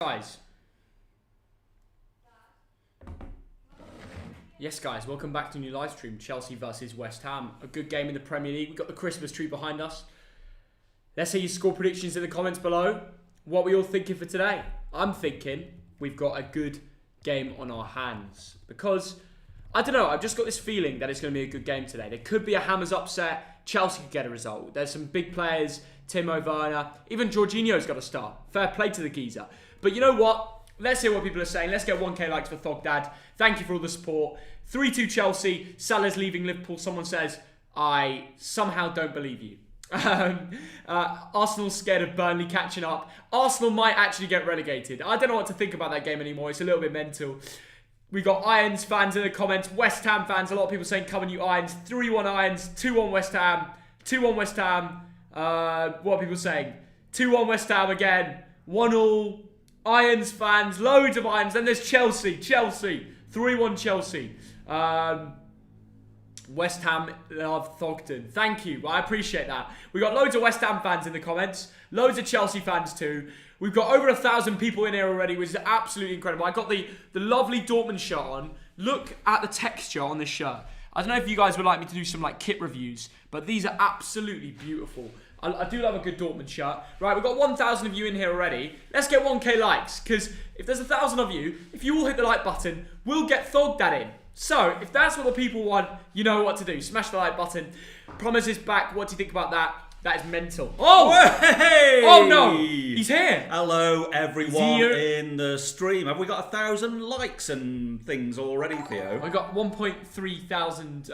Guys. Yes, guys, welcome back to a new live stream. Chelsea versus West Ham. A good game in the Premier League. We've got the Christmas tree behind us. Let's hear your score predictions in the comments below. What are we all thinking for today? I'm thinking we've got a good game on our hands. Because, I don't know, I've just got this feeling that it's going to be a good game today. There could be a Hammers upset. Chelsea could get a result. There's some big players. Timo Werner. Even Jorginho's got a start. Fair play to the geezer. But you know what? Let's hear what people are saying. Let's get 1k likes for Thogdad. Thank you for all the support. 3-2 Chelsea. Salah's leaving Liverpool. Someone says, I somehow don't believe you. Arsenal's scared of Burnley catching up. Arsenal might actually get relegated. I don't know what to think about that game anymore. It's a little bit mental. We got Irons fans in the comments. West Ham fans. A lot of people saying, come on you Irons. 3-1 Irons. 2-1 West Ham. 2-1 West Ham. What are people saying? 2-1 West Ham again. 1-1. Irons fans, loads of Irons. Then there's Chelsea. 3-1 Chelsea. West Ham love Thogden. Thank you. I appreciate that. We got loads of West Ham fans in the comments. Loads of Chelsea fans too. We've got over 1,000 people in here already, which is absolutely incredible. I got the lovely Dortmund shirt on. Look at the texture on this shirt. I don't know if you guys would like me to do some like kit reviews, but these are absolutely beautiful. I do love a good Dortmund shirt. Right, we've got 1,000 of you in here already. Let's get 1k likes, because if there's 1,000 of you, if you all hit the like button, we'll get Thogdad in. So, if that's what the people want, you know what to do. Smash the like button. Promise is back. What do you think about that? That is mental. Oh! Hey! Oh no! He's here! Hello everyone in the stream. Have we got 1,000 likes and things already, Theo? I got 1.3 thousand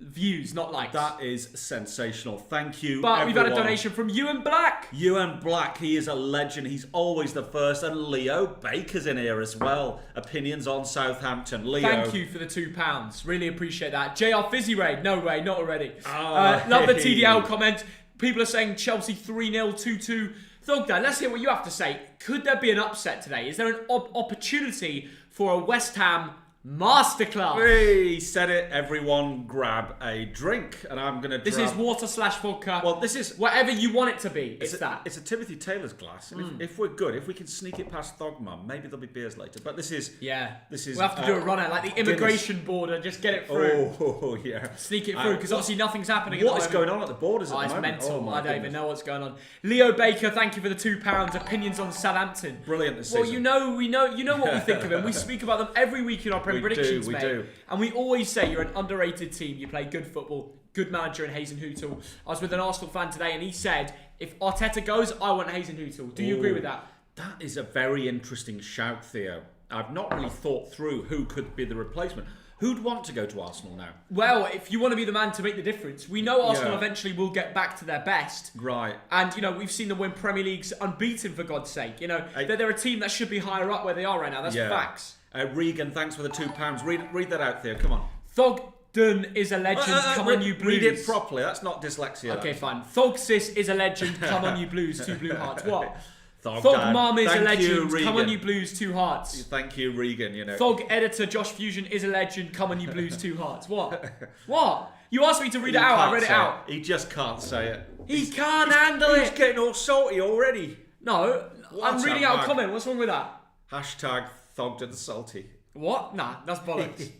views, not likes. That is sensational. Thank you, But everyone. we've had a donation from Ewan Black. Ewan Black, he is a legend. He's always the first. And Leo Baker's in here as well. Opinions on Southampton. Leo. Thank you for the £2. Really appreciate that. JR Fizzy Raid. No way, not already. Oh, love the TDL comment. People are saying Chelsea 3-0, 2-2. Thogdad, let's hear what you have to say. Could there be an upset today? Is there an opportunity for a West Ham masterclass? He said it. Everyone grab a drink. And I'm going to This is water/vodka. Well, this is... whatever you want it to be. It's that. It's a Timothy Taylor's glass. And if we're good, if we can sneak it past Thogmum, maybe there'll be beers later. But this is... Yeah. This is... We'll have to do a run out, like the immigration border. Just get it through. Oh, yeah. Sneak it through, because obviously nothing's happening. What is going on at the borders at the it's moment? mental. Oh, I don't even know what's going on. Leo Baker, thank you for the £2. Opinions on Southampton. Brilliant this Well, season. you know what we think of them. We speak about them every week in our Premier predictions, we mate. do. And we always say you're an underrated team. You play good football, good manager in Hazenhutel. I was with an Arsenal fan today, and he said, if Arteta goes, I want Hazenhutel. Do you agree with that? That is a very interesting shout, Theo. I've not really thought through who could be the replacement. Who'd want to go to Arsenal now? Well, if you want to be the man to make the difference, we know Arsenal eventually will get back to their best. Right. And, we've seen them win Premier Leagues unbeaten, for God's sake. They're a team that should be higher up where they are right now. That's facts. Regan, thanks for the £2. Read that out, Theo. Come on. Thogden is a legend. Come on, you Blues. Read it properly. That's not dyslexia. Okay, fine. Thogsis is a legend. Come on, you Blues. 2 blue hearts. What? Thogdad. Thogmom is a legend. You, come on, you Blues. 2 hearts. Thank you, Regan. Thog editor Josh Fusion is a legend. Come on, you Blues. 2 hearts. What? What? You asked me to read it out. I read it out. He just can't say it. He can't handle it. He's getting all salty already. No, I'm reading out a comment. What's wrong with that? Hashtag Thogden salty. What? Nah, that's bollocks.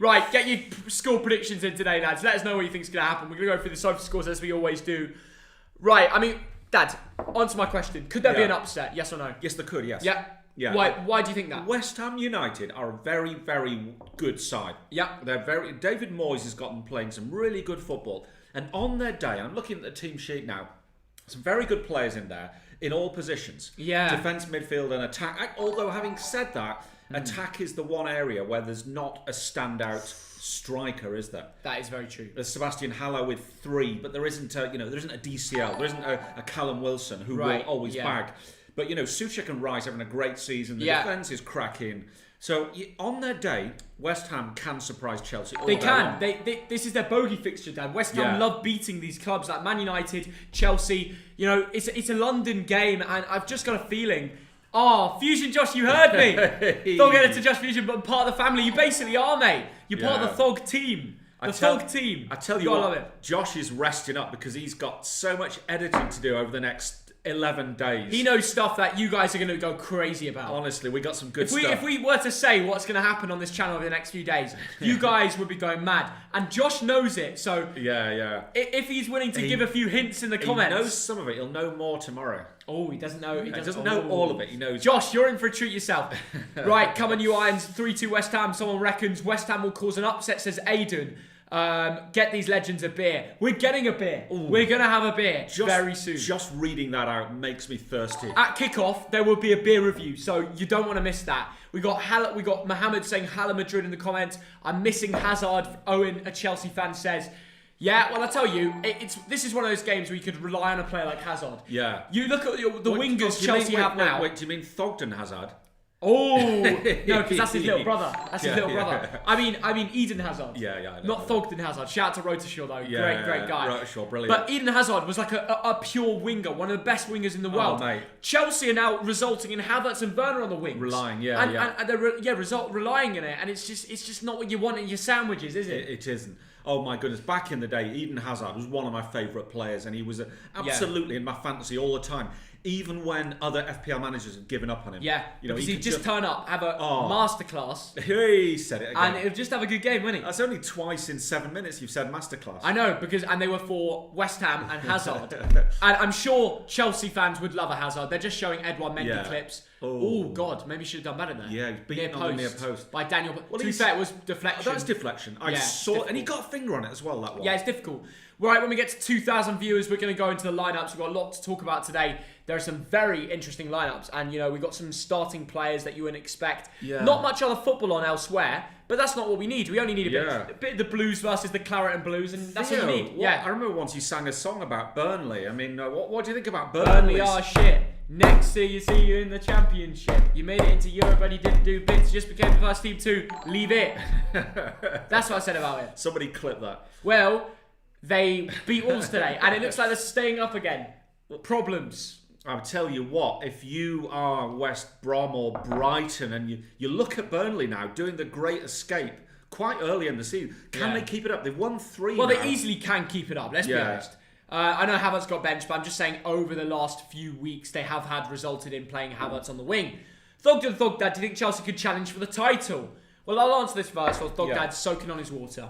Right, get your score predictions in today, lads. Let us know what you think's going to happen. We're going to go through the sofa scores as we always do. Right, Dad, answer my question. Could there be an upset? Yes or no? Yes, there could, yes. Yeah. Yeah. Why do you think that? West Ham United are a very, very good side. Yeah. David Moyes has got them playing some really good football. And on their day, I'm looking at the team sheet now, some very good players in there in all positions. Yeah. Defence, midfield and attack. Although having said that, attack is the one area where there's not a standout striker, is there? That is very true. There's Sebastian Haller with 3, but there isn't a DCL, there isn't a Callum Wilson who will always bag. But Suchek and Rice having a great season. The defence is cracking. So on their day, West Ham can surprise Chelsea. They can. This is their bogey fixture, Dad. West Ham love beating these clubs like Man United, Chelsea. It's a London game, and I've just got a feeling. Oh, Fusion Josh, you heard me. Don't get it to Josh Fusion, but part of the family. You basically are, mate. You're part of the Thog team. Thog team. I tell you what, Josh is resting up because he's got so much editing to do over the next 11 days. He knows stuff that you guys are going to go crazy about. Honestly, we got some good stuff. If we were to say what's going to happen on this channel over the next few days, you guys would be going mad. And Josh knows it, so yeah. If he's willing to give a few hints in the comments, he knows some of it. He'll know more tomorrow. Oh, he doesn't know. He doesn't know all of it. He knows. Josh, you're in for a treat yourself. Right, come on, you Irons. 3-2 West Ham. Someone reckons West Ham will cause an upset. Says Aidan. Get these legends a beer. We're getting a beer. Ooh. We're going to have a beer very soon. Just reading that out makes me thirsty. At kickoff, there will be a beer review, so you don't want to miss that. We got Mohammed saying Hala Madrid in the comments. I'm missing Hazard. Owen, a Chelsea fan, says, yeah, well, I tell you, this is one of those games where you could rely on a player like Hazard. Yeah. You look at the wingers Chelsea have now. Wait, do you mean Thogden Hazard? Oh no, because that's his little brother. That's his little brother. I mean Eden Hazard. Yeah. I know, Not Thogden Hazard. Shout out to Rotashaw though. Great guy. Rotashaw, brilliant. But Eden Hazard was like a pure winger, one of the best wingers in the world. Mate. Chelsea are now resulting in Havertz and Werner on the wings. Relying, and they're relying in it, and it's just not what you want in your sandwiches, is it? It isn't. Oh my goodness! Back in the day, Eden Hazard was one of my favourite players, and he was absolutely in my fantasy all the time. Even when other FPL managers had given up on him. Yeah, because he'd just turn up, have a masterclass. He said it again. And he'd just have a good game, wouldn't he? That's only twice in 7 minutes you've said masterclass. I know, and they were for West Ham and Hazard. And I'm sure Chelsea fans would love a Hazard. They're just showing Edouard Mendy clips. Oh, God, maybe he should have done better there. Yeah, he's beaten on the near post. By Daniel. Well, to be fair, it was deflection. That's deflection. I saw it, and he got a finger on it as well, that one. Yeah, it's difficult. Right, when we get to 2,000 viewers, we're going to go into the lineups. We've got a lot to talk about today. There are some very interesting lineups, and we've got some starting players that you wouldn't expect. Yeah. Not much other football on elsewhere, but that's not what we need. We only need a bit of the Blues versus the Claret and Blues, and that's what we need. I remember once you sang a song about Burnley. I mean, what do you think about Burnley? Burnley are shit. Next year, see you in the Championship. You made it into Europe, but you didn't do bits. Just became the first team to leave it. That's what I said about it. Somebody clip that. Well, they beat Wolves today, and it looks like they're staying up again. Problems. I'll tell you what, if you are West Brom or Brighton and you look at Burnley now doing the great escape quite early in the season, can they keep it up? They've won 3 Well, now. They easily can keep it up, let's be honest. I know Havertz got benched, but I'm just saying over the last few weeks they have had resulted in playing Havertz on the wing. Thogden and Thogdad, do you think Chelsea could challenge for the title? Well, I'll answer this first. Thogdad's soaking on his water.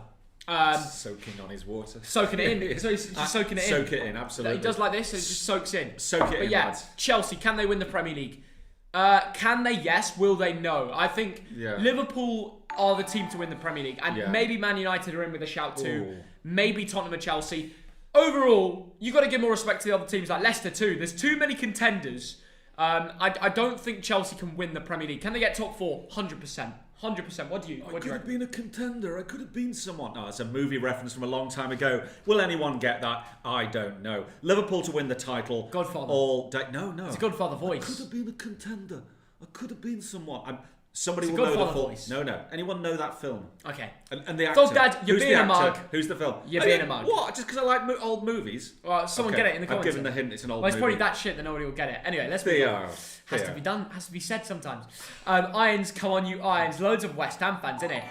Soaking on his water. Soaking it in. So he's just soaking it in. Soak it in, absolutely. He does like this, so it just soaks in. Soak it in, lads. Chelsea, can they win the Premier League? Can they? Yes. Will they? No. I think Liverpool are the team to win the Premier League. And maybe Man United are in with a shout too. Maybe Tottenham and Chelsea. Overall, you've got to give more respect to the other teams like Leicester too. There's too many contenders. I don't think Chelsea can win the Premier League. Can they get top 4? 100%. 100%. What do you I could have been a contender. I could have been someone. No, it's a movie reference from a long time ago. Will anyone get that? I don't know. Liverpool to win the title. Godfather. All day. No. It's a Godfather voice. I could have been a contender. I could have been someone. Somebody will know the full voice. No. Anyone know that film? Okay. And the actor. Thogdad, you're being a mug. Who's the film? You're being a mug. What? Just because I like old movies? Well, someone get it in the comments. I've given the hint. It's an old movie. It's probably that shit that nobody will get it. Anyway, let's move on. Has to be done. Has to be said sometimes. Irons, come on, you Irons. Loads of West Ham fans, isn't it?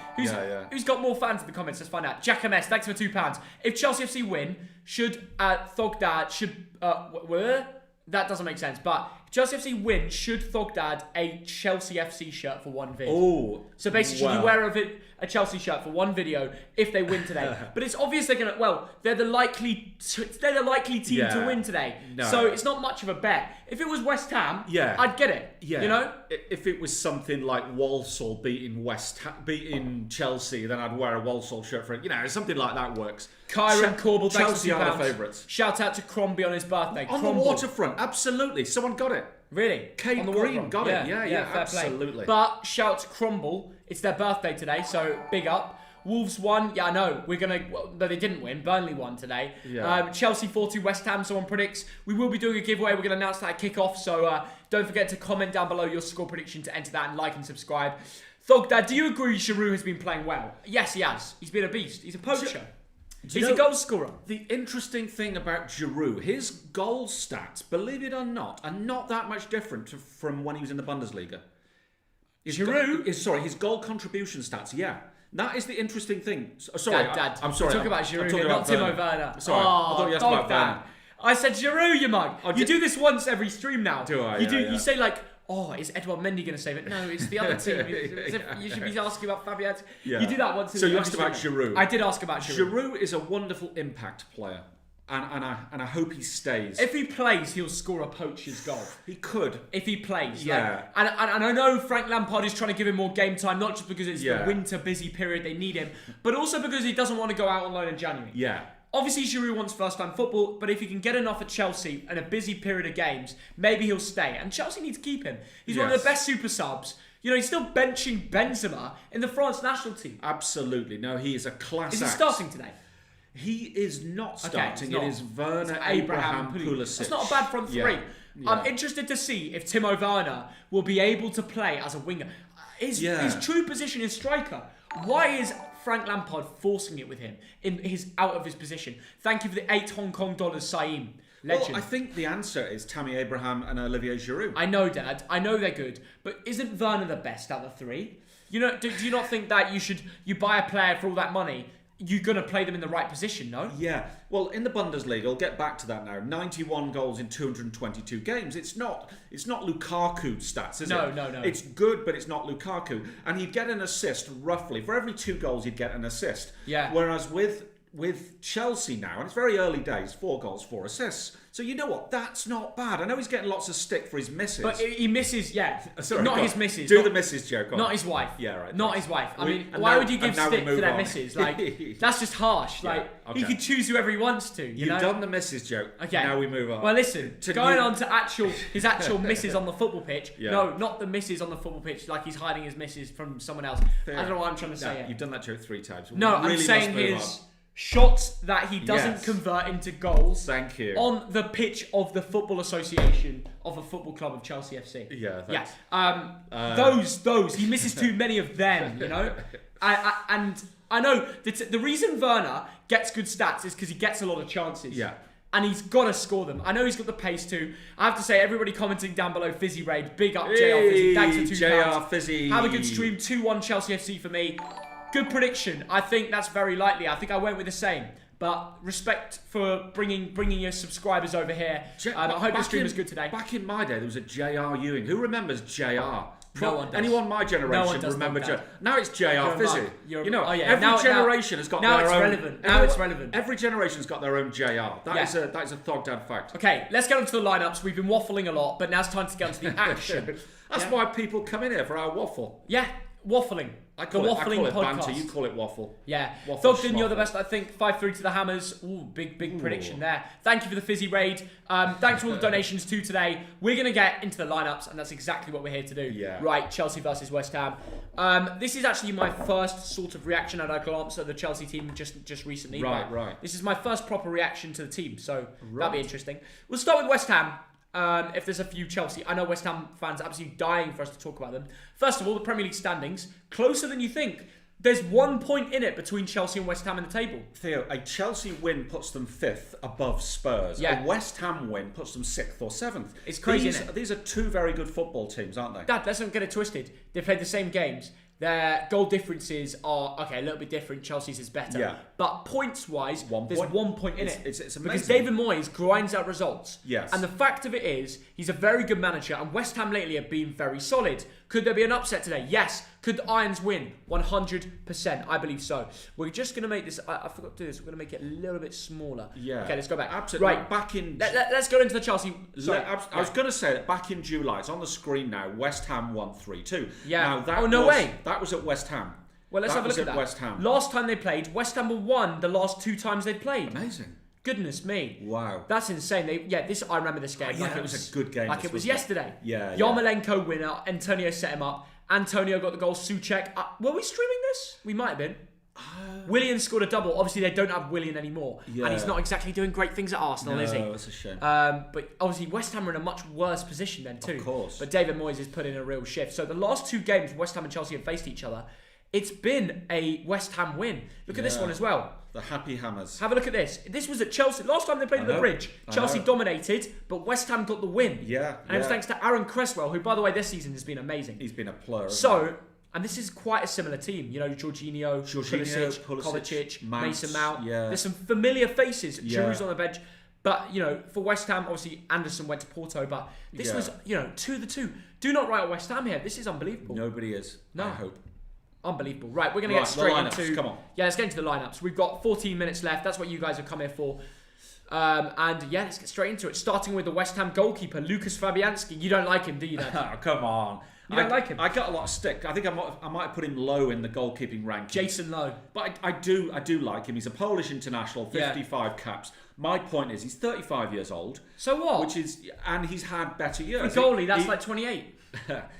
Who's got more fans in the comments? Let's find out. Jack MS, thanks for £2. If Chelsea FC win, that doesn't make sense, but if Chelsea FC win, should Thogdad a Chelsea FC shirt for one vid? Oh, so basically, you wear a Chelsea shirt for one video if they win today. But it's obvious they're gonna. Well, they're the likely team to win today. No. So it's not much of a bet. If it was West Ham, I'd get it. Yeah. You know, if it was something like Walsall beating Chelsea, then I'd wear a Walsall shirt for it. Something like that works. Kyron Corbell, Chelsea are the favourites. Shout out to Crombie on his birthday. On the waterfront, absolutely. Someone got it. Really? Kate on the Green got it. Yeah, fair absolutely. Play. But shout to Cromble. It's their birthday today, so big up. Wolves won. Yeah, I know. But they didn't win. Burnley won today. Yeah. Chelsea 4-2 West Ham, someone predicts. We will be doing a giveaway. We're going to announce that at kick-off, so don't forget to comment down below your score prediction to enter that and like and subscribe. Thogdad, do you agree Giroud has been playing well? Yes, he has. He's been a beast. He's a poacher. He's a goal scorer. The interesting thing about Giroud, his goal stats, believe it or not, are not that much different from when he was in the Bundesliga. His goal contribution stats, That is the interesting thing. Sorry, Dad. I'm sorry. Talk about Giroud, not Timo Werner. Sorry, I thought you asked about Werner. I said Giroud, you mug. You do this once every stream now. Do I? You say like, oh, is Edouard Mendy going to save it? No, it's the other team. You should be asking about Fabian. Yeah. You do that once. So you asked about Giroud. I did ask about Giroud. Giroud is a wonderful impact player. And I hope he stays. If he plays, he'll score a poacher's goal. He could. If he plays. Yeah. And I know Frank Lampard is trying to give him more game time, not just because it's the winter busy period they need him, but also because he doesn't want to go out on loan in January. Yeah. Obviously, Giroud wants first-time football, but if he can get enough at Chelsea and a busy period of games, maybe he'll stay. And Chelsea need to keep him. He's one of the best super subs. You know, he's still benching Benzema in the France national team. Absolutely. No, he is a class act. Is he starting today? He is not starting. It is Werner Abraham Pulisic. It's not a bad front three. Yeah. I'm interested to see if Timo Werner will be able to play as a winger. His true position is striker. Why is Frank Lampard forcing it with him in his out of his position? Thank you for the $8 Hong Kong Saeem. Legend. Well, I think the answer is Tammy Abraham and Olivier Giroud. I know, Dad. I know they're good, but isn't Werner the best out of the three? You know, do you not think that you buy a player for all that money? You're going to play them in the right position, no? Yeah. Well, in the Bundesliga, I'll get back to that now. 91 goals in 222 games. It's not Lukaku stats, is it? No. It's good, but it's not Lukaku. And he'd get an assist, roughly. For every 2 goals, he'd get an assist. Yeah. Whereas with Chelsea now, and it's very early days, 4 goals, 4 assists. So you know what? That's not bad. I know he's getting lots of stick for his misses. But he misses, Sorry, not his misses. Do the misses joke. Not his wife. Yeah, right. Not his wife. I mean, why would you give stick to their misses? Like, that's just harsh. Like, he could choose whoever he wants to. You've done the misses joke. Okay. Now we move on. Well, listen. Going on to his actual misses on the football pitch. Yeah. No, not the misses on the football pitch. Like he's hiding his misses from someone else. Fair. I don't know what I'm trying to say. No, you've done that joke 3 times. No, I'm saying his shots that he doesn't convert into goals. Thank you. On the pitch of the Football Association of a football club of Chelsea FC. Yeah. Thanks. Those. He misses too many of them, you know? And I know the reason Werner gets good stats is because he gets a lot of chances. Yeah. And he's got to score them. I know he's got the pace too. I have to say, everybody commenting down below, Fizzy Raid, big up JR Fizzy. Thanks for £2. JR Fizzy. Have a good stream. 2-1 Chelsea FC for me. Good prediction. I think that's very likely. I think I went with the same. But respect for bringing your subscribers over here. I hope the stream is good today. Back in my day, there was a JR Ewing. Who remembers JR? No one does. Anyone my generation remember JR? Now it's JR Fizzy. Every generation has got their own. Now it's relevant. Every generation's got their own JR. That is a Thogdad fact. Okay, let's get on to the lineups. We've been waffling a lot, but now it's time to get on to the action. That's why people come in here for our waffle. Yeah, waffling. I call it podcast. Banter. You call it waffle. Yeah. Thogden, you're the best, I think. 5-3 to the Hammers. Ooh, big prediction there. Thank you for the Fizzy Raid. Thanks for all the donations too today. We're going to get into the lineups, and that's exactly what we're here to do. Yeah. Right, Chelsea versus West Ham. This is actually my first sort of reaction at a glance at the Chelsea team just recently. Right. This is my first proper reaction to the team, so that'll be interesting. We'll start with West Ham. If there's a few Chelsea, I know West Ham fans are absolutely dying for us to talk about them. First of all, the Premier League standings, closer than you think. There's 1 point in it between Chelsea and West Ham in the table. Theo, a Chelsea win puts them 5th above Spurs. Yeah. A West Ham win puts them 6th or 7th. It's crazy, isn't it? These are 2 very good football teams, aren't they? Dad, let's not get it twisted. They played the same games. Their goal differences are, a little bit different. Chelsea's is better. Yeah. But points-wise, there's 1 point in it. It's amazing. Because David Moyes grinds out results. Yes. And the fact of it is, he's a very good manager, and West Ham lately have been very solid. Could there be an upset today? Yes. Could the Irons win? 100%. I believe so. We're just going to make this... I forgot to do this. We're going to make it a little bit smaller. Yeah. Okay, let's go back. Absolutely. Right. Back in... Let's go into the Chelsea... Sorry. I was going to say that back in July, it's on the screen now, West Ham won 3-2. Yeah. Now, no way. That was at West Ham. Well, let's have a look at that. West Ham. Last time they played, West Ham won the last 2 times they played. Amazing. Goodness me. Wow. That's insane. I remember this game. It was a good game. Like it was yesterday. Yeah. Yarmolenko winner. Antonio set him up. Antonio got the goal. Souček. Were we streaming this? We might have been. Willian scored a double. Obviously, they don't have Willian anymore. Yeah. And he's not exactly doing great things at Arsenal, is he? No, that's a shame. But obviously, West Ham are in a much worse position then too. Of course. But David Moyes has put in a real shift. So the last 2 games, West Ham and Chelsea have faced each other. It's been a West Ham win. Look at this one as well. The Happy Hammers. Have a look at this. This was at Chelsea. Last time they played at the Bridge, Chelsea dominated, but West Ham got the win. Yeah. And it was thanks to Aaron Cresswell, who, by the way, this season has been amazing. He's been a player. And this is quite a similar team. You know, Jorginho, Pulisic, Kovacic, Mason Mount. Yeah. There's some familiar faces. Giroud's on the bench. But, for West Ham, obviously, Anderson went to Porto, but this was, 2-2. Do not write West Ham here. This is unbelievable. Nobody is, I hope. Unbelievable. Right, we're going to get straight into... Come on. Yeah, let's get into the lineups. We've got 14 minutes left. That's what you guys have come here for. Let's get straight into it. Starting with the West Ham goalkeeper, Lucas Fabianski. You don't like him, do you, Dad? Oh, come on. You don't like him? I got a lot of stick. I think I might have put him low in the goalkeeping ranking. Jason Lowe. But I do like him. He's a Polish international, 55 caps. My point is, he's 35 years old. So what? And he's had better years. For goalie, that's like 28.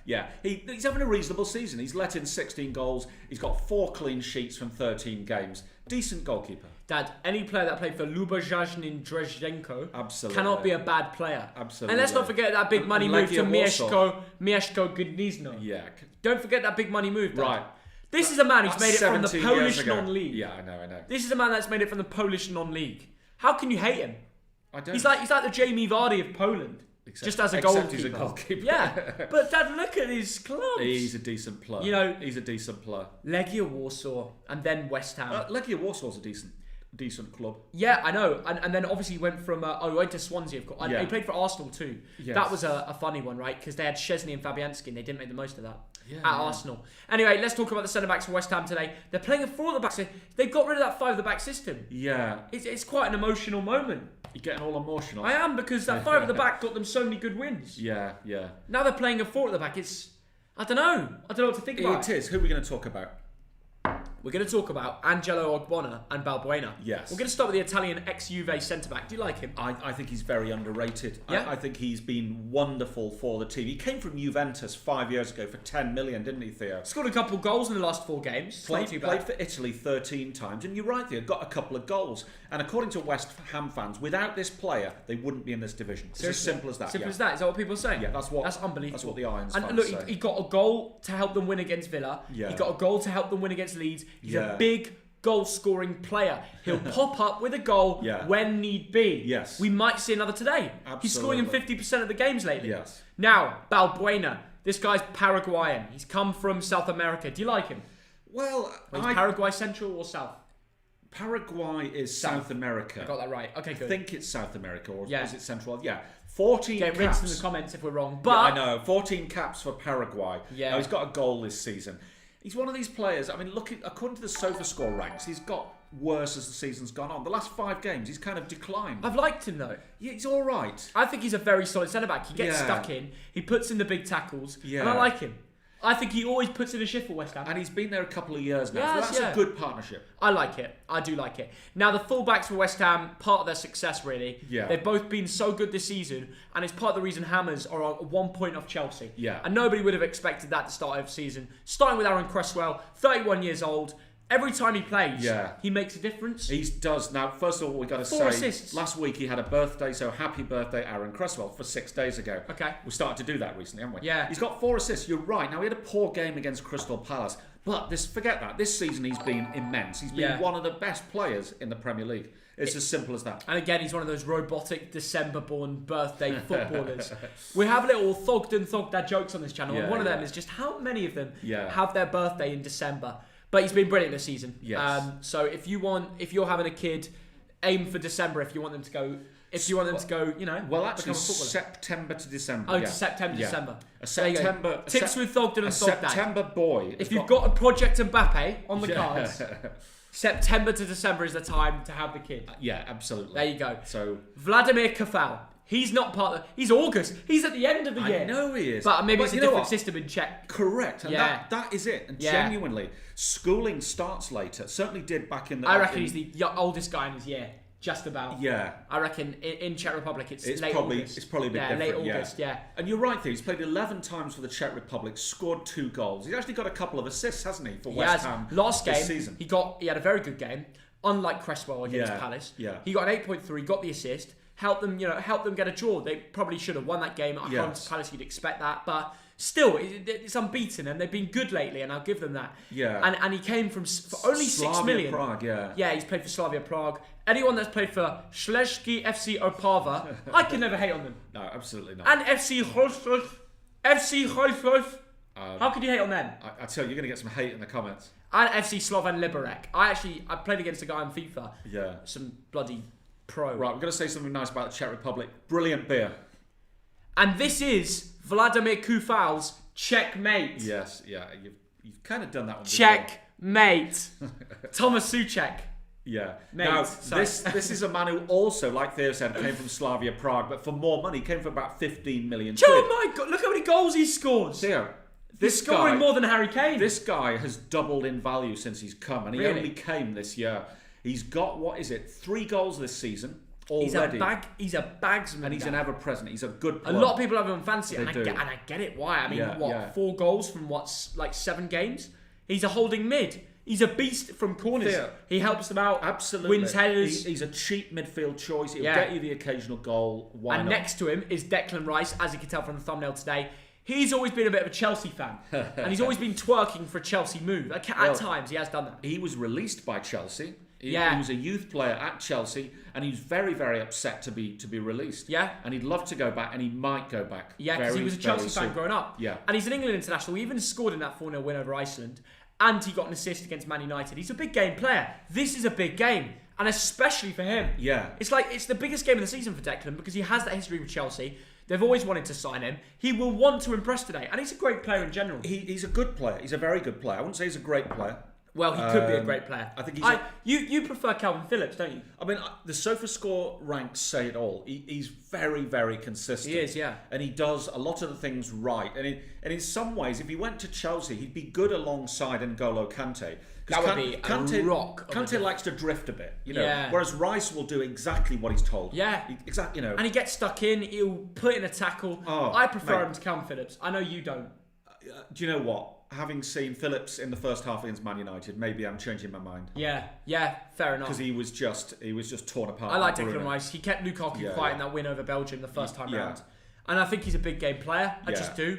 Yeah, he's having a reasonable season. He's let in 16 goals. He's got 4 clean sheets from 13 games. Decent goalkeeper. Dad, any player that played for Lubozhazhin Drezhenko cannot be a bad player. Absolutely. And let's not forget that big money move to Mieszko Gniezno. Yeah. Don't forget that big money move, Dad. Right. This is a man who's made it from the Polish non-league. Yeah, I know. This is a man that's made it from the Polish non-league. How can you hate him? I don't. He's like the Jamie Vardy of Poland. Just as a goalkeeper. He's a goalkeeper. Yeah. But Dad, look at his clubs. He's a decent player. He's a decent player. Legia Warsaw and then West Ham. Legia Warsaw's a decent club. Yeah, I know. And then obviously he went from... he went to Swansea, of course. He played for Arsenal too. Yes. That was a funny one, right? Because they had Szczesny and Fabianski and they didn't make the most of that at Arsenal. Anyway, let's talk about the centre-backs for West Ham today. They're playing a 4 at the back. They got rid of that 5 at the back system. Yeah. It's quite an emotional moment. You're getting all emotional. I am, because that 5 at the back got them so many good wins. Yeah. Now they're playing a 4 at the back. I don't know what to think about. It is. Who are we going to talk about? We're going to talk about Angelo Ogbonna and Balbuena. Yes. We're going to start with the Italian ex-Juve centre-back. Do you like him? I think he's very underrated. Yeah? I think he's been wonderful for the team. He came from Juventus 5 years ago for 10 million, didn't he, Theo? Scored a couple of goals in the last 4 games. Played for Italy 13 times. And you're right, Theo, got a couple of goals. And according to West Ham fans, without this player, they wouldn't be in this division. It's as simple as that. Simple as that? Is that what people are saying? Yeah, that's unbelievable. That's what the Irons fans say. Look, he got a goal to help them win against Villa. Yeah. He got a goal to help them win against Leeds. He's a big goal-scoring player. He'll pop up with a goal when need be. Yes. We might see another today. Absolutely. He's scoring in 50% of the games lately. Yes. Now, Balbuena. This guy's Paraguayan. He's come from South America. Do you like him? Well, is Paraguay Central or South? Paraguay is South America. I got that right. Okay, good. I think it's South America, or is it Central? Yeah. 14 caps. Get rinsed in the comments if we're wrong. But I know. 14 caps for Paraguay. Yeah. Now, he's got a goal this season. He's one of these players, I mean, according to the SofaScore ranks, he's got worse as the season's gone on. The last 5 games, he's kind of declined. I've liked him, though. Yeah, he's all right. I think he's a very solid centre-back. He gets stuck in. He puts in the big tackles. Yeah. And I like him. I think he always puts in a shift for West Ham. And he's been there a couple of years now, so that's a good partnership. I like it. I do like it. Now, the fullbacks for West Ham, part of their success, really. Yeah. They've both been so good this season, and it's part of the reason Hammers are on 1 point off Chelsea. Yeah. And nobody would have expected that to start of the season. Starting with Aaron Cresswell, 31 years old. Every time he plays, he makes a difference. He does. Now, first of all, we've got to 4 say, assists. Last week he had a birthday, so happy birthday, Aaron Cresswell, for 6 days ago. Okay. We started to do that recently, haven't we? Yeah. He's got 4 assists. You're right. Now, he had a poor game against Crystal Palace, but forget that. This season he's been immense. He's been one of the best players in the Premier League. It's as simple as that. And again, he's one of those robotic December-born birthday footballers. We have little Thogden and Thogdad jokes on this channel, and one of them is just how many of them have their birthday in December. But he's been brilliant this season. Yes. So if you're having a kid, aim for December if you want them to go. Well, actually, September to December. Oh, to September, December. Tips with Thogden and Thogdad. September boy. If you've got a Project Mbappe on the cards, September to December is the time to have the kid. Yeah, absolutely. There you go. So Vladimir Kafal. He's not part of... He's August. He's at the end of the year. I know he is. But maybe it's a different system in Czech. Correct. And that is it. And genuinely, schooling starts later. Certainly did back in the... I reckon he's the oldest guy in his year. Just about. Yeah. I reckon in Czech Republic it's late probably, August. It's probably a bit different. Late August, yeah. And you're right, Theo. He's played 11 times for the Czech Republic, scored 2 goals. He's actually got a couple of assists, hasn't he, for West Ham last game, this season. He had a very good game, unlike Cresswell against Palace. Yeah. He got an 8.3, got the assist, helped them get a draw. They probably should have won that game at home to Palace. You'd expect that, but still, it's unbeaten, and they've been good lately, and I'll give them that. Yeah. And he came for only Slavia 6 million. Prague, yeah. Yeah, he's played for Slavia Prague. Anyone that's played for Śląski FC Opava, I can never hate on them. No, absolutely not. And FC Holsworth. How could you hate on them? I tell you, you're going to get some hate in the comments. And FC Slovan Liberec. I played against a guy on FIFA. Yeah. Some bloody Pro. Right, we're going to say something nice about the Czech Republic. Brilliant beer. And this is Vladimir Koufal's checkmate. Yes, yeah. You've kind of done that one before. Checkmate. Thomas Souček. Yeah. Mate, now, this is a man who also, like Theo said, came from Slavia Prague, but for more money, came for about 15 million quid. Oh my God, look how many goals he scores. Theo, He's scoring more than Harry Kane. This guy has doubled in value since he's come, and he only came this year. He's got, 3 goals this season already. He's a bagsman. And he's an ever-present. He's a good player. A lot of people have him on fancy, and I get it why. I mean, 4 goals from 7 games? He's a holding mid. He's a beast from corners. Theo, he helps them out. Absolutely. Wins headers. He's a cheap midfield choice. He'll get you the occasional goal. Why not? Next to him is Declan Rice, as you can tell from the thumbnail today. He's always been a bit of a Chelsea fan. And he's always been twerking for a Chelsea move. At times, he has done that. He was released by Chelsea. He was a youth player at Chelsea, and he was very, very upset to be released. Yeah. And he'd love to go back, and he might go back. Yeah, because he was a Chelsea fan growing up. Yeah. And he's an England international. He even scored in that 4-0 win over Iceland. And he got an assist against Man United. He's a big game player. This is a big game. And especially for him. Yeah. It's the biggest game of the season for Declan because he has that history with Chelsea. They've always wanted to sign him. He will want to impress today. And he's a great player in general. He's a good player. He's a very good player. I wouldn't say he's a great player. Well, he could be a great player. I think he's... You prefer Calvin Phillips, don't you? I mean, the SofaScore ranks say it all. He's very, very consistent. He is, yeah. And he does a lot of the things right. And in some ways, if he went to Chelsea, he'd be good alongside N'Golo Kante. That would be a rock. Kante likes to drift a bit, whereas Rice will do exactly what he's told. Yeah. Exactly, And he gets stuck in, he'll put in a tackle. I prefer him to Calvin Phillips. I know you don't. Do you know what? Having seen Phillips in the first half against Man United, maybe I'm changing my mind. Yeah, fair enough. Because he was just torn apart. I like Declan Rice. He kept Lukaku quiet in that win over Belgium the first time round. And I think he's a big game player. I just do.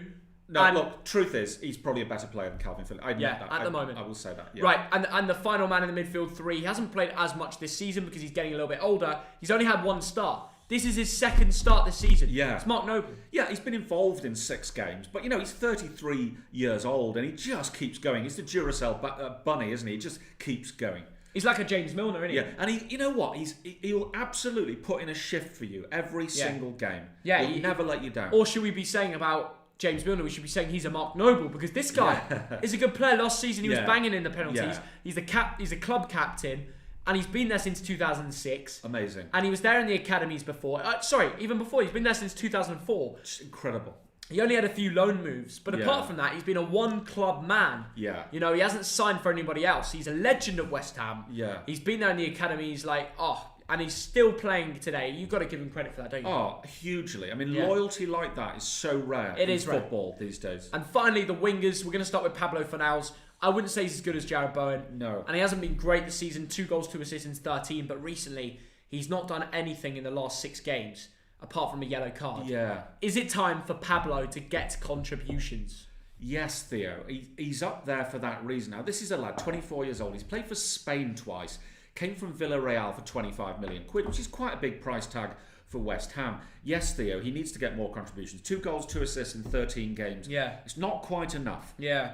No, look, truth is, he's probably a better player than Calvin Phillips. At the moment. I will say that. Yeah. Right, and the final man in the midfield 3, he hasn't played as much this season because he's getting a little bit older. He's only had 1 start. This is his 2nd start this season. Yeah. It's Mark Noble. Yeah, he's been involved in 6 games. But, he's 33 years old and he just keeps going. He's the Duracell bunny, isn't he? He just keeps going. He's like a James Milner, isn't he? Yeah, and you know what? He'll absolutely put in a shift for you every single game. Yeah. He'll never let you down. Or should we be saying about James Milner, we should be saying he's a Mark Noble because this guy is a good player. Last season he was banging in the penalties. Yeah. He's a club captain. And he's been there since 2006. Amazing. And he was there in the academies before. Even before. He's been there since 2004. It's incredible. He only had a few loan moves. But apart from that, he's been a one-club man. Yeah. He hasn't signed for anybody else. He's a legend at West Ham. Yeah. He's been there in the academies and he's still playing today. You've got to give him credit for that, don't you? Oh, hugely. I mean, loyalty like that is so rare in football these days. And finally, the wingers. We're going to start with Pablo Fornals. I wouldn't say he's as good as Jared Bowen. No. And he hasn't been great this season. 2 goals, 2 assists in 13. But recently, he's not done anything in the last 6 games, apart from a yellow card. Yeah. Is it time for Pablo to get contributions? Yes, Theo. He's up there for that reason. Now, this is a lad, 24 years old. He's played for Spain twice. Came from Villarreal for 25 million quid, which is quite a big price tag for West Ham. Yes, Theo, he needs to get more contributions. 2 goals, 2 assists in 13 games. Yeah. It's not quite enough. Yeah.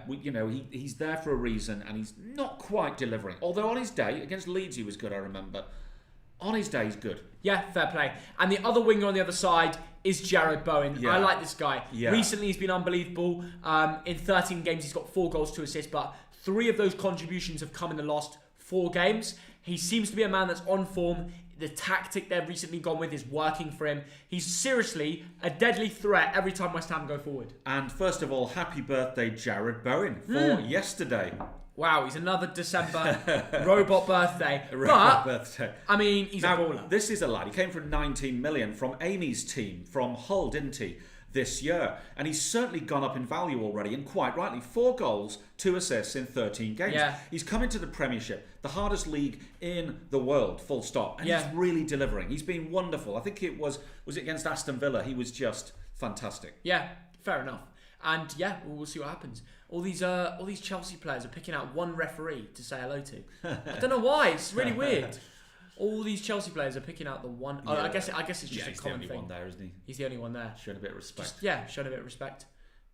He's there for a reason and he's not quite delivering. Although on his day, against Leeds he was good, I remember. On his day, he's good. Yeah, fair play. And the other winger on the other side is Jared Bowen. Yeah. I like this guy. Yeah. Recently, he's been unbelievable. In 13 games, he's got 4 goals, 2 assists, but 3 of those contributions have come in the last 4 games. He seems to be a man that's on form. The tactic they've recently gone with is working for him. He's seriously a deadly threat every time West Ham go forward. And first of all, happy birthday, Jared Bowen, for yesterday. Wow, he's another December robot birthday. Birthday. I mean, he's a baller. This is a lad. He came for 19 million from Amy's team, from Hull, didn't he? This year, and he's certainly gone up in value already, and quite rightly. 4 goals, 2 assists in 13 games. Yeah. He's come into the Premiership, the hardest league in the world, full stop, and he's really delivering. He's been wonderful. I think it was it against Aston Villa. He was just fantastic. Yeah, fair enough. And we'll see what happens. All these Chelsea players are picking out one referee to say hello to. I don't know why. It's really weird. All these Chelsea players are picking out the one. I guess it's just a common thing. He's the only one there, isn't he? He's the only one there. Showing a bit of respect. Showing a bit of respect.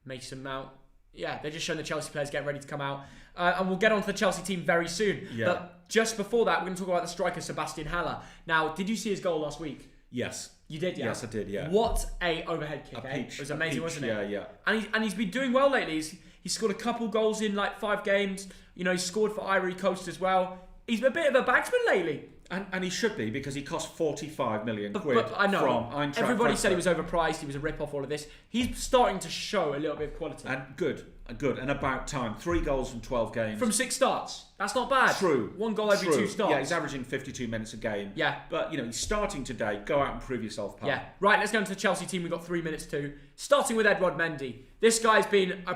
Mason Mount, Yeah, they're just showing the Chelsea players getting ready to come out. And we'll get on to the Chelsea team very soon. Yeah. But just before that, we're going to talk about the striker, Sebastian Haller. Now, did you see his goal last week? Yes. You did, yeah? Yes, I did, yeah. What a overhead kick, It was amazing, wasn't it? Yeah. And he's been doing well lately. He's scored a couple goals in like 5 games. You know, he scored for Ivory Coast as well. He's a bit of a bagsman lately. And he should be, because he cost 45 million quid but I know, from Eintracht everybody Frankfurt. said he was overpriced, he was a rip-off, all of this. He's starting to show a little bit of quality. And good, and about time. 3 goals from 12 games. From 6 starts. That's not bad. True. 1 goal every 2 starts. Yeah, he's averaging 52 minutes a game. Yeah. But, you know, he's starting today. Go out and prove yourself, pal. Yeah. Right, let's go into the Chelsea team. We've got 3 minutes too. Starting with Edouard Mendy. This guy's been,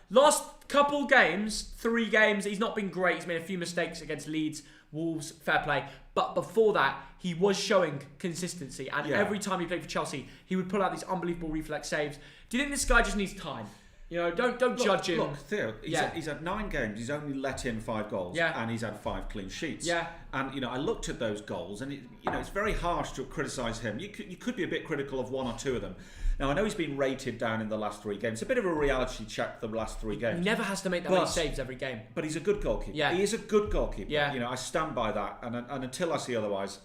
last couple games, 3 games, he's not been great. He's made a few mistakes against Leeds, Wolves, fair play. But before that, he was showing consistency. And every time he played for Chelsea, he would pull out these unbelievable reflex saves. Do you think this guy just needs time? You know, don't judge him. Look, Theo, he's had 9 games. He's only let in 5 goals. Yeah. And he's had 5 clean sheets. Yeah. And, you know, I looked at those goals, and, it's very harsh to criticise him. You could be a bit critical of 1 or 2 of them. Now, I know he's been rated down in the last 3 games. It's a bit of a reality check for the last 3 games. He never has to make that many saves every game. But he's a good goalkeeper. Yeah. He is a good goalkeeper. Yeah. You know, I stand by that. And until I see otherwise,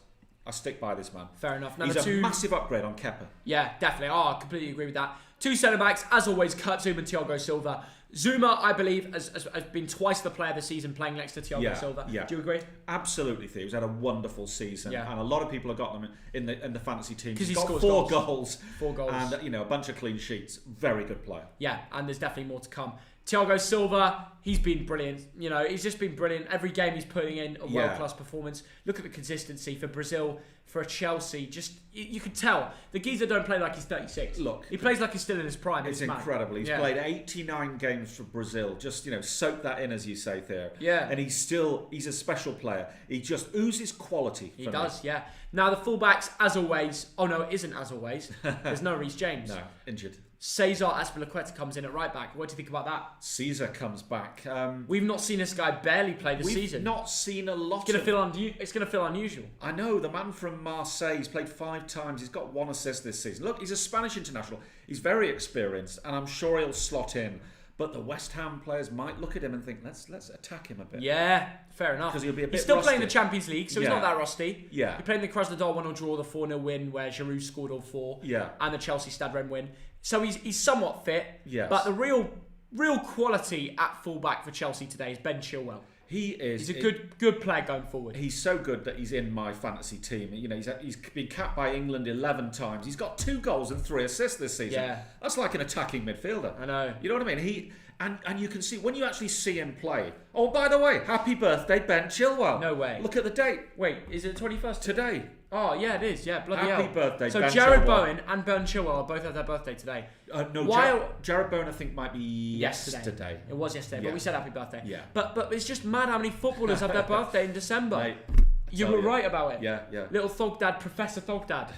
I stick by this man. Fair enough. He's a massive upgrade on Kepa. Yeah, definitely. Oh, I completely agree with that. 2 centre-backs, as always, Kurt Zouma and Thiago Silva. Zouma, I believe, has been twice the player this season playing next to Thiago Silva. Yeah. Do you agree? Absolutely, Theo. He's had a wonderful season. Yeah. And a lot of people have got them in the fantasy team. Because he's got 4 goals. 4 goals. And, you know, a bunch of clean sheets. Very good player. Yeah, and there's definitely more to come. Thiago Silva, he's been brilliant. You know, he's just been brilliant. Every game he's putting in a world-class performance. Look at the consistency for Brazil, for Chelsea. Just, you can tell. The geezer don't play like he's 36. Look. He plays like he's still in his prime. It's incredible. He's played 89 games for Brazil. Just, you know, soak that in, as you say, Theo. Yeah. And he's a special player. He just oozes quality. He does, yeah. Now, the fullbacks, as always. Oh, no, it isn't as always. There's no Reece James. No, injured. Cesar Azpilicueta comes in at right back. What do you think about that? Cesar comes back. We've not seen this guy barely play this season. We've not seen a lot. It's going to feel unusual. I know, the man from Marseille. He's played 5 times. He's got 1 assist this season. Look, he's a Spanish international. He's very experienced, and I'm sure he'll slot in. But the West Ham players might look at him and think, let's attack him a bit. Yeah, fair enough. Because he'll be a bit He's still rusty. playing the Champions League, so he's not that rusty. Yeah. He played in the Krasnodar 1-0 draw, the 4-0 win where Giroud scored all 4. Yeah. And the Chelsea Stade Rennes win. So he's somewhat fit. Yes. But the real quality at fullback for Chelsea today is Ben Chilwell. He is. He's a good player going forward. He's so good that he's in my fantasy team. You know, he's been capped by England 11 times. He's got 2 goals and 3 assists this season. Yeah. That's like an attacking midfielder. I know. You know what I mean? And you can see when you actually see him play. Oh, by the way, happy birthday, Ben Chilwell. No way. Look at the date. Wait, is it the 21st? Today. Oh, yeah, it is. Yeah, bloody hell. Happy birthday, so Ben Jared Chilwell. Bowen and Ben Chilwell both had their birthday today. No, Jared Bowen I think might be yesterday. It was yesterday, but we said happy birthday. Yeah. But it's just mad how many footballers have their birthday in December. Mate, you were right about it. Yeah. Little Thogdad, Professor Thogdad.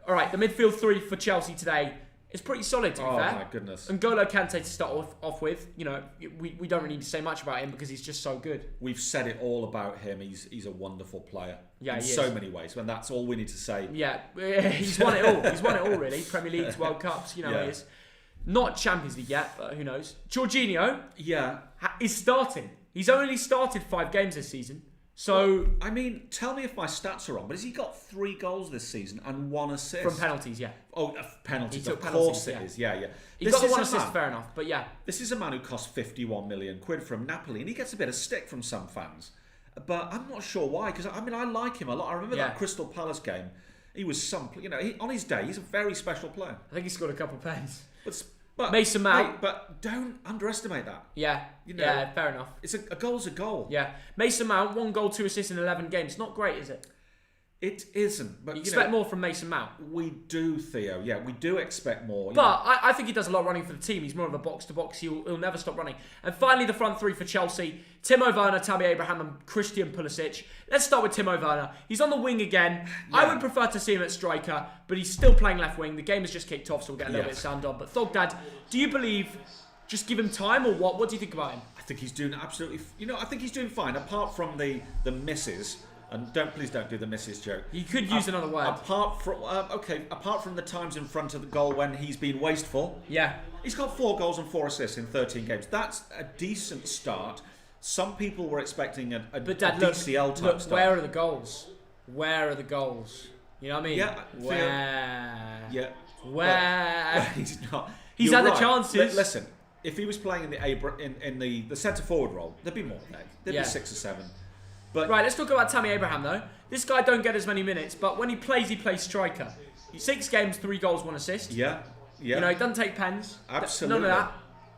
All right, the midfield 3 for Chelsea today is pretty solid, to be fair. Oh, my goodness. And N'Golo Kante to start off with. You know, we don't really need to say much about him because he's just so good. We've said it all about him. He's a wonderful player. Yeah, in so many ways. And that's all we need to say. Yeah, he's won it all. He's won it all, really. Premier Leagues, World Cups, you know, he is. Not Champions League yet, but who knows. Jorginho is starting. He's only started 5 games this season. So, well, I mean, tell me if my stats are wrong, but has he got 3 goals this season and 1 assist? From penalties, yeah. Oh, penalties, of course it is. Yeah. He got the 1 assist, fair enough, but yeah. This is a man who cost 51 million quid from Napoli, and he gets a bit of stick from some fans. But I'm not sure why, because, I mean, I like him a lot. I remember that Crystal Palace game. He was on his day, he's a very special player. I think he scored a couple pens. But Mason Mount. But don't underestimate that. Yeah. Yeah, fair enough. It's a goal's a goal. Yeah. Mason Mount, 1 goal, 2 assists in 11 games. Not great, is it? It isn't. But you expect more from Mason Mount. We do, Theo. Yeah, we do expect more. But I think he does a lot of running for the team. He's more of a box-to-box. He'll never stop running. And finally, the front 3 for Chelsea. Timo Werner, Tammy Abraham and Christian Pulisic. Let's start with Timo Werner. He's on the wing again. Yeah. I would prefer to see him at striker, but he's still playing left wing. The game has just kicked off, so we'll get a little bit of sound on. But Thogdad, do you believe just give him time or what? What do you think about him? I think he's doing absolutely... I think he's doing fine. Apart from the misses... And please don't do the misses joke. You could use another word. Apart from the times in front of the goal when he's been wasteful. Yeah. He's got 4 goals and 4 assists in 13 games. That's a decent start. Some people were expecting a DCL type start. Where are the goals? Where are the goals? You know what I mean? Yeah. Where? Yeah. Where? He's not. He's had the chances. Listen, if he was playing in the centre forward role, there'd be more there. There'd be 6 or 7. But right, let's talk about Tammy Abraham though. This guy don't get as many minutes, but when he plays striker. 6 games, 3 goals, 1 assist. Yeah. Yeah. You know, he doesn't take pens. Absolutely. None of that.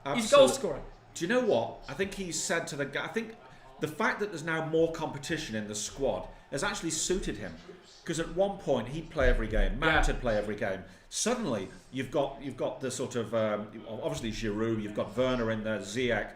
Absolutely. He's a goal scorer. Do you know what? I think he's said to the guy. I think the fact that there's now more competition in the squad has actually suited him. Because at one point he'd play every game, Mount would play every game. Suddenly you've got the sort of obviously Giroud, you've got Werner in there, Ziyech,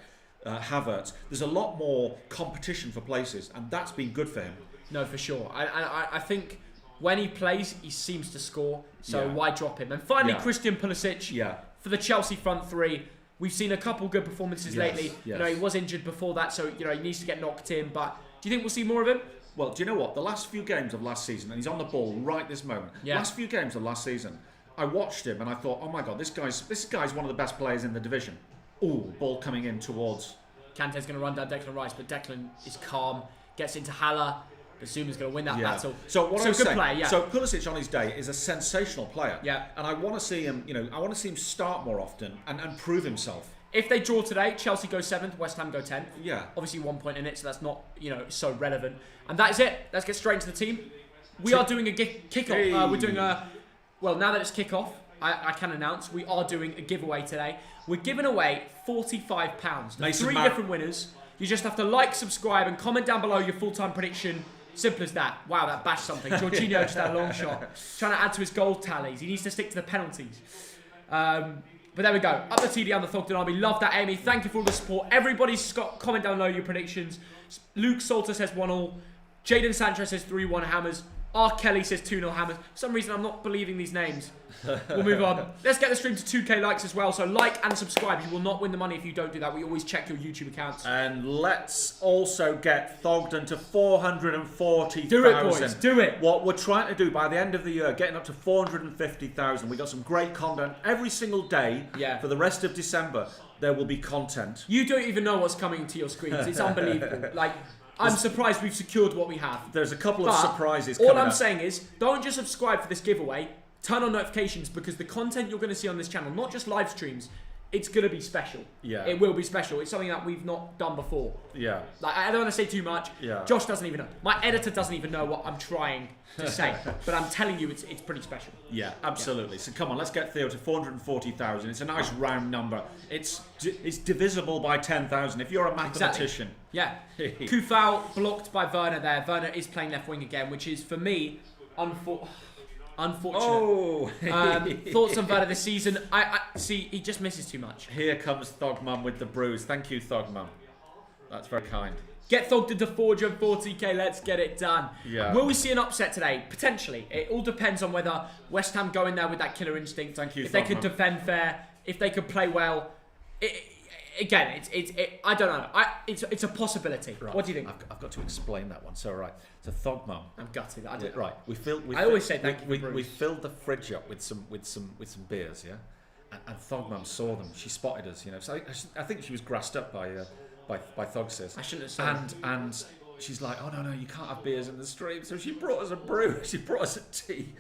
Havertz. There's a lot more competition for places, and that's been good for him. No, for sure. I think when he plays, he seems to score. So why drop him? And finally, Christian Pulisic for the Chelsea front 3. We've seen a couple good performances lately. Yes. You know, he was injured before that, so he needs to get knocked in. But do you think we'll see more of him? Well, do you know what? The last few games of last season, and he's on the ball right this moment. Yeah. Last few games of last season, I watched him and I thought, oh my God, this guy's one of the best players in the division. Ooh, ball coming in towards. Kante's going to run down Declan Rice, but Declan is calm, gets into Haller. Zuma's going to win that battle. So what I'm good saying, player, so Pulisic on his day is a sensational player. Yeah. And I want to see him, I want to see him start more often and prove himself. If they draw today, Chelsea go 7th, West Ham go 10th. Yeah. Obviously 1 point in it, so that's not, so relevant. And that is it. Let's get straight into the team. We are doing a kick-off. Hey. We're doing now that it's kick-off, I can announce we are doing a giveaway today. We're giving away £45. There's 3 different winners. You just have to like, subscribe, and comment down below your full-time prediction. Simple as that. Wow, that bashed something. Jorginho just had a long shot. Trying to add to his goal tallies. He needs to stick to the penalties. But there we go. Up the TD and the Thogden Army. Love that, Amy. Thank you for all the support. Everybody's got comment down below your predictions. Luke Salter says 1-1. Jadon Sanchez says 3-1 Hammers. R. Kelly says 2-0 Hammers. For some reason, I'm not believing these names. We'll move on. Let's get the stream to 2k likes as well. So like and subscribe. You will not win the money if you don't do that. We always check your YouTube accounts. And let's also get Thogden to 440,000. Do it, boys. Do it. What we're trying to do by the end of the year, getting up to 450,000. We got some great content every single day. Yeah. For the rest of December, there will be content. You don't even know what's coming to your screens. It's unbelievable. I'm surprised we've secured what we have. There's a couple of surprises coming All I'm up. saying is, don't just subscribe for this giveaway. Turn on notifications, because the content you're going to see on this channel, not just live streams, it's going to be special. Yeah. It will be special. It's something that we've not done before. Yeah. I don't want to say too much. Yeah. Josh doesn't even know. My editor doesn't even know what I'm trying to say. But I'm telling you, it's pretty special. Yeah, absolutely. So come on, let's get Theo to 440,000. It's a nice round number. It's divisible by 10,000 if you're a mathematician. Exactly. Yeah. Kufau blocked by Werner there. Werner is playing left wing again, which is, for me, unfortunate. Oh. Thoughts on Werner this season? I see, he just misses too much. Here comes Thogmum with the bruise. Thank you, Thogmum. That's very kind. Get Thogden to 440k, let's get it done. Yeah. Will we see an upset today? Potentially. It all depends on whether West Ham go in there with that killer instinct. Thank you, if they could defend fair, if they could play well. I don't know. It's a possibility. Right. What do you think? I've got to explain that one. So right, it's a Thogmum. I'm gutted. I did. Right, I always say thank you. We filled the fridge up with some beers, yeah. And Thogmum saw them. She spotted us, So I think she was grassed up by Thogsis. I shouldn't have said. And she's like, oh no, you can't have beers in the stream. So she brought us a brew. She brought us a tea.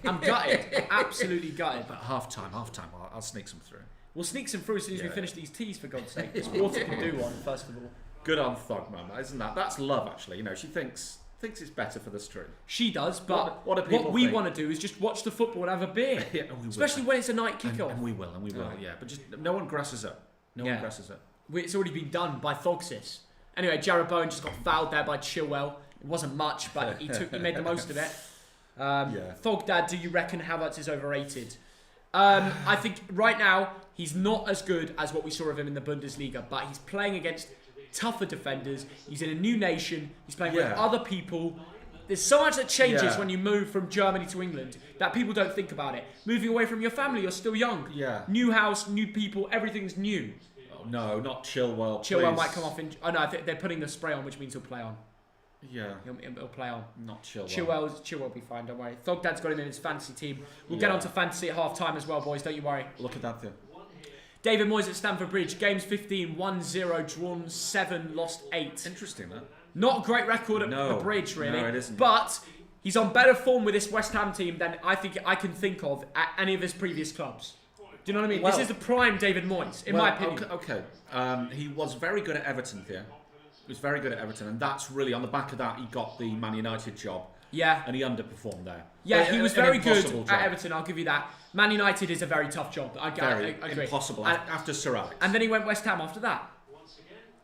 I'm gutted. Absolutely gutted. But half time. I'll sneak some through. We'll sneak some through as soon as we finish these teas, for God's sake. This water can do one, first of all. Good on Thogmum, isn't that? That's love, actually. She thinks it's better for the stream. She does, but what we want to do is just watch the football and have a beer. Yeah, especially when it's a night kickoff. And we will, yeah. But just no one grasses up. No one grasses up. It's already been done by Thogsis. Anyway, Jared Bowen just got fouled there by Chilwell. It wasn't much, but he made the most of it. Thogdad, do you reckon Havertz is overrated? I think right now he's not as good as what we saw of him in the Bundesliga, but he's playing against tougher defenders. He's in a new nation. He's playing with other people. There's so much that changes when you move from Germany to England that people don't think about it. Moving away from your family, you're still young. Yeah. New house, new people, everything's new. Oh, no, not Chilwell. Chilwell might come off in. Oh no, they're putting the spray on, which means he'll play on. Yeah. He'll play on. Not Chilwell. Chilwell will be fine, don't worry. Thogdad's got him in his fantasy team. We'll get on to fantasy at half-time as well, boys, don't you worry. Look at that, though. David Moyes at Stamford Bridge. Games 15, 1-0, drawn 7, lost 8. Interesting, that. Not a great record at the Bridge, really. No, it isn't. But he's on better form with this West Ham team than I think I can think of at any of his previous clubs. Do you know what I mean? This is the prime David Moyes, in my opinion. Okay. He was very good at Everton here. He was very good at Everton, and that's really, on the back of that, he got the Man United job. Yeah. And he underperformed there. Yeah, he was very good at Everton, I'll give you that. Man United is a very tough job. I agree. Impossible, after Sir Alex. And then he went West Ham after that.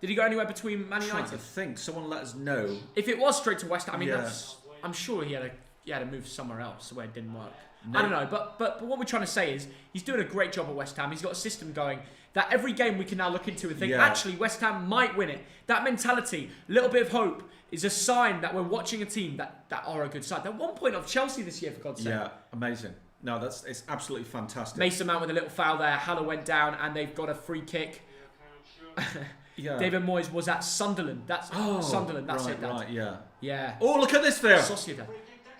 Did he go anywhere between Man United? I think. Someone let us know. If it was straight to West Ham, I mean, I'm sure he had to move somewhere else where it didn't work. No. I don't know, but what we're trying to say is he's doing a great job at West Ham. He's got a system going that every game we can now look into and think, actually, West Ham might win it. That mentality, a little bit of hope, is a sign that we're watching a team that are a good side. They're 1 point off Chelsea this year, for God's sake. Yeah, amazing. No, it's absolutely fantastic. Mason Mount with a little foul there. Haller went down, and they've got a free kick. David Moyes was at Sunderland. Sunderland. That's it. Right, yeah. Oh, look at this there. Sociedad.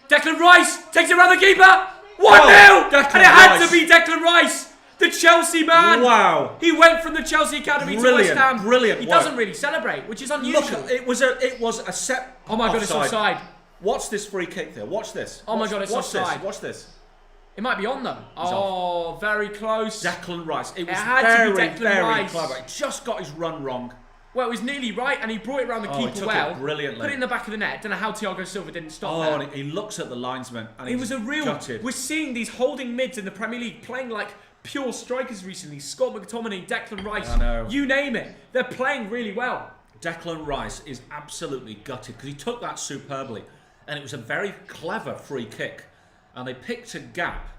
Declan Rice takes it around the keeper. 1-0, and it had to be Declan Rice, the Chelsea man. Wow. He went from the Chelsea academy to West Ham. Brilliant. He doesn't really celebrate, which is unusual. Look, it was a set. Oh my God, it's offside. Watch this free kick there. Watch this. Oh my God, it's offside. Watch this. It might be on though. Very close. Declan Rice. It was very clever. He just got his run wrong. Well, it was nearly right, and he brought it around the keeper he took it brilliantly. Put it in the back of the net. Don't know how Thiago Silva didn't stop that. And he looks at the linesman, and it was a real. Gutted. We're seeing these holding mids in the Premier League playing like pure strikers recently. Scott McTominay, Declan Rice, you name it. They're playing really well. Declan Rice is absolutely gutted because he took that superbly, and it was a very clever free kick, and they picked a gap,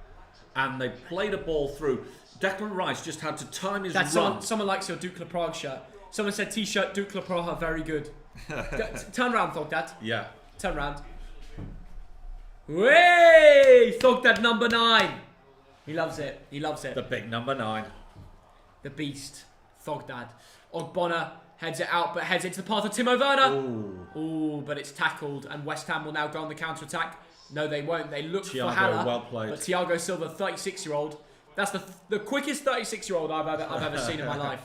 and they played a ball through. Declan Rice just had to time his run. Someone likes your Dukla Prague shirt. Someone said T-shirt Dukla Prague, very good. Turn round, Thogdad. Yeah. Turn round. Way, Thogdad number 9. He loves it. The big number 9. The beast, Thogdad. Ogbonna heads it out, but heads into the path of Timo Werner. Ooh, but it's tackled, and West Ham will now go on the counter-attack. No, they won't. They look for Haller. Well played. But Thiago Silva, 36-year-old. That's the quickest 36-year-old I've ever seen in my life.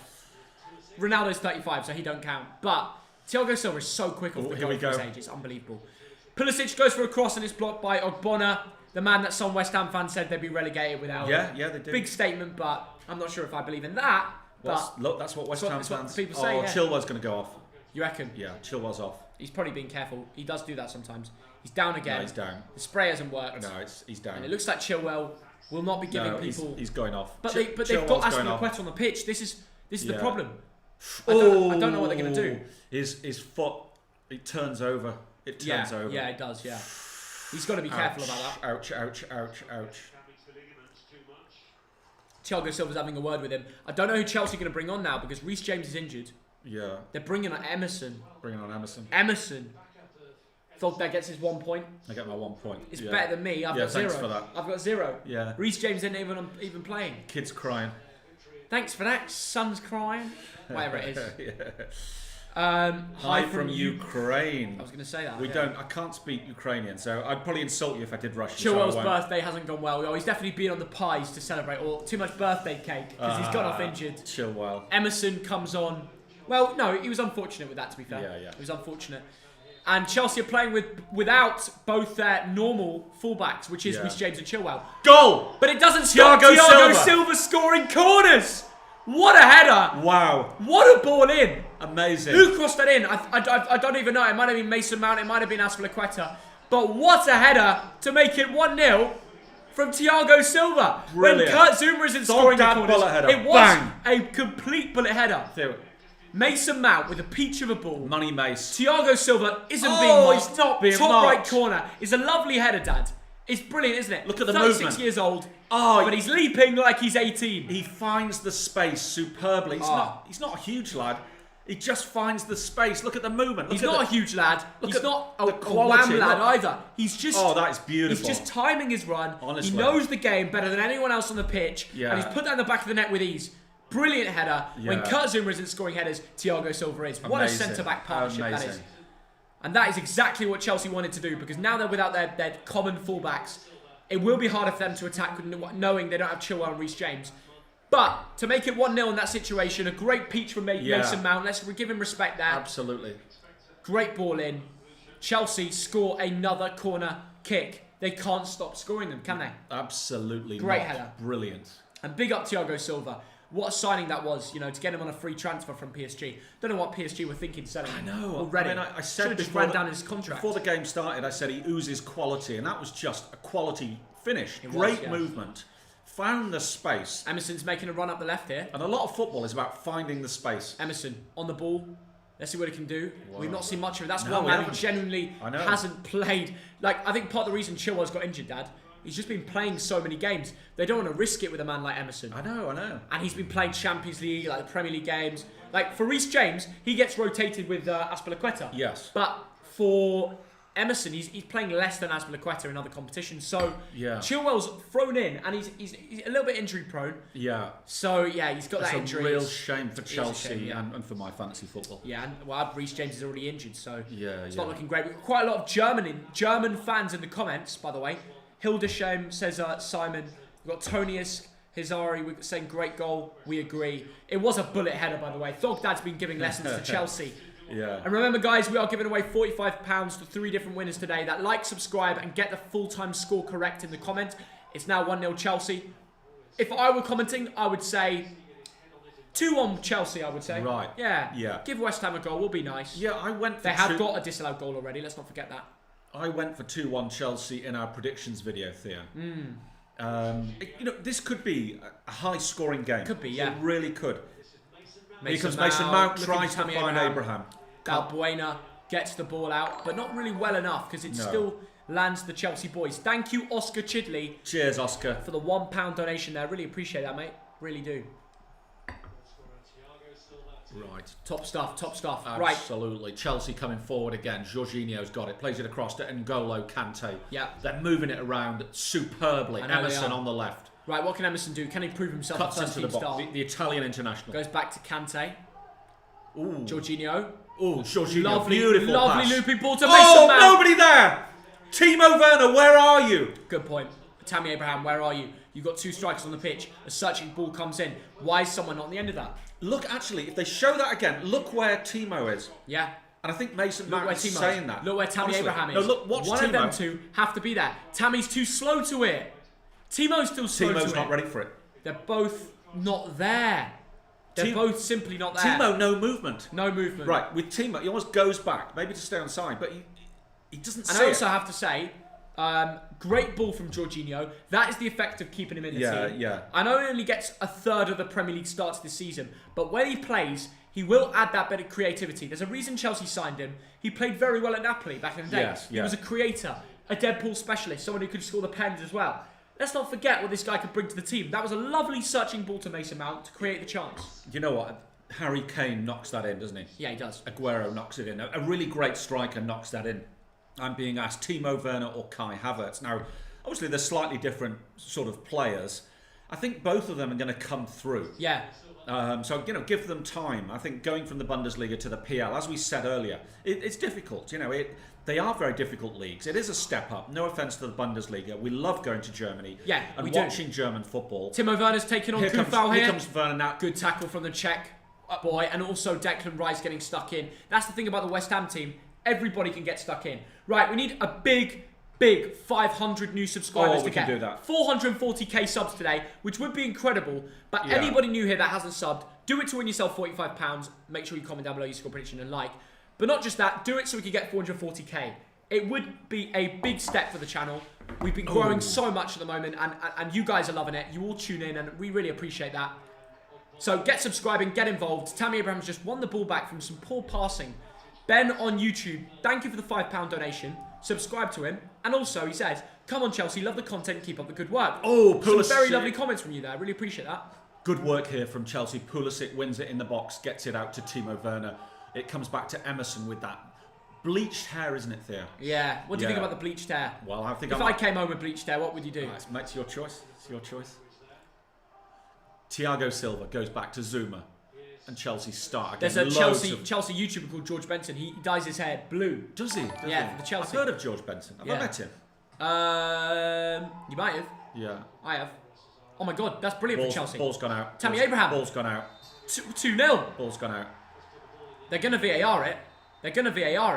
Ronaldo's 35, so he don't count. But Thiago Silva is so quick off the goal for his age. It's unbelievable. Pulisic goes for a cross and it's blocked by Ogbonna, the man that some West Ham fans said they'd be relegated without. Yeah, they did. Big statement, but I'm not sure if I believe in that. Look, that's what West Ham fans. People say. Chilwell's going to go off. You reckon? Yeah, Chilwell's off. He's probably being careful. He does do that sometimes. He's down again. No, he's down. The spray hasn't worked. No, he's down. And it looks like Chilwell will not be giving people. He's going off. But they've got Aspilicueta on the pitch. This is the problem. I don't know what they're going to do. His foot, it turns over. It turns over. Yeah, it does, yeah. He's got to be careful about that. Ouch. Thiago Silva's having a word with him. I don't know who Chelsea are going to bring on now because Reece James is injured. Yeah. They're bringing on Emerson. Emerson. Thogdad gets his 1 point. I get my 1 point. It's better than me. I've got 0. Thanks for that. I've got 0. Yeah. Reece James isn't even playing. Kids crying. Thanks for that. Son's crying. Whatever it is. Hi from Ukraine. I was going to say that. I can't speak Ukrainian, so I'd probably insult you if I did Russian. Chilwell's birthday hasn't gone well. He's definitely been on the pies to celebrate, or too much birthday cake because he's gone off injured. Chilwell. Emerson comes on. Well, no, he was unfortunate with that, to be fair. Yeah. He was unfortunate. And Chelsea are playing without both their normal fullbacks, which is Reece James and Chilwell. Goal! But it doesn't stop Thiago Silva scoring corners! What a header! Wow. What a ball in! Amazing. Who crossed that in? I don't even know. It might have been Mason Mount. It might have been Aspilicueta. But what a header to make it 1-0 from Thiago Silva. Brilliant. When Kurt Zuma isn't scoring the corners. It was a complete bullet header. Mason Mount with a peach of a ball. Money Mace. Thiago Silva isn't being marked. He's not being Top marked. right corner. It's a lovely header, Dad. It's brilliant, isn't it? Look at the 36 movement. years old. But he's leaping like he's 18. He finds the space superbly. He's not a huge lad. He just finds the space. Look at the movement. He's not a huge lad. He's not a wham lad either. He's just... Oh, that is beautiful. He's just timing his run. Honestly. He knows the game better than anyone else on the pitch. Yeah. And he's put that in the back of the net with ease. Brilliant header. Yeah. When Kurt Zuma isn't scoring headers, Thiago Silva is. What a centre-back partnership that is. And that is exactly what Chelsea wanted to do, because now they're without their common fullbacks. It will be harder for them to attack knowing they don't have Chilwell and Reece James. But to make it 1-0 in that situation, a great peach from Mason Mount. Let's give him respect there. Absolutely. Great ball in. Chelsea score another corner kick. They can't stop scoring them, can they? Absolutely. Great header. Brilliant. And big up Thiago Silva. What a signing that was, to get him on a free transfer from PSG. Don't know what PSG were thinking selling him. I know. Already. I mean, I said just ran down his contract. Before the game started, I said he oozes quality, and that was just a quality finish. Great movement. Found the space. Emerson's making a run up the left here. And a lot of football is about finding the space. Emerson on the ball. Let's see what he can do. Wow. We've not seen much of it. That's one man who genuinely hasn't played. I think part of the reason Chilwell's got injured, Dad, he's just been playing so many games. They don't want to risk it with a man like Emerson. I know. And he's been playing Champions League, the Premier League games. For Reece James, he gets rotated with Azpilicueta. Yes. But for Emerson, he's playing less than Azpilicueta in other competitions. So Chilwell's thrown in, and he's a little bit injury prone. Yeah. So he's got that injury. It's a real shame for Chelsea and for my fantasy football. Yeah, and Reece James is already injured, so it's not looking great. We've got quite a lot of German fans in the comments, by the way. Hildesheim says Simon. We've got Tonius, Hizari, we're saying great goal. We agree. It was a bullet header, by the way. Thogdad's been giving lessons to Chelsea. Yeah. And remember, guys, we are giving away £45 to 3 different winners today. That like, subscribe, and get the full-time score correct in the comment. It's now 1-0 Chelsea. If I were commenting, I would say 2-1 Chelsea, I would say. Right. Yeah. Give West Ham a goal. Will be nice. Yeah, I went for They have got a disallowed goal already. Let's not forget that. I went for 2-1 Chelsea in our predictions video, Theo. This could be a high-scoring game. Could be, yeah. It really could. Because Mason Mount tries to find Abraham. Balbuena gets the ball out, but not really well enough, because it still lands the Chelsea boys. Thank you, Oscar Chidley. Cheers, Oscar. For the £1 donation there. Really appreciate that, mate. Really do. Right. Top stuff. Absolutely. Right. Chelsea coming forward again. Jorginho's got it. Plays it across to N'Golo Kante. Yeah. They're moving it around superbly. Emerson on the left. Right, what can Emerson do? Can he prove himself Cuts at first into team the box. start? The Italian international. Goes back to Kante. Ooh. Jorginho. Ooh, Jorginho. Lovely pass. looping ball to Mason Mount. Nobody there! Timo Werner, where are you? Good point. Tammy Abraham, where are you? You've got 2 strikers on the pitch. A searching ball comes in. Why is someone not on the end of that? Look, actually, if they show that again, look where Timo is. Yeah. And I think Mason Mount is saying that. Look where Tammy Abraham is. No, look, watch One Timo. of them two have to be there. Tammy's too slow to it. Timo's still slow to it. Timo's not ready for it. They're both not there. They're both simply not there. Timo, no movement. No movement. Right, with Timo, he almost goes back, maybe to stay on side, but he doesn't see it. And I also have to say, great ball from Jorginho. That is the effect of keeping him in the team. Yeah. I know he only gets a third of the Premier League starts this season, but when he plays, he will add that bit of creativity. There's a reason Chelsea signed him. He played very well at Napoli back in the day. Yes, He was a creator, a dead ball specialist, someone who could score the pens as well. Let's not forget what this guy could bring to the team. That was a lovely searching ball to Mason Mount to create the chance. You know what? Harry Kane knocks that in, doesn't he? Yeah, he does. Aguero knocks it in. A really great striker knocks that in. I'm being asked, Timo Werner or Kai Havertz. Now, obviously, they're slightly different sort of players. I think both of them are going to come through. Yeah. So, give them time. I think going from the Bundesliga to the PL, as we said earlier, it's difficult. They are very difficult leagues. It is a step up. No offence to the Bundesliga. We love going to Germany and watching German football. Timo Werner's taking on Kufal here. Here comes Werner now. Good tackle from the Czech boy. And also Declan Rice getting stuck in. That's the thing about the West Ham team. Everybody can get stuck in. Right, we need a big 500 new subscribers to get. We can do that. 440k subs today, which would be incredible. But anybody new here that hasn't subbed, do it to win yourself £45. Make sure you comment down below your score prediction and like. But not just that, do it so we can get 440k. It would be a big step for the channel. We've been growing so much at the moment, and you guys are loving it. You all tune in, and we really appreciate that. So get subscribing, get involved. Tammy Abraham's just won the ball back from some poor passing. Ben on YouTube, thank you for the £5 donation. Subscribe to him. And also, he says, come on, Chelsea, love the content, keep up the good work. Oh, Pulisic. Some very lovely comments from you there. I really appreciate that. Good work here from Chelsea. Pulisic wins it in the box, gets it out to Timo Werner. It comes back to Emerson with that bleached hair, isn't it, Theo? Yeah. What do you think about the bleached hair? Well, I think if I came home with bleached hair, what would you do? Mate, it's your choice. It's your choice. Thiago Silva goes back to Zuma. and Chelsea start again. There's a Chelsea YouTuber called George Benson. He dyes his hair blue. Does he? For the Chelsea. I've heard of George Benson. Have I met him? You might have. Yeah. I have. Oh my God, that's brilliant for Chelsea. Ball's gone out. Tammy Abraham. Ball's gone out. 2-0. Ball's gone out. They're going to VAR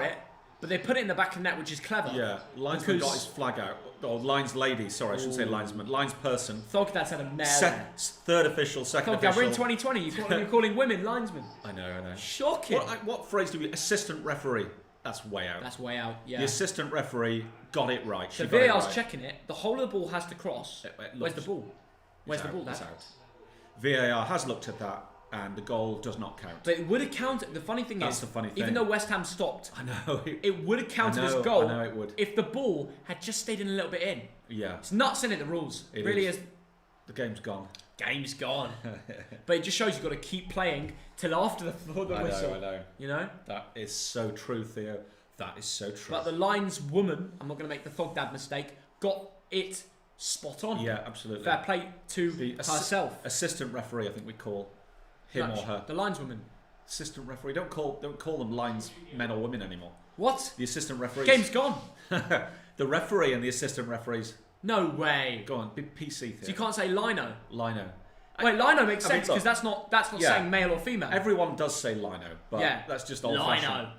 it. But they put it in the back of the net, which is clever. Yeah, linesman got his flag out. Or lines lady, sorry, I shouldn't say linesman. Lines person. Thogdad's had a mare. Third official, second official. We're in 2020. You're calling women linesmen. I know. Shocking. What phrase do we... Assistant referee. That's way out. Yeah. The assistant referee got it right. So VAR's checking it. The whole of the ball has to cross. Where's the ball? Where's the ball, Dad? It's out. VAR has looked at that. And the goal does not count. But it would have counted. The funny thing is, even though West Ham stopped, I know it would have counted as goal. I know it would. If the ball had just stayed in a little bit in. Yeah. It's nuts, isn't it? The rules. It really is. The game's gone. Game's gone. But it just shows you've got to keep playing till after the whistle. I know. You know? That is so true, Theo. That is so true. But the lineswoman, I'm not going to make the Thogdad mistake, got it spot on. Yeah, absolutely. Fair play to herself. Assistant referee, I think we call him or her. The lineswoman. Assistant referee. Don't call them linesmen or women anymore. What? The assistant referees. Game's gone. The referee and the assistant referees. No way. Go on, big PC thing. So you can't say lino. Lino. Wait, lino makes sense because that's not saying male or female. Everyone does say lino, but that's just old-fashioned. Lino.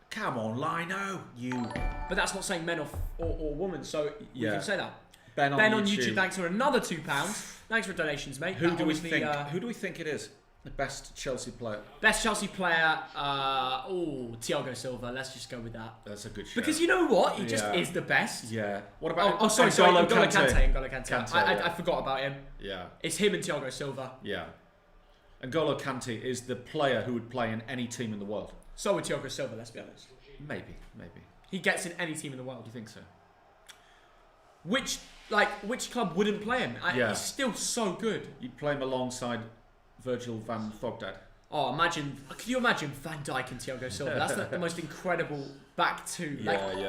Come on, lino, you. But that's not saying men or woman, so you can say that. Ben on YouTube. Thanks for another £2. Thanks for donations, mate. Who do we think it is? The best Chelsea player. Best Chelsea player. Thiago Silva. Let's just go with that. That's a good shout. Because you know what? He just is the best. Yeah. What about? N'Golo Kante. I forgot about him. Yeah. It's him and Thiago Silva. Yeah. N'Golo Kante is the player who would play in any team in the world. So would Thiago Silva. Let's be honest. Maybe. He gets in any team in the world. You think so? Which club wouldn't play him? He's still so good. You'd play him alongside Virgil van Thogdad. Oh, could you imagine Van Dijk and Thiago Silva? That's the most incredible back two.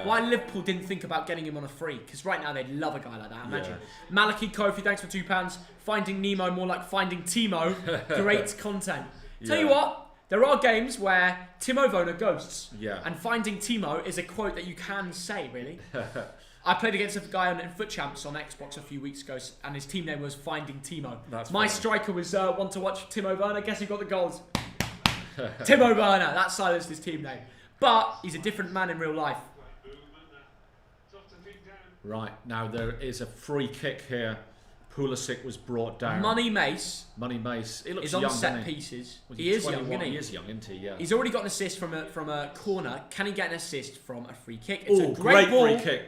Why Liverpool didn't think about getting him on a free? Because right now they'd love a guy like that. Imagine. Malachi Kofi, thanks for £2. Finding Nemo, more like Finding Timo. Great content. Tell you what, there are games where Timo Werner ghosts. Yeah. And Finding Timo is a quote that you can say, really. I played against a guy in Foot Champs on Xbox a few weeks ago, and his team name was Finding Timo. My striker was one to watch, Timo Werner. Guess who got the goals? Timo Werner. That silenced his team name. But he's a different man in real life. Right, now there is a free kick here. Pulisic was brought down. Money Mace. He looks is young, on set pieces. He is young, isn't he? He is young, isn't he? Yeah. He's already got an assist from a corner. Can he get an assist from a free kick? It's a great ball. Free kick.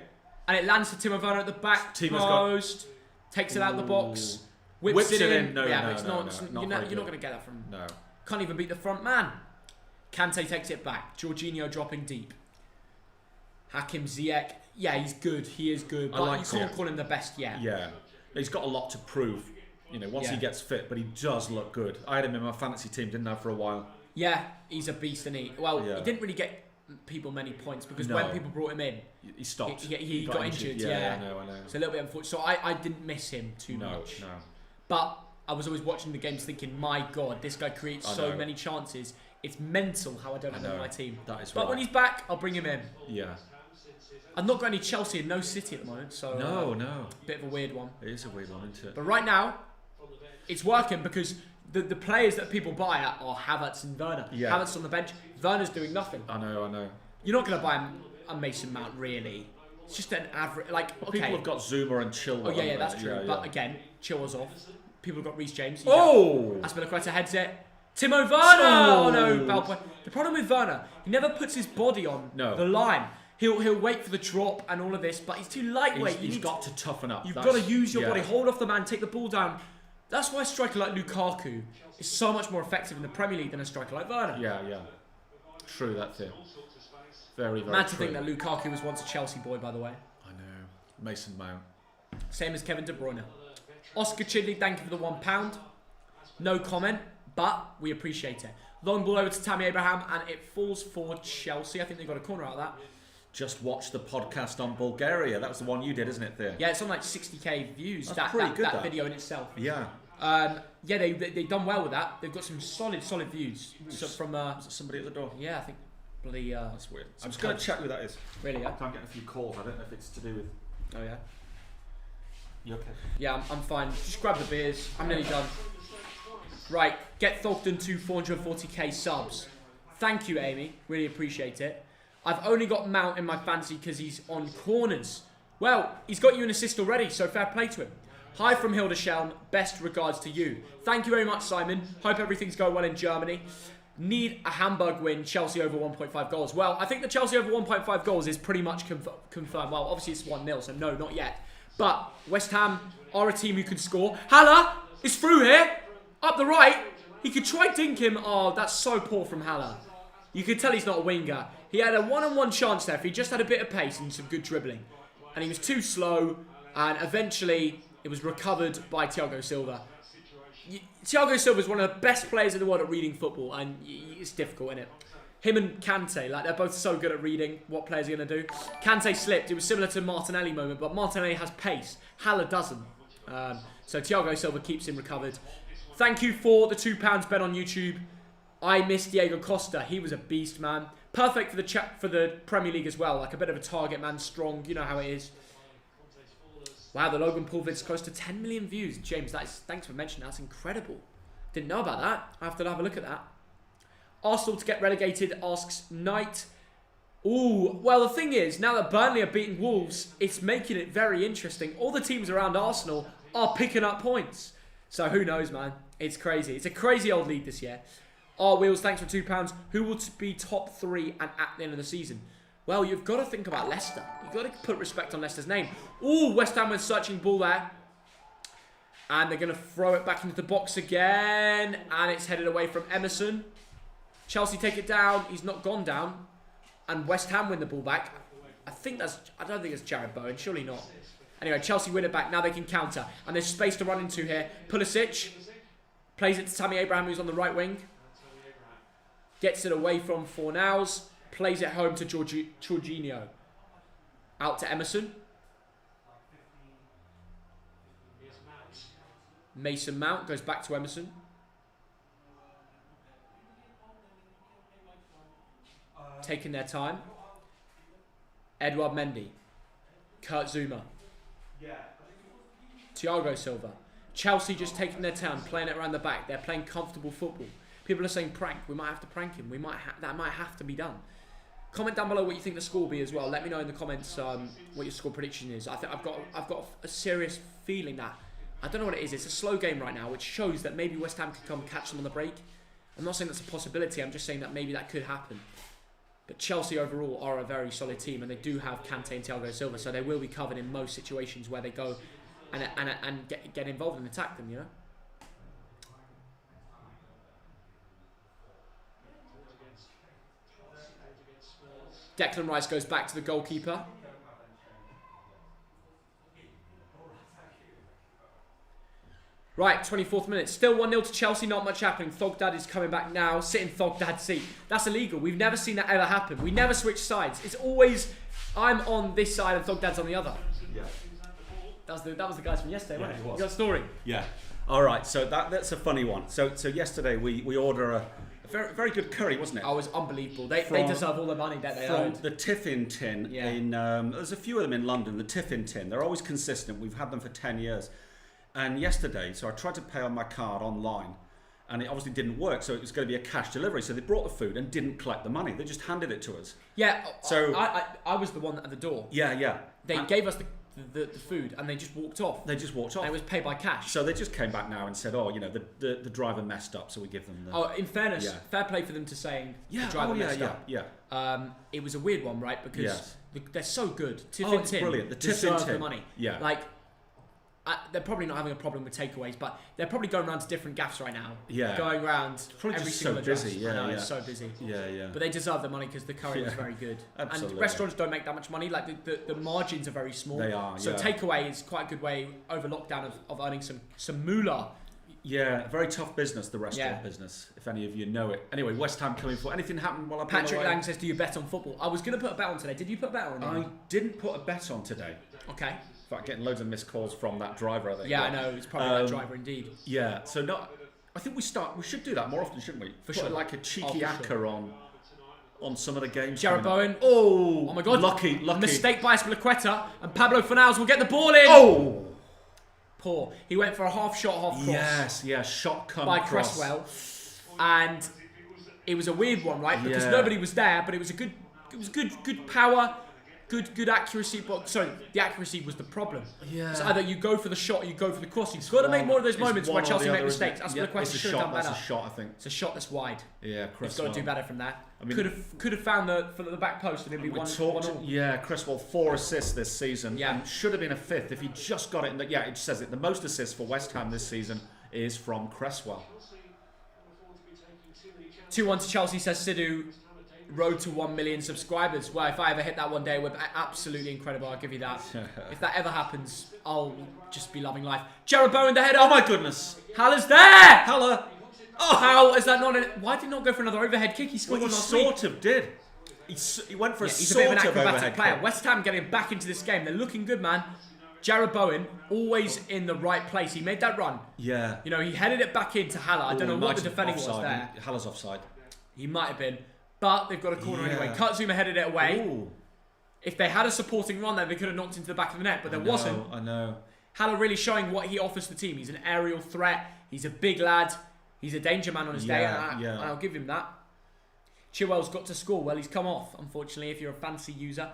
And it lands to Timo Werner at the back post. Takes it out of the box. Whips it in. No, you're not going to get that from... No. Can't even beat the front man. Kante takes it back. Jorginho dropping deep. Hakim Ziyech. Yeah, he's good. He is good. But you can't call him the best yet. Yeah. He's got a lot to prove, once he gets fit. But he does look good. I had him in my fantasy team, didn't I, for a while. Yeah, he's a beast, isn't he? Well, he didn't really get people many points because when people brought him in, he stopped. He got injured. Yeah, I know. It's a little bit unfortunate. So I didn't miss him too much. No. But I was always watching the games thinking, my God, this guy creates so many chances. It's mental how I don't have him on my team. That is but when he's back, I'll bring him in. Yeah. I've not got any Chelsea and no City at the moment, so no. Bit of a weird one. It is a weird one, isn't it? But right now, it's working because the players that people buy are Havertz and Werner. Yeah. Havertz on the bench, Werner's doing nothing. I know. You're not going to buy a Mason Mount, really. It's just an average... People have got Zuma and Chilwell. Oh, yeah, that's true. But again, Chilwell's off. People have got Reece James. Aspilicueta heads it. Timo Werner! Oh, no, Balboa. The problem with Werner, he never puts his body on the line. He'll wait for the drop and all of this, but he's too lightweight. He's got to toughen up. You've got to use your body, hold off the man, take the ball down. That's why a striker like Lukaku is so much more effective in the Premier League than a striker like Werner. Yeah. True, that's it. Very, very mad true. To think that Lukaku was once a Chelsea boy, by the way. I know. Mason Mount. Same as Kevin De Bruyne. Oscar Chidley, thank you for the £1. No comment, but we appreciate it. Long ball over to Tammy Abraham, and it falls for Chelsea. I think they got a corner out of that. Just watch the podcast on Bulgaria. That was the one you did, isn't it, Theo? Yeah, it's on like 60k views. That's pretty good, that video in itself. Yeah. Yeah, they've done well with that. They've got some solid views. So from is it somebody at the door? Yeah, I think bloody. That's weird. I'm just going to check who that is. Really? Yeah. I'm getting a few calls. I don't know if it's to do with. Oh yeah. You okay? Yeah, I'm fine. Just grab the beers. I'm nearly done. Right, get Thogden to 440k subs. Thank you, Amy. Really appreciate it. I've only got Mount in my fantasy because he's on corners. Well, he's got you an assist already, so fair play to him. Hi from Hildeshelm. Best regards to you. Thank you very much, Simon. Hope everything's going well in Germany. Need a Hamburg win. Chelsea over 1.5 goals. Well, I think the Chelsea over 1.5 goals is pretty much confirmed. Well, obviously it's 1-0, so no, not yet. But West Ham are a team who can score. Haller is through here. Up the right. He could try dink him. Oh, that's so poor from Haller. You could tell he's not a winger. He had a one-on-one chance there if he just had a bit of pace and some good dribbling. And he was too slow. And eventually, it was recovered by Thiago Silva. Thiago Silva is one of the best players in the world at reading football. And it's difficult, isn't it? Him and Kante, like, they're both so good at reading what players are going to do. Kante slipped. It was similar to Martinelli moment, but Martinelli has pace. Haller doesn't. So Thiago Silva keeps him recovered. Thank you for the £2 bet on YouTube. I miss Diego Costa. He was a beast, man. Perfect for the Premier League as well. Like a bit of a target man, strong. You know how it is. Wow, the Logan Paul vid's close to 10 million views. James, thanks for mentioning that. That's incredible. Didn't know about that. I have to have a look at that. Arsenal to get relegated, asks Knight. Ooh, well, the thing is, now that Burnley are beating Wolves, it's making it very interesting. All the teams around Arsenal are picking up points. So who knows, man? It's crazy. It's a crazy old league this year. Wheels, thanks for £2. Who will be top 3 and at the end of the season? Well, you've got to think about Leicester. You've got to put respect on Leicester's name. Ooh, West Ham with searching ball there. And they're going to throw it back into the box again. And it's headed away from Emerson. Chelsea take it down. He's not gone down. And West Ham win the ball back. I don't think it's Jared Bowen. Surely not. Anyway, Chelsea win it back. Now they can counter. And there's space to run into here. Pulisic plays it to Tammy Abraham, who's on the right wing. Gets it away from Fornals. Plays it home to Jorginho. Out to Emerson. Mason Mount goes back to Emerson. Taking their time. Edouard Mendy. Kurt Zouma. Thiago Silva. Chelsea just taking their time, playing it around the back. They're playing comfortable football. People are saying prank. We might have to prank him. That might have to be done. Comment down below what you think the score will be as well. Let me know in the comments what your score prediction is. I've got a serious feeling that I don't know what it is. It's a slow game right now, which shows that maybe West Ham could come and catch them on the break. I'm not saying that's a possibility. I'm just saying that maybe that could happen. But Chelsea overall are a very solid team, and they do have Kante and Thiago Silva, so they will be covered in most situations where they go and get involved and attack them, you know? Declan Rice goes back to the goalkeeper. Right, 24th minute. Still 1-0 to Chelsea, not much happening. Thogdad is coming back now. Sit in Thogdad's seat. That's illegal. We've never seen that ever happen. We never switch sides. It's always, I'm on this side and Thogdad's on the other. Yeah. That was the guys from yesterday, yeah, wasn't it? Was. You got a story? Yeah. All right, so that's a funny one. So yesterday we order a very good curry, wasn't it? Oh, it was unbelievable. They deserve all the money that they from owed. the Tiffin tin. Yeah. There's a few of them in London, the Tiffin tin. They're always consistent. We've had them for 10 years. And yesterday, so I tried to pay on my card online, and it obviously didn't work, so it was going to be a cash delivery. So they brought the food and didn't collect the money. They just handed it to us. Yeah, so I was the one at the door. Yeah. They gave us the food, and they just walked off. They just walked off. And it was paid by cash. So they just came back now and said, the driver messed up, so we give them the... Oh, in fairness, fair play for them to saying the driver messed up. Yeah. It was a weird one, right? Because they're so good. It's brilliant. The Tiffin tin. The money. Yeah. Like, they're probably not having a problem with takeaways, but they're probably going around to different gaffs right now. Yeah. Going around probably every just single so busy. address. I know, it's so busy. Yeah. But they deserve the money because the curry was very good. Absolutely. And restaurants don't make that much money. Like the margins are very small. They are. So takeaway is quite a good way over lockdown of earning some moolah. Yeah, very tough business, the restaurant business, if any of you know it. Anyway, West Ham coming for anything happened while I've been away? Patrick Lang says, do you bet on football? I was going to put a bet on today. Did you put a bet on? I didn't put a bet on today. Okay. In fact, getting loads of missed calls from that driver, I think. Yeah, I know. It's probably that driver indeed. Yeah, so I think we should do that more often, shouldn't we? For sure. Like a cheeky anchor on some of the games. Jared Bowen. Oh my God. Lucky. Mistake by Aspilicueta, and Pablo Fornals will get the ball in. Oh! Poor. He went for a half shot, half cross. Yes, shot come by cross. Cresswell. And it was a weird one, right? Because nobody was there, but it was good power. Good accuracy, but sorry, the accuracy was the problem. Yeah. It's either you go for the shot or you go for the cross. You've got to make more of those moments where Chelsea make mistakes. Aspilicueta should have done better. That's a shot, I think. It's a shot that's wide. Yeah, Cresswell. You've got to do better from that. I mean, could have found the back post and it'd be one. Yeah, Cresswell 4 assists this season. Yeah. And should have been a 5th if he just got it. It says it. The most assists for West Ham this season is from Cresswell. 2-1 to Chelsea, says Sidhu. Road to 1 million subscribers. Well, if I ever hit that one day, it would be absolutely incredible. I'll give you that. If that ever happens, I'll just be loving life. Jared Bowen, the header. Oh my goodness. Haller's there. Haller. Oh, how is that not? Why did he not go for another overhead kick? He scored one last week. He sort of did. He went for he's a bit of an acrobatic overhead player. kick. West Ham getting back into this game. They're looking good, man. Jared Bowen, always in the right place. He made that run. Yeah. You know, he headed it back into Haller. I don't know what the defending was there. Haller's offside. He might have been. But they've got a corner anyway. Kurtzuma headed it away. Ooh. If they had a supporting run there, they could have knocked into the back of the net, but there wasn't. I know. Haller really showing what he offers the team. He's an aerial threat. He's a big lad. He's a danger man on his day, and I'll give him that. Chilwell's got to score. Well, he's come off, unfortunately, if you're a fancy user.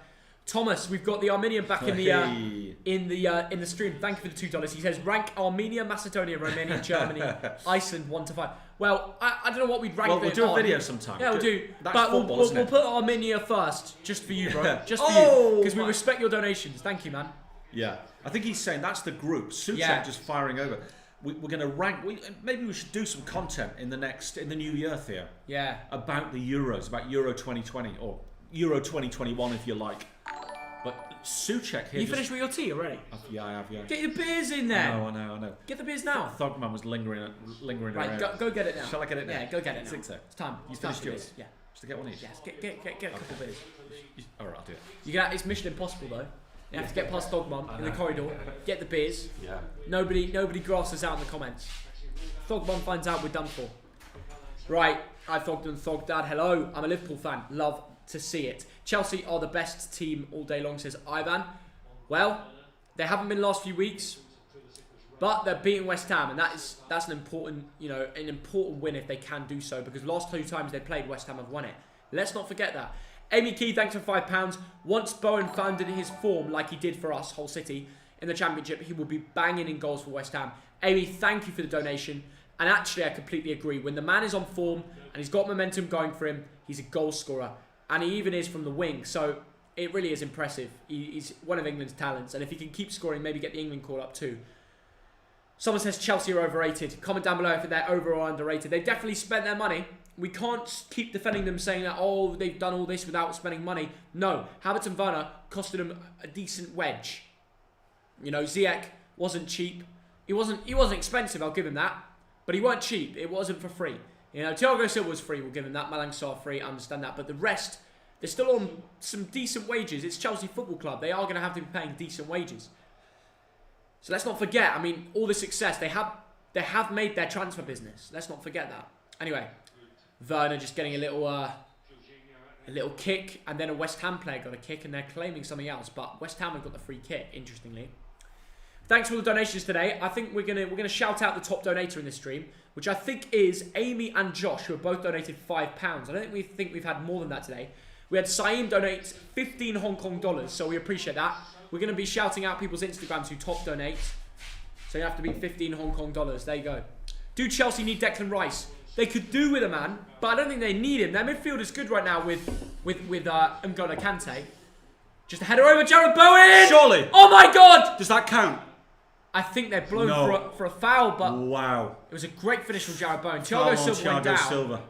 Thomas, we've got the Armenian back in the stream. Thank you for the $2. He says, rank Armenia, Macedonia, Romania, Germany, Iceland 1 to 5. Well, I don't know what we'd rank. Well, we'll do a video sometime. Yeah, we'll do. That's but football, we'll put Armenia first, just for you, bro. Just for you, because we respect your donations. Thank you, man. Yeah, I think he's saying that's the group. Suchek just firing over. We're going to rank. Maybe we should do some content in the new year, Theo. Yeah. About the Euros, about Euro 2020 or Euro 2021, if you like. But Suchek here. You finished with your tea already? Yeah, I have. Yeah. Get your beers in there. I know. Get the beers now. Thogman was lingering right, around. go get it now. Shall I get it now? Yeah, go get it now. I think so. It's time. You finished yours? Yeah. Just to get one each? Yes, get a couple beers. All right, I'll do it. It's Mission Impossible though. You have to get past Thogman in the corridor, get the beers. Yeah. Nobody grasses out in the comments. Thogman finds out we're done for. Right, Thogden and Thogdad. Hello, I'm a Liverpool fan. Love to see it. Chelsea are the best team all day long, says Ivan. Well, they haven't been the last few weeks, but they're beating West Ham, and that's an important win if they can do so, because the last 2 times they played, West Ham have won it. Let's not forget that. Amy Key, thanks for £5. Once Bowen found in his form like he did for us, Hull City, in the Championship, he will be banging in goals for West Ham. Amy, thank you for the donation. And actually, I completely agree. When the man is on form and he's got momentum going for him, he's a goal scorer. And he even is from the wing. So it really is impressive. He's one of England's talents. And if he can keep scoring, maybe get the England call up too. Someone says Chelsea are overrated. Comment down below if they're over or underrated. They definitely spent their money. We can't keep defending them saying that, oh, they've done all this without spending money. No. Havertz and Werner costed them a decent wedge. You know, Ziyech wasn't cheap. He wasn't expensive, I'll give him that. But he weren't cheap. It wasn't for free. You know, Thiago Silva was free, we'll give him that. Malang Sarr free, I understand that. But the rest, they're still on some decent wages. It's Chelsea Football Club. They are going to have to be paying decent wages. So let's not forget, I mean, all the success, they have made their transfer business. Let's not forget that. Anyway, Werner just getting a little kick, and then a West Ham player got a kick, and they're claiming something else. But West Ham have got the free kick, interestingly. Thanks for all the donations today. I think we're gonna shout out the top donator in this stream, which I think is Amy and Josh, who have both donated £5. I don't think we've had more than that today. We had Saeem donate 15 Hong Kong dollars, so we appreciate that. We're going to be shouting out people's Instagrams who top donate. So you have to be 15 Hong Kong dollars. There you go. Do Chelsea need Declan Rice? They could do with a man, but I don't think they need him. Their midfield is good right now with N'Golo Kante. Just a header over Jared Bowen! Surely! Oh my God! Does that count? I think they're blown for a foul, but wow, it was a great finish from Jared Bowen. Thiago Silva went down.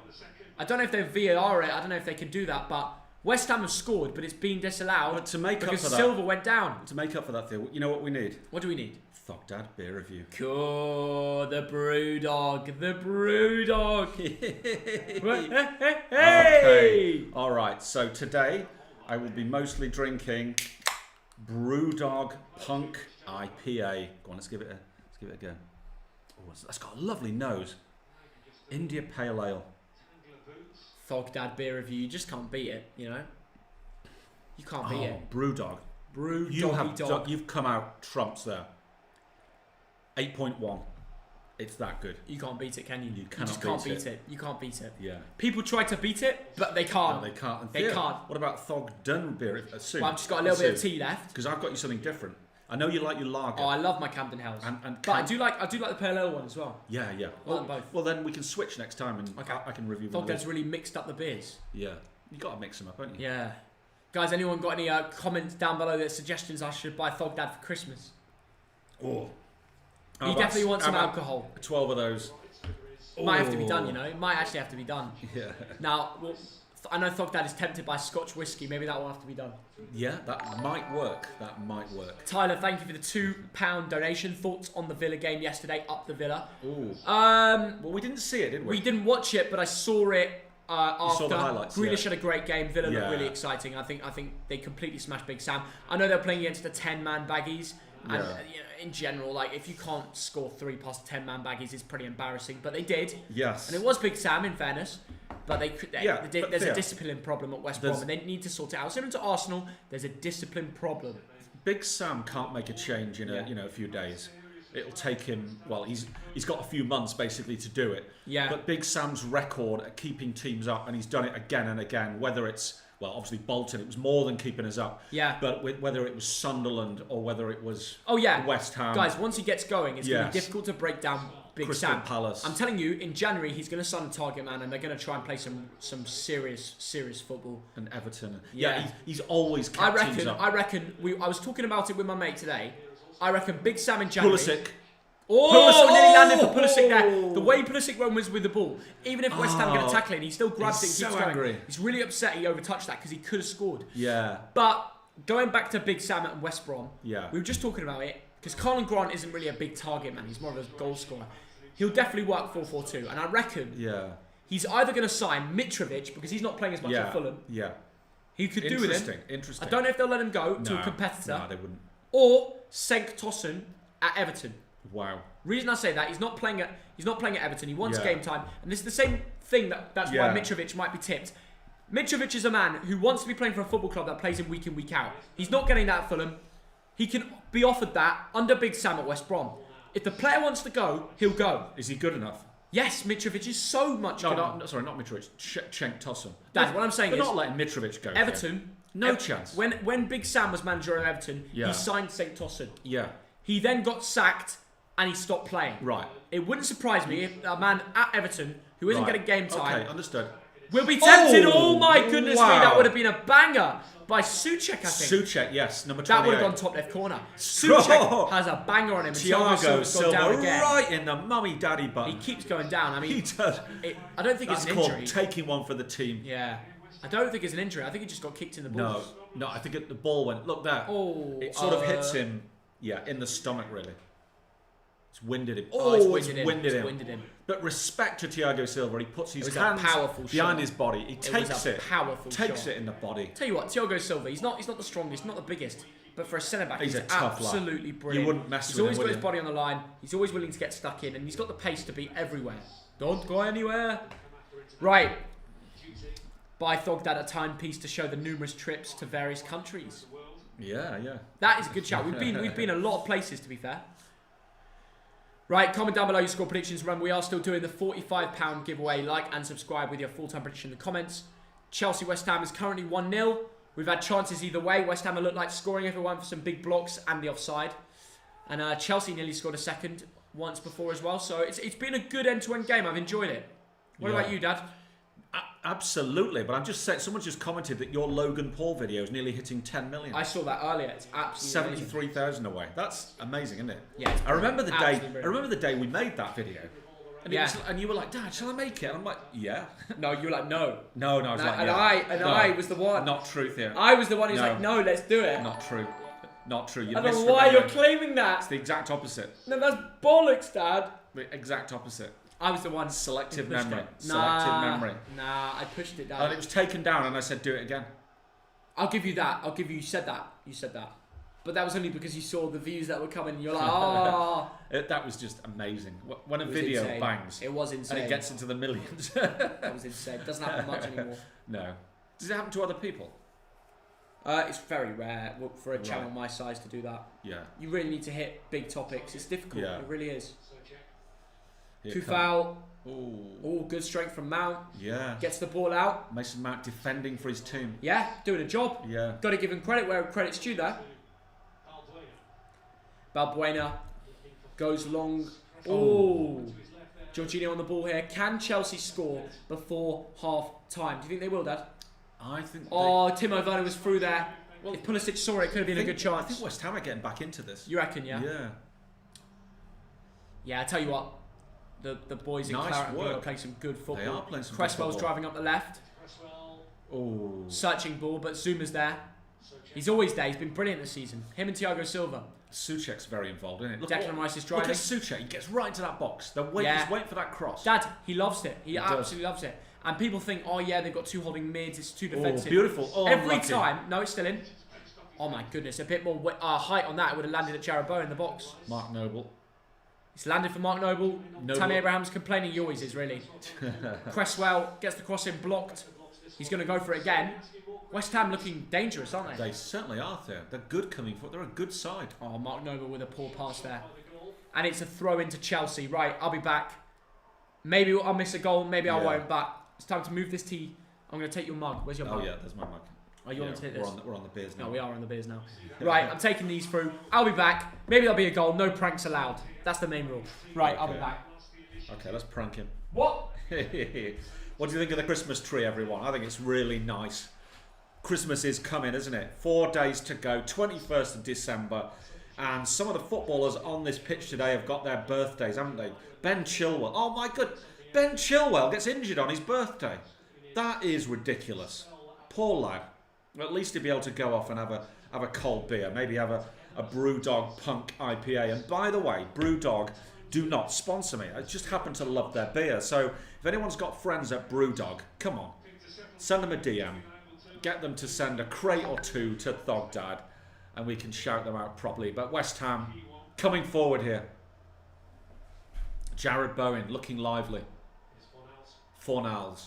I don't know if they VAR it. I don't know if they can do that, but West Ham have scored, but it's been disallowed. But to make up for that, Silva went down. To make up for that, Theo, you know what we need? What do we need? Thogdad beer review. Cool, the Brewdog, the Brewdog. Hey! Okay. All right. So today I will be mostly drinking Brewdog Punk IPA. Go on, let's give it a go. Oh, that's got a lovely nose. India Pale Ale. Thogdad beer review. You just can't beat it, you know? You can't beat it. Brewdog. You've come out trumps there. 8.1. It's that good. You can't beat it, can you? You just can't beat it. You can't beat it. Yeah. People try to beat it, but they can't. No, they can't. And they can't. What about Thogden beer? Well, I've just got a little bit of tea left. Because I've got you something different. I know you like your lager. Oh, I love my Camden Hells. But I do like the Pale Ale one as well. Yeah. I like both. Well, then we can switch next time, and I can review them. Thogden's really mixed up the beers. Yeah. You got to mix them up, haven't you? Yeah. Guys, anyone got any comments down below that suggestions I should buy Thogdad for Christmas? Oh. He definitely wants some alcohol. 12 of those. Might have to be done, you know. It might actually have to be done. Yeah. Now, I know Thogdad is tempted by Scotch whiskey. Maybe that will have to be done. Yeah, that might work. Tyler, thank you for the £2 donation. Thoughts on the Villa game yesterday? Up the Villa. Ooh. Well, we didn't see it, did we? We didn't watch it, but I saw it after. You saw the highlights. Grealish had a great game. Villa looked really exciting. I think they completely smashed Big Sam. I know they're playing against the 10-man baggies. And you know, in general, like if you can't score 3 past 10-man baggies, it's pretty embarrassing. But they did. Yes. And it was Big Sam, in fairness. But there's a discipline problem at West Brom, and they need to sort it out. Similar to Arsenal, there's a discipline problem. Big Sam can't make a change in a few days. It'll take him. Well, he's got a few months basically to do it. Yeah. But Big Sam's record at keeping teams up, and he's done it again and again. Whether it's obviously Bolton, it was more than keeping us up. Yeah. But whether it was Sunderland or whether it was West Ham. Guys, once he gets going, it's going to be difficult to break down Big Crystal Sam. Palace. I'm telling you, in January, he's going to sign a target man, and they're going to try and play some serious football. And Everton. Yeah, he's always kept teams up. I reckon. I was talking about it with my mate today. I reckon Big Sam in January. Pulisic. Nearly landed for Pulisic there. The way Pulisic was with the ball, even if West Ham get a tackle in, he still grabs it and keeps going. Angry. He's really upset he overtouched that because he could have scored. Yeah. But going back to Big Sam at West Brom, we were just talking about it, because Colin Grant isn't really a big target man, he's more of a goal scorer. He'll definitely work 4-4-2, and I reckon he's either going to sign Mitrovic, because he's not playing as much at Fulham. Yeah. He could do with him. Interesting. I don't know if they'll let him go to a competitor. No, they wouldn't. Or Cenk Tosun at Everton. Wow. Reason I say that, he's not playing at Everton. He wants game time, and this is the same thing that's why Mitrovic might be tipped. Mitrovic is a man who wants to be playing for a football club that plays him week in, week out. He's not getting that at Fulham. He can be offered that under Big Sam at West Brom. If the player wants to go, he'll go. Is he good enough? Yes, Mitrovic is so much good. Not Mitrovic. Cenk Tosun. That's what I'm saying. They're not letting Mitrovic go. Everton, no chance. When Big Sam was manager of Everton, he signed Cenk Tosun. Yeah. He then got sacked and he stopped playing. Right. It wouldn't surprise me if a man at Everton who isn't getting game time. Okay, understood. Will be tempted. Oh my goodness me, that would have been a banger by Souček, I think. Souček, yes, number 28. That would have gone top left corner. Souček has a banger on him. Thiago Silva right in the mummy daddy button. He keeps going down. I mean, he does. I don't think it's an injury. That's called taking one for the team. Yeah. I don't think it's an injury. I think he just got kicked in the balls. No, I think the ball went. Look there. It sort of hits him. Yeah, in the stomach really. It's winded him. It's winded him. But respect to Thiago Silva. He puts his hands behind his body. He takes it. Takes it in the body. Tell you what, Thiago Silva. He's not the strongest, not the biggest, but for a centre back, he's a tough absolutely brilliant. You wouldn't mess with him. He's always got his body on the line. He's always willing to get stuck in, and he's got the pace to be everywhere. Don't go anywhere. Right. Buy Thogdad a timepiece to show the numerous trips to various countries. Yeah. That is a good shout. We've been a lot of places, to be fair. Right, comment down below your score predictions. Remember, we are still doing the £45 giveaway. Like and subscribe with your full-time prediction in the comments. Chelsea-West Ham is currently 1-0. We've had chances either way. West Ham looked like scoring everyone for some big blocks and the offside. And Chelsea nearly scored a second once before as well. So it's been a good end-to-end game. I've enjoyed it. What about you, Dad? Absolutely, but I'm just saying, someone just commented that your Logan Paul video is nearly hitting 10 million. I saw that earlier. It's absolutely 73,000 away. That's amazing, isn't it? Yeah. I remember the day we made that video, and and you were like, "Dad, shall I make it?" And I'm like, "Yeah." No, you were like, "No." No, I was like, I was the one. Not true, Theo. I was the one who's like, "No, let's do it." Not true. Not true. I don't know why you're claiming that. It's the exact opposite. No, that's bollocks, Dad. The exact opopposite. I was the one. Selective memory. Nah, memory. Nah, I pushed it down. And it was taken down, and I said, "Do it again." I'll give you that. You said that. But that was only because you saw the views that were coming. And you're like, oh. That was just amazing. When a video bangs. It was insane. And it gets into the millions. That was insane. It doesn't happen much anymore. No. Does it happen to other people? It's very rare for a channel my size to do that. Yeah. You really need to hit big topics. It's difficult. Yeah. It really is. Kufal. Oh, good strength from Mount. Yeah. Gets the ball out. Mason Mount defending for his team. Yeah, doing a job. Yeah. Got to give him credit where credit's due there. Balbuena goes long. Oh. Jorginho on the ball here. Can Chelsea score before half time? Do you think they will, Dad? I think. Timo Werner was through there. Well, if Pulisic saw it, could have been a good chance. I think West Ham are getting back into this. You reckon, yeah? Yeah. Yeah, I tell you what. The boys in Claret are playing some good football. They are playing some Cresswell's good football. driving up the left. Oh. Searching ball, but Zuma's there. He's always there. He's been brilliant this season. Him and Thiago Silva. Souček's very involved, isn't it? Declan Rice is driving. Look at Souček. He gets right into that box. He's waiting for that cross. Dad, he loves it. He absolutely loves it. And people think, oh yeah, they've got two holding mids. It's too defensive. Oh, beautiful. Oh, every time. No, it's still in. Oh my goodness, a bit more height on that. It would have landed at Jared Bowen in the box. Mark Noble. It's landed for Mark Noble. Tammy Abraham's complaining. He always is, really. Cresswell gets the cross in blocked. He's going to go for it again. West Ham looking dangerous, aren't they? They certainly are there. They're good coming forward. They're a good side. Oh, Mark Noble with a poor pass there. And it's a throw into Chelsea. Right, I'll be back. Maybe I'll miss a goal. Maybe I won't. But it's time to move this tea. I'm going to take your mug. Where's your mug? Oh, yeah, there's my mug. Oh, you want to take this? We're on the beers now. No, we are on the beers now. Right, I'm taking these through. I'll be back. Maybe there'll be a goal. No pranks allowed. That's the main rule. Right, I'll be back. Okay, let's prank him. What? What do you think of the Christmas tree, everyone? I think it's really nice. Christmas is coming, isn't it? 4 days to go, 21st of December. And some of the footballers on this pitch today have got their birthdays, haven't they? Ben Chilwell. Oh my God. Ben Chilwell gets injured on his birthday. That is ridiculous. Poor lad. Well, at least he'll be able to go off and have a cold beer. Maybe have a Brewdog Punk IPA. And by the way, Brewdog do not sponsor me. I just happen to love their beer. So if anyone's got friends at Brewdog, come on. Send them a DM. Get them to send a crate or two to Thogdad, and we can shout them out properly. But West Ham coming forward here. Jared Bowen looking lively. Fornals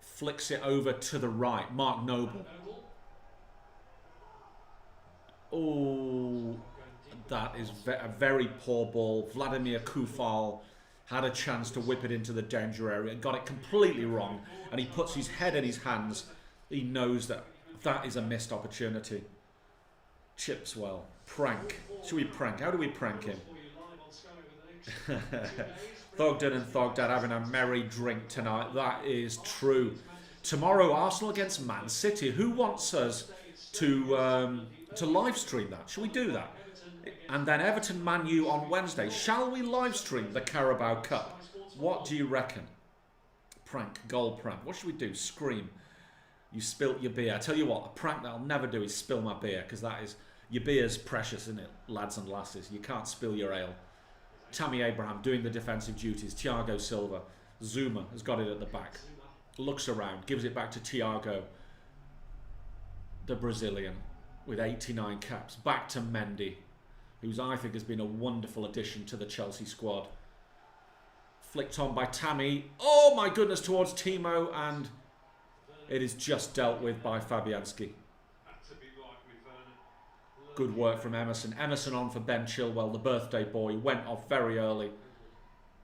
flicks it over to the right. Mark Noble. Oh, that is a very poor ball. Vladimir Kufal had a chance to whip it into the danger area and got it completely wrong. And he puts his head in his hands. He knows that is a missed opportunity. Chipswell. Prank. Should we prank? How do we prank him? Thogden and Thogdad having a merry drink tonight. That is true. Tomorrow, Arsenal against Man City. Who wants us to live stream that? Shall we do that? And then Everton Man U on Wednesday. Shall we live stream the Carabao Cup? What do you reckon? Prank. Goal prank. What should we do? Scream. You spilt your beer. I tell you what, a prank that I'll never do is spill my beer, because that is, your beer's precious, isn't it, lads and lasses? You can't spill your ale. Tammy Abraham doing the defensive duties. Thiago Silva. Zuma has got it at the back. Looks around, gives it back to Thiago, the Brazilian, with 89 caps. Back to Mendy, who's I think has been a wonderful addition to the Chelsea squad. Flicked on by Tammy. Oh my goodness, towards Timo, and it is just dealt with by Fabianski. Good work from Emerson. Emerson on for Ben Chilwell, the birthday boy. Went off very early.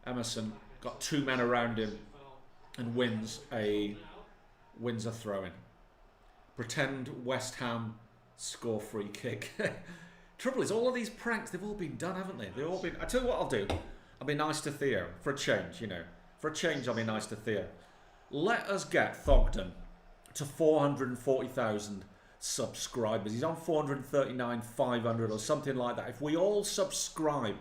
Emerson got two men around him and wins a throw-in. Pretend West Ham score free kick. Trouble is, all of these pranks, they've all been done, haven't they? They've all been. I tell you what I'll do. I'll be nice to Theo for a change, you know. For a change, I'll be nice to Theo. Let us get Thogden to 440,000 subscribers. He's on 439,500 or something like that. If we all subscribe,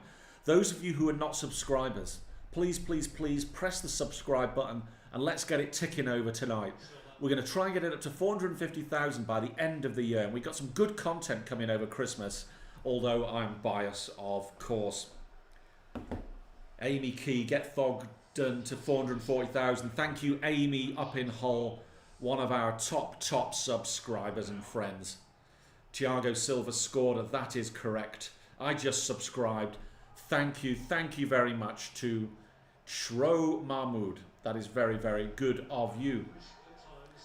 those of you who are not subscribers, please, please, please press the subscribe button and let's get it ticking over tonight. We're going to try and get it up to 450,000 by the end of the year. And we've got some good content coming over Christmas, although I'm biased, of course. Amy Key, get Thogden to 440,000. Thank you, Amy, up in Hull, one of our top subscribers and friends. Thiago Silva scored. That is correct. I just subscribed. Thank you very much to Shro Mahmood. That is very, very good of you.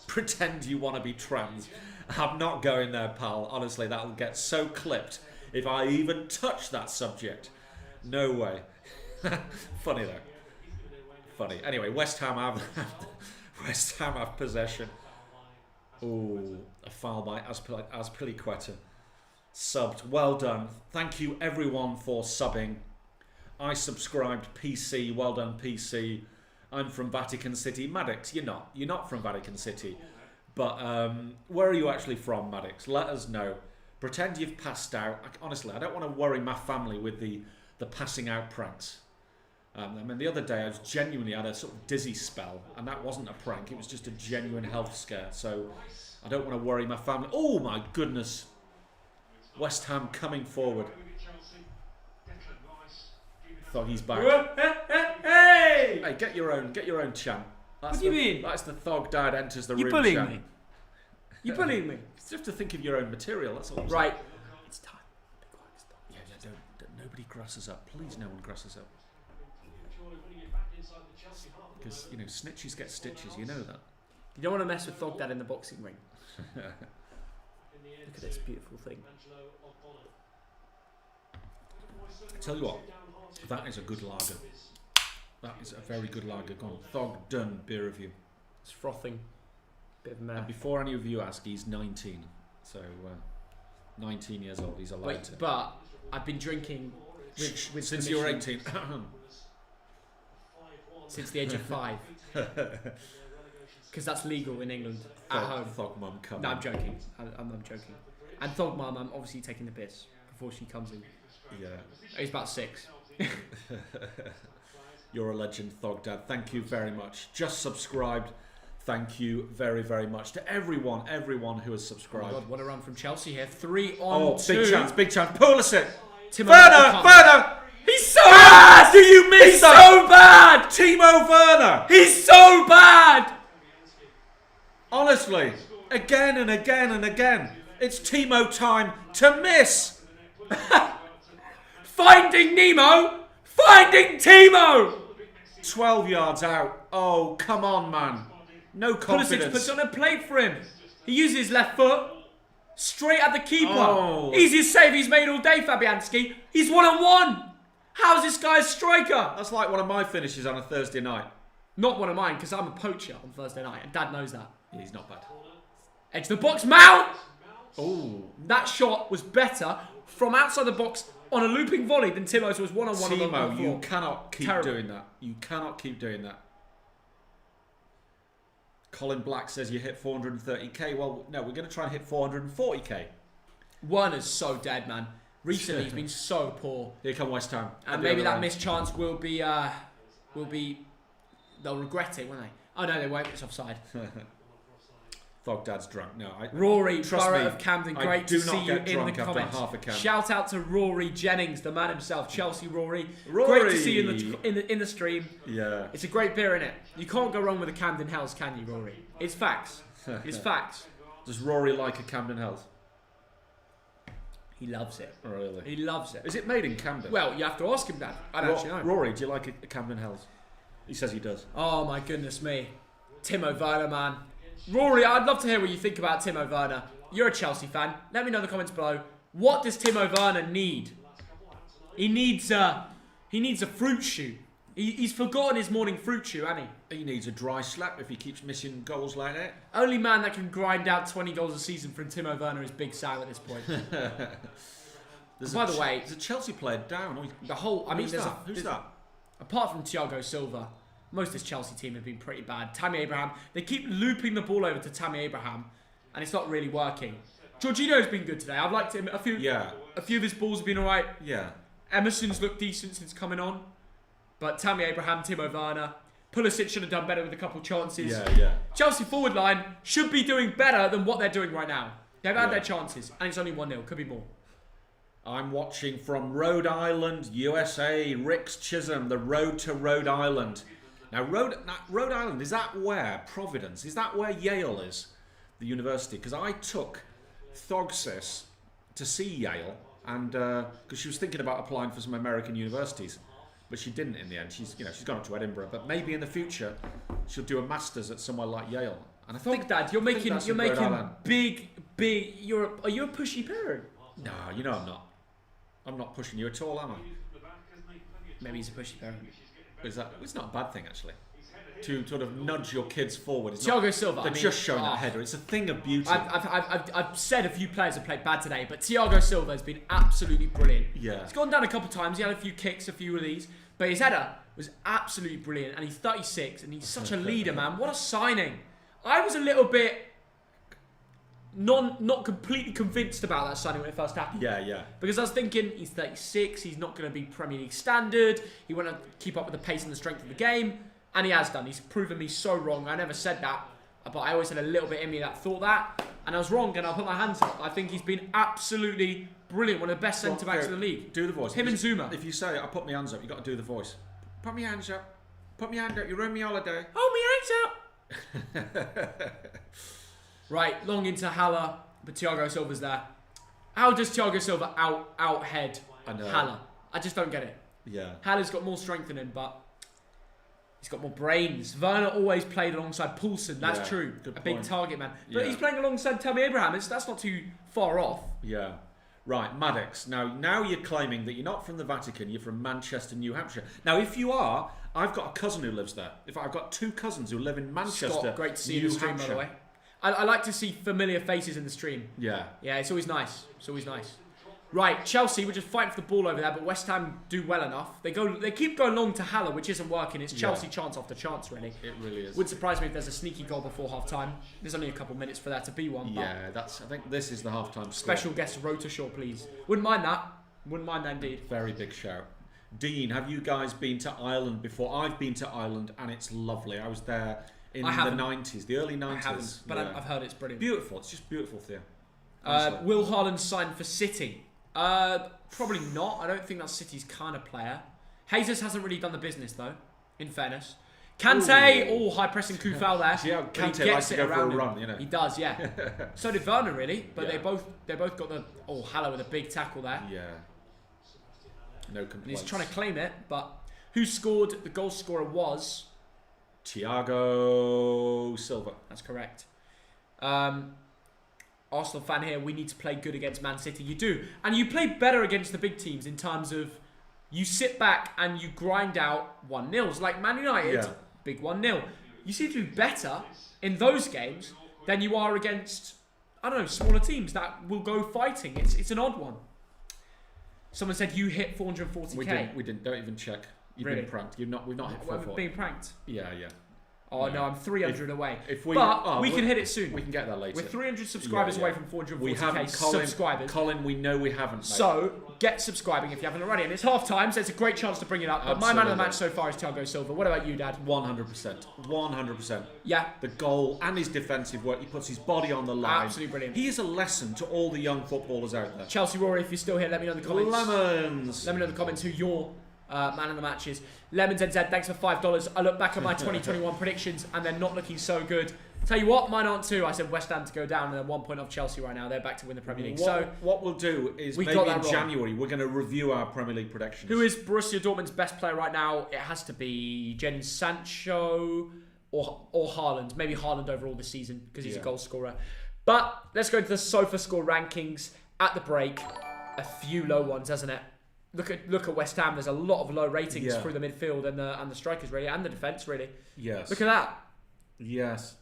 Pretend you want to be trans. I'm not going there, pal. Honestly, that'll get so clipped if I even touch that subject. No way. Funny though. Funny. Anyway, West Ham have possession. Oh, a foul by Azpilicueta. Subbed. Well done. Thank you everyone for subbing. I subscribed. PC. Well done, PC. I'm from Vatican City. Maddox, you're not. You're not from Vatican City. But where are you actually from, Maddox? Let us know. Pretend you've passed out. Honestly, I don't want to worry my family with the passing out pranks. I mean, the other day I genuinely had a sort of dizzy spell, and that wasn't a prank. It was just a genuine health scare. So I don't want to worry my family. Oh my goodness! West Ham coming forward. Thoggy's back. Hey, get your own chant. What do you mean? That's the Thogdad enters the room. You're bullying me. You're bullying me. You have to think of your own material. That's all. Right. It's time. Yeah, don't. Nobody grasses up. Please, no one grasses up. Because snitches get stitches. You know that. You don't want to mess with Thogdad in the boxing ring. Look at this beautiful thing. I tell you what, that is a good lager. That is a very good lager. Go on, Thogden beer review. It's frothing. Bit of meh. And before any of you ask, he's 19. So, 19 years old. He's allowed to. But I've been drinking with since you were 18. Since the age of 5. Because that's legal in England at home. Thog mum come. No, I'm joking. I'm joking. And Thog mum, I'm obviously taking the piss before she comes in. Yeah. He's about 6. You're a legend, Thogdad. Thank you very much. Just subscribed. Thank you very, very much to everyone who has subscribed. Oh God, what a run from Chelsea here. 3 on 2. Big chance. Pulisic. Werner. He's so bad. Do you miss He's that? So bad. Timo Werner. He's so bad. Honestly, again and again and again. It's Timo time to miss. Finding Nemo. Finding Timo. 12 yards out. Oh, come on, man. No confidence. Pulisic puts on a plate for him. He uses his left foot. Straight at the keeper. Oh. Easiest save he's made all day, Fabianski. He's 1-on-1. How's this guy a striker? That's like one of my finishes on a Thursday night. Not one of mine, because I'm a poacher on Thursday night, and Dad knows that. Yeah, he's not bad. Edge the box, Mount! Oh. That shot was better from outside the box on a looping volley than Timo's was 1-on-1 on the floor. Timo, you cannot keep doing that. You cannot keep doing that. Colin Black says you hit 430k. Well, no, we're going to try and hit 440k. Werner's so dead, man. Recently, he's been so poor. Here come West Ham. And maybe that missed chance will be. They'll regret it, won't they? Oh no, they won't. It's offside. Thogdad's drunk. No, Rory, trust Borough me, of Camden. Great to see you in the comments. Half a can. Shout out to Rory Jennings, the man himself, Chelsea Rory. Great to see you in the stream. Yeah. It's a great beer, innit? You can't go wrong with a Camden Hells, can you, Rory? It's facts. It's facts. Does Rory like a Camden Hells? He loves it. Really? He loves it. Is it made in Camden? Well, you have to ask him that. I don't actually know. Rory, do you like a Camden Hells? He says he does. Oh my goodness me. Timo Werner, man. Rory, I'd love to hear what you think about Timo Werner. You're a Chelsea fan. Let me know in the comments below. What does Timo Werner need? He needs a fruit shoot. He's forgotten his morning fruit shoot, hasn't he? He needs a dry slap if he keeps missing goals like that. Only man that can grind out 20 goals a season from Timo Werner is Big Sam at this point. By the way, there's a Chelsea player down. Who's that? Apart from Thiago Silva, most of this Chelsea team have been pretty bad. Tammy Abraham, they keep looping the ball over to Tammy Abraham, and it's not really working. Jorginho's been good today. I've liked him. A few of his balls have been alright. Yeah. Emerson's looked decent since coming on. But Tammy Abraham, Timo Werner, Pulisic should have done better with a couple chances. Yeah. Chelsea forward line should be doing better than what they're doing right now. They've had their chances, and it's only 1-0. Could be more. I'm watching from Rhode Island, USA. Rick's Chisholm, the road to Rhode Island. Now, Rhode Island, is that where? Providence? Is that where Yale is? The university? Because I took Thogsis to see Yale, and because she was thinking about applying for some American universities, but she didn't in the end. She's gone up to Edinburgh, but maybe in the future she'll do a masters at somewhere like Yale. And I think, Dad, you're making big. Are you a pushy parent? No, I'm not. I'm not pushing you at all, am I? Maybe he's a pushy parent. It's not a bad thing actually. To sort of nudge your kids forward. Thiago Silva. They're just showing that header. It's a thing of beauty. I've said a few players have played bad today, but Thiago Silva has been absolutely brilliant. Yeah. He's gone down a couple of times. He had a few kicks, a few of these, but his header was absolutely brilliant. And he's 36, and he's such a leader, man. What a signing! I was a little bit not completely convinced about that signing when it first happened. Yeah. Because I was thinking, he's 36, he's not going to be Premier League standard, he won't keep up with the pace and the strength of the game, and he has done. He's proven me so wrong. I never said that, but I always had a little bit in me that thought that, and I was wrong, and I'll put my hands up. I think he's been absolutely brilliant, one of the best centre-backs in the league. Do the voice. Him and Zuma. If you say, I put my hands up, you've got to do the voice. Put my hands up. Put my hand up, you ruined me holiday. Hold my hands up. Right, long into Haller, but Thiago Silva's there. How does Thiago Silva out-head Haller? I just don't get it. Yeah. Haller's got more strength in him, but he's got more brains. Werner always played alongside Poulsen. That's true. A big target man. But he's playing alongside Tammy Abraham. That's not too far off. Yeah. Right, Maddox. Now you're claiming that you're not from the Vatican. You're from Manchester, New Hampshire. Now, if you are, I've got a cousin who lives there. In fact, I've got 2 cousins who live in Manchester. Scott, great to see you in the stream, by the way. I like to see familiar faces in the stream. Yeah. Yeah, it's always nice. Right, Chelsea, we're just fighting for the ball over there, but West Ham do well enough. They keep going long to Haller, which isn't working. It's Chelsea chance after chance, really. It really is. Wouldn't surprise me if there's a sneaky goal before half-time. There's only a couple minutes for there to be one. Yeah, I think this is the half-time score. Special guest Rota Shaw, please. Wouldn't mind that indeed. Very big shout. Dean, have you guys been to Ireland before? I've been to Ireland, and it's lovely. I was there in the 90s, the early 90s. I haven't, but I've heard it's brilliant. Beautiful. It's just beautiful there. Will Haaland sign for City? Probably not. I don't think that's City's kind of player. Jesus hasn't really done the business though, in fairness. Kante, high pressing coup foul there. See how Kante likes to go for a run, He does, yeah. So did Werner really, but they both got the Haller with a big tackle there. Yeah. No complaints. And he's trying to claim it, but who scored? The goal scorer was Thiago Silva. That's correct. Arsenal fan here, we need to play good against Man City. You do. And you play better against the big teams in terms of you sit back and you grind out 1-0s. Like Man United, big 1-0. You seem to be better in those games than you are against, I don't know, smaller teams that will go fighting. It's an odd one. Someone said you hit 440k. We didn't. Don't even check. You've been pranked. We've not hit 440. We're being pranked? Yeah. Oh no, I'm 300 away. But we can hit it soon. We can get there later. We're 300 subscribers away from 440k subscribers. Colin, we know we haven't. Mate. So get subscribing if you haven't already. And it's half time, so it's a great chance to bring it up. But my man of the match so far is Thiago Silva. What about you, Dad? 100%. 100%. Yeah. The goal and his defensive work. He puts his body on the line. Absolutely brilliant. He is a lesson to all the young footballers out there. Chelsea Rory, if you're still here, let me know in the comments. Lemons. Let me know in the comments who your man of the match is. Lemons NZ, thanks for $5. I look back at my 2021 predictions and they're not looking so good. Tell you what, mine aren't too. I said West Ham to go down and they're 1 point off Chelsea right now. They're back to win the Premier League. What we'll do is maybe in January we're going to review our Premier League predictions. Who is Borussia Dortmund's best player right now? It has to be Jadon Sancho or Haaland. Maybe Haaland overall this season because he's a goal scorer. But let's go to the Sofa Score rankings at the break. A few low ones, hasn't it? Look at West Ham. There's a lot of low ratings through the midfield and the strikers really, and the defence really. Yes. Look at that. Yes.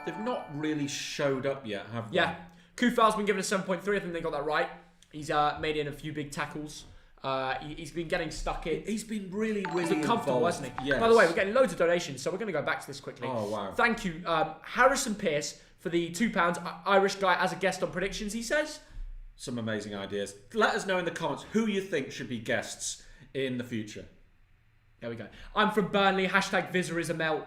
They've not really showed up yet, have they? Yeah. Kufal's been given a 7.3. I think they got that right. He's made in a few big tackles. He's been getting stuck in. He's been really comfortable, hasn't he? Yes. By the way, we're getting loads of donations, so we're going to go back to this quickly. Oh, wow. Thank you. Harrison Pierce for the £2. Irish guy as a guest on predictions, he says. Some amazing ideas. Let us know in the comments who you think should be guests in the future. There we go. I'm from Burnley. Hashtag Visa is a melt.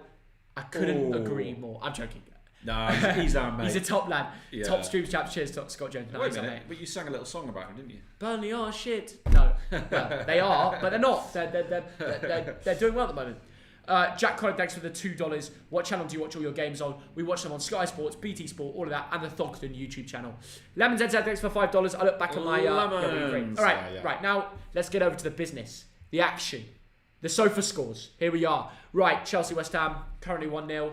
I couldn't agree more. I'm joking. No, he's our mate. He's a top lad. Yeah. Top streams chap. Cheers, Scott Jones. No, wait a minute, but you sang a little song about him, didn't you? Burnley are shit. No, well, they are, but they're not. They're doing well at the moment. Jack Collett, thanks for the $2. What channel do you watch all your games on? We watch them on Sky Sports, BT Sport, all of that, and the Thogden YouTube channel. Lemons NZ, thanks for $5. I look back on my... Lemons. All right, right, now let's get over to the business, the action, the sofa scores. Here we are. Right, Chelsea-West Ham, currently 1-0.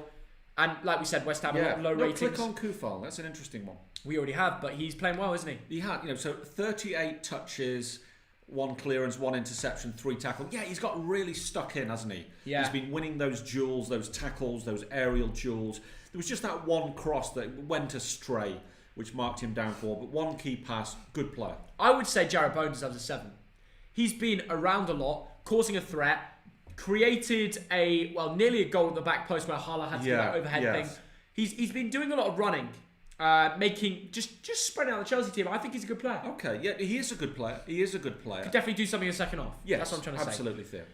And like we said, West Ham a lot of low ratings. Click on Koufal, that's an interesting one. We already have, but he's playing well, isn't he? He had, so 38 touches, 1 clearance, 1 interception, 3 tackles. Yeah, he's got really stuck in, hasn't he? Yeah. He's been winning those duels, those tackles, those aerial duels. There was just that one cross that went astray, which marked him down for. But one key pass, good player. I would say Jarrod Bowen deserves a 7. He's been around a lot, causing a threat, created nearly a goal at the back post where Hala had to do that overhead thing. He's been doing a lot of running. Making just spreading out the Chelsea team. I think he's a good player. Okay, yeah, he is a good player. Could definitely do something in the second half. Yes, that's what I'm trying to say. Absolutely fair.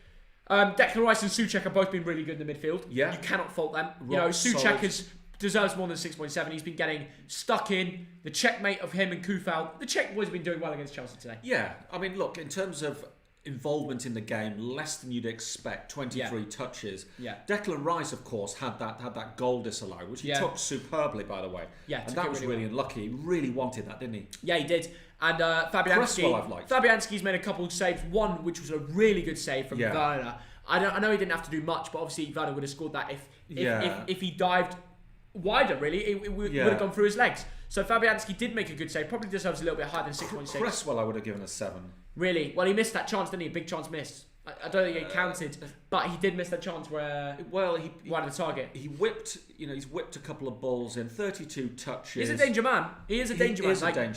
Declan Rice and Souček have both been really good in the midfield. Yeah, you cannot fault them. Souček deserves more than 6.7. He's been getting stuck in. The checkmate of him and Koufal. The Czech boys have been doing well against Chelsea today. Yeah, I mean, look, in terms of involvement in the game, less than you'd expect, 23 touches. Yeah. Declan Rice, of course, had that goal disallowed, which he took superbly, by the way. Yeah, and that was really unlucky. He really wanted that, didn't he? Yeah, he did. And Fabianski's made a couple of saves. One, which was a really good save from Werner. I know he didn't have to do much, but obviously Werner would have scored that if he dived wider, really. It would have gone through his legs. So Fabianski did make a good save. Probably deserves a little bit higher than 6.6. Cresswell, I would have given a 7. Really? Well, he missed that chance, didn't he? Big chance missed. I don't think it counted, but he did miss that chance where he wide of the target. He's whipped a couple of balls in, 32 touches. He's a danger man. He is a danger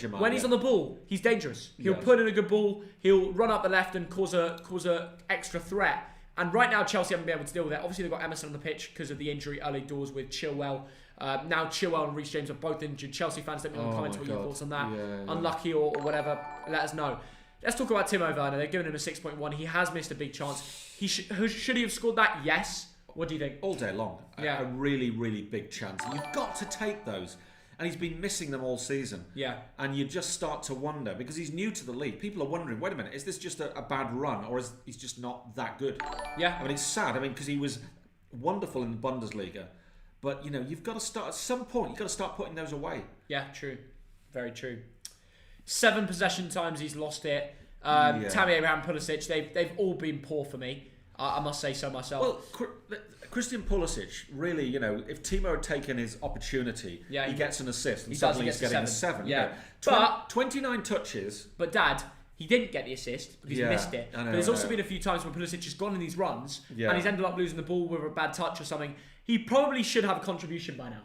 man. When he's on the ball, he's dangerous. He'll put in a good ball. He'll run up the left and cause a extra threat. And right now, Chelsea haven't been able to deal with that. Obviously, they've got Emerson on the pitch because of the injury early doors with Chilwell. Now Chilwell and Reece James are both injured. Chelsea fans, let me know in the comments what your thoughts on that. Unlucky or whatever, let us know. Let's talk about Timo Werner. They're giving him a 6.1. He has missed a big chance. Should he have scored that? Yes. What do you think? All day long. A really, really big chance. You've got to take those. And he's been missing them all season. Yeah. And you just start to wonder, because he's new to the league. People are wondering, wait a minute, is this just a bad run, or is he's just not that good? Yeah. I mean, it's sad. I mean, because he was wonderful in the Bundesliga. But, you've got to start, at some point, you've got to start putting those away. Yeah, true. Very true. 7 possession times he's lost it. Tammy Abraham, Pulisic, they've all been poor for me. I must say so myself. Well, Christian Pulisic, really, if Timo had taken his opportunity, he gets an assist, and suddenly he's getting a 7. Yeah. But 29 touches. But Dad, he didn't get the assist because he missed it. But there's also been a few times when Pulisic has gone in these runs and he's ended up losing the ball with a bad touch or something. He probably should have a contribution by now.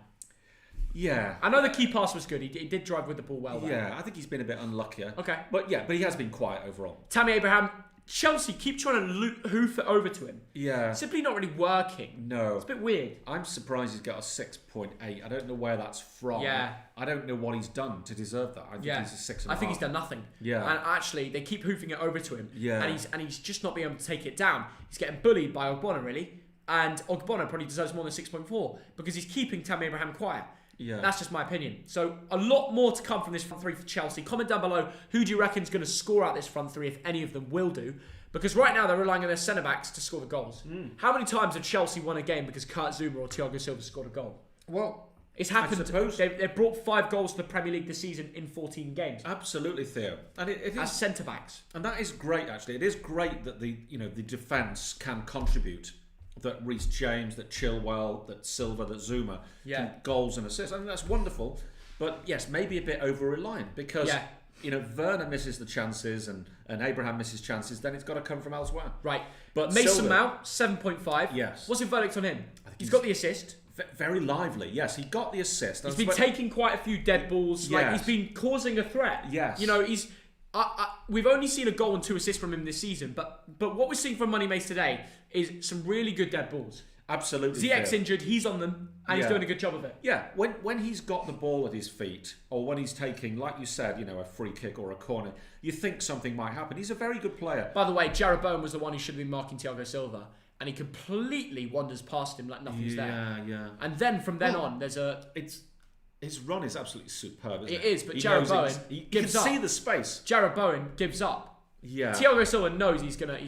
Yeah. I know the key pass was good. He did drive with the ball well there. Yeah, I think he's been a bit unluckier. Okay. But he has been quiet overall. Tammy Abraham, Chelsea keep trying to hoof it over to him. Yeah. It's simply not really working. No. It's a bit weird. I'm surprised he's got a 6.8. I don't know where that's from. Yeah. I don't know what he's done to deserve that. I think he's a 6.5. I think he's done nothing. Yeah. And actually, they keep hoofing it over to him. Yeah. And he's just not being able to take it down. He's getting bullied by Ogbonna, really. And Ogbonna probably deserves more than 6.4 because he's keeping Tammy Abraham quiet. Yeah. That's just my opinion. So a lot more to come from this front three for Chelsea. Comment down below who do you reckon is going to score out this front three, if any of them will do. Because right now they're relying on their centre-backs to score the goals. How many times have Chelsea won a game because Kurt Zouma or Thiago Silva scored a goal? Well, it's happened. They've brought 5 goals to the Premier League this season in 14 games. Absolutely, Theo. And it is, as centre-backs. And that is great, actually. It is great that the defence can contribute. That Reece James, that Chilwell, that Silva, that Zouma can goals and assists. I mean, that's wonderful. But yes, maybe a bit over-reliant because Werner misses the chances and Abraham misses chances, then it's got to come from elsewhere. Right. But Mason Mount, 7.5. Yes. What's your verdict on him? He's got the assist. Very lively. Yes, he got the assist. He's been taking quite a few dead balls. Yes. Like, he's been causing a threat. Yes. He's... we've only seen a goal and 2 assists from him this season, but what we're seeing from Money Mace today is some really good dead balls. Absolutely. ZX injured, he's on them, and he's doing a good job of it. Yeah, when he's got the ball at his feet, or when he's taking, like you said, a free kick or a corner, you think something might happen. He's a very good player. By the way, Jarrod Bowen was the one who should have been marking Thiago Silva, and he completely wanders past him like nothing's there. Yeah. And then from then on, there's a... His run is absolutely superb, isn't it? It is, but Jarrod Bowen gives up. You can see the space. Jarrod Bowen gives up. Yeah. Thiago Silva knows he's gonna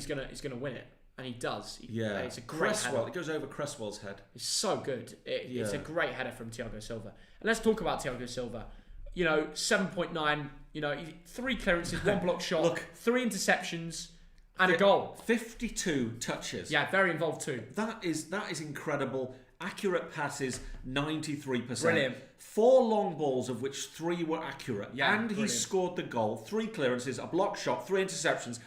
win it. And he does. It's a great header. It goes over Cresswell's head. It's so good. It's a great header from Thiago Silva. And let's talk about Thiago Silva. 7.9. 3 clearances, 1 block shot, 3 interceptions, and a goal. 52 touches. Yeah, very involved too. That is incredible. Accurate passes, 93%. Brilliant. 4 long balls, of which 3 were accurate. Yeah, and he scored the goal. 3 clearances, a block shot, 3 interceptions.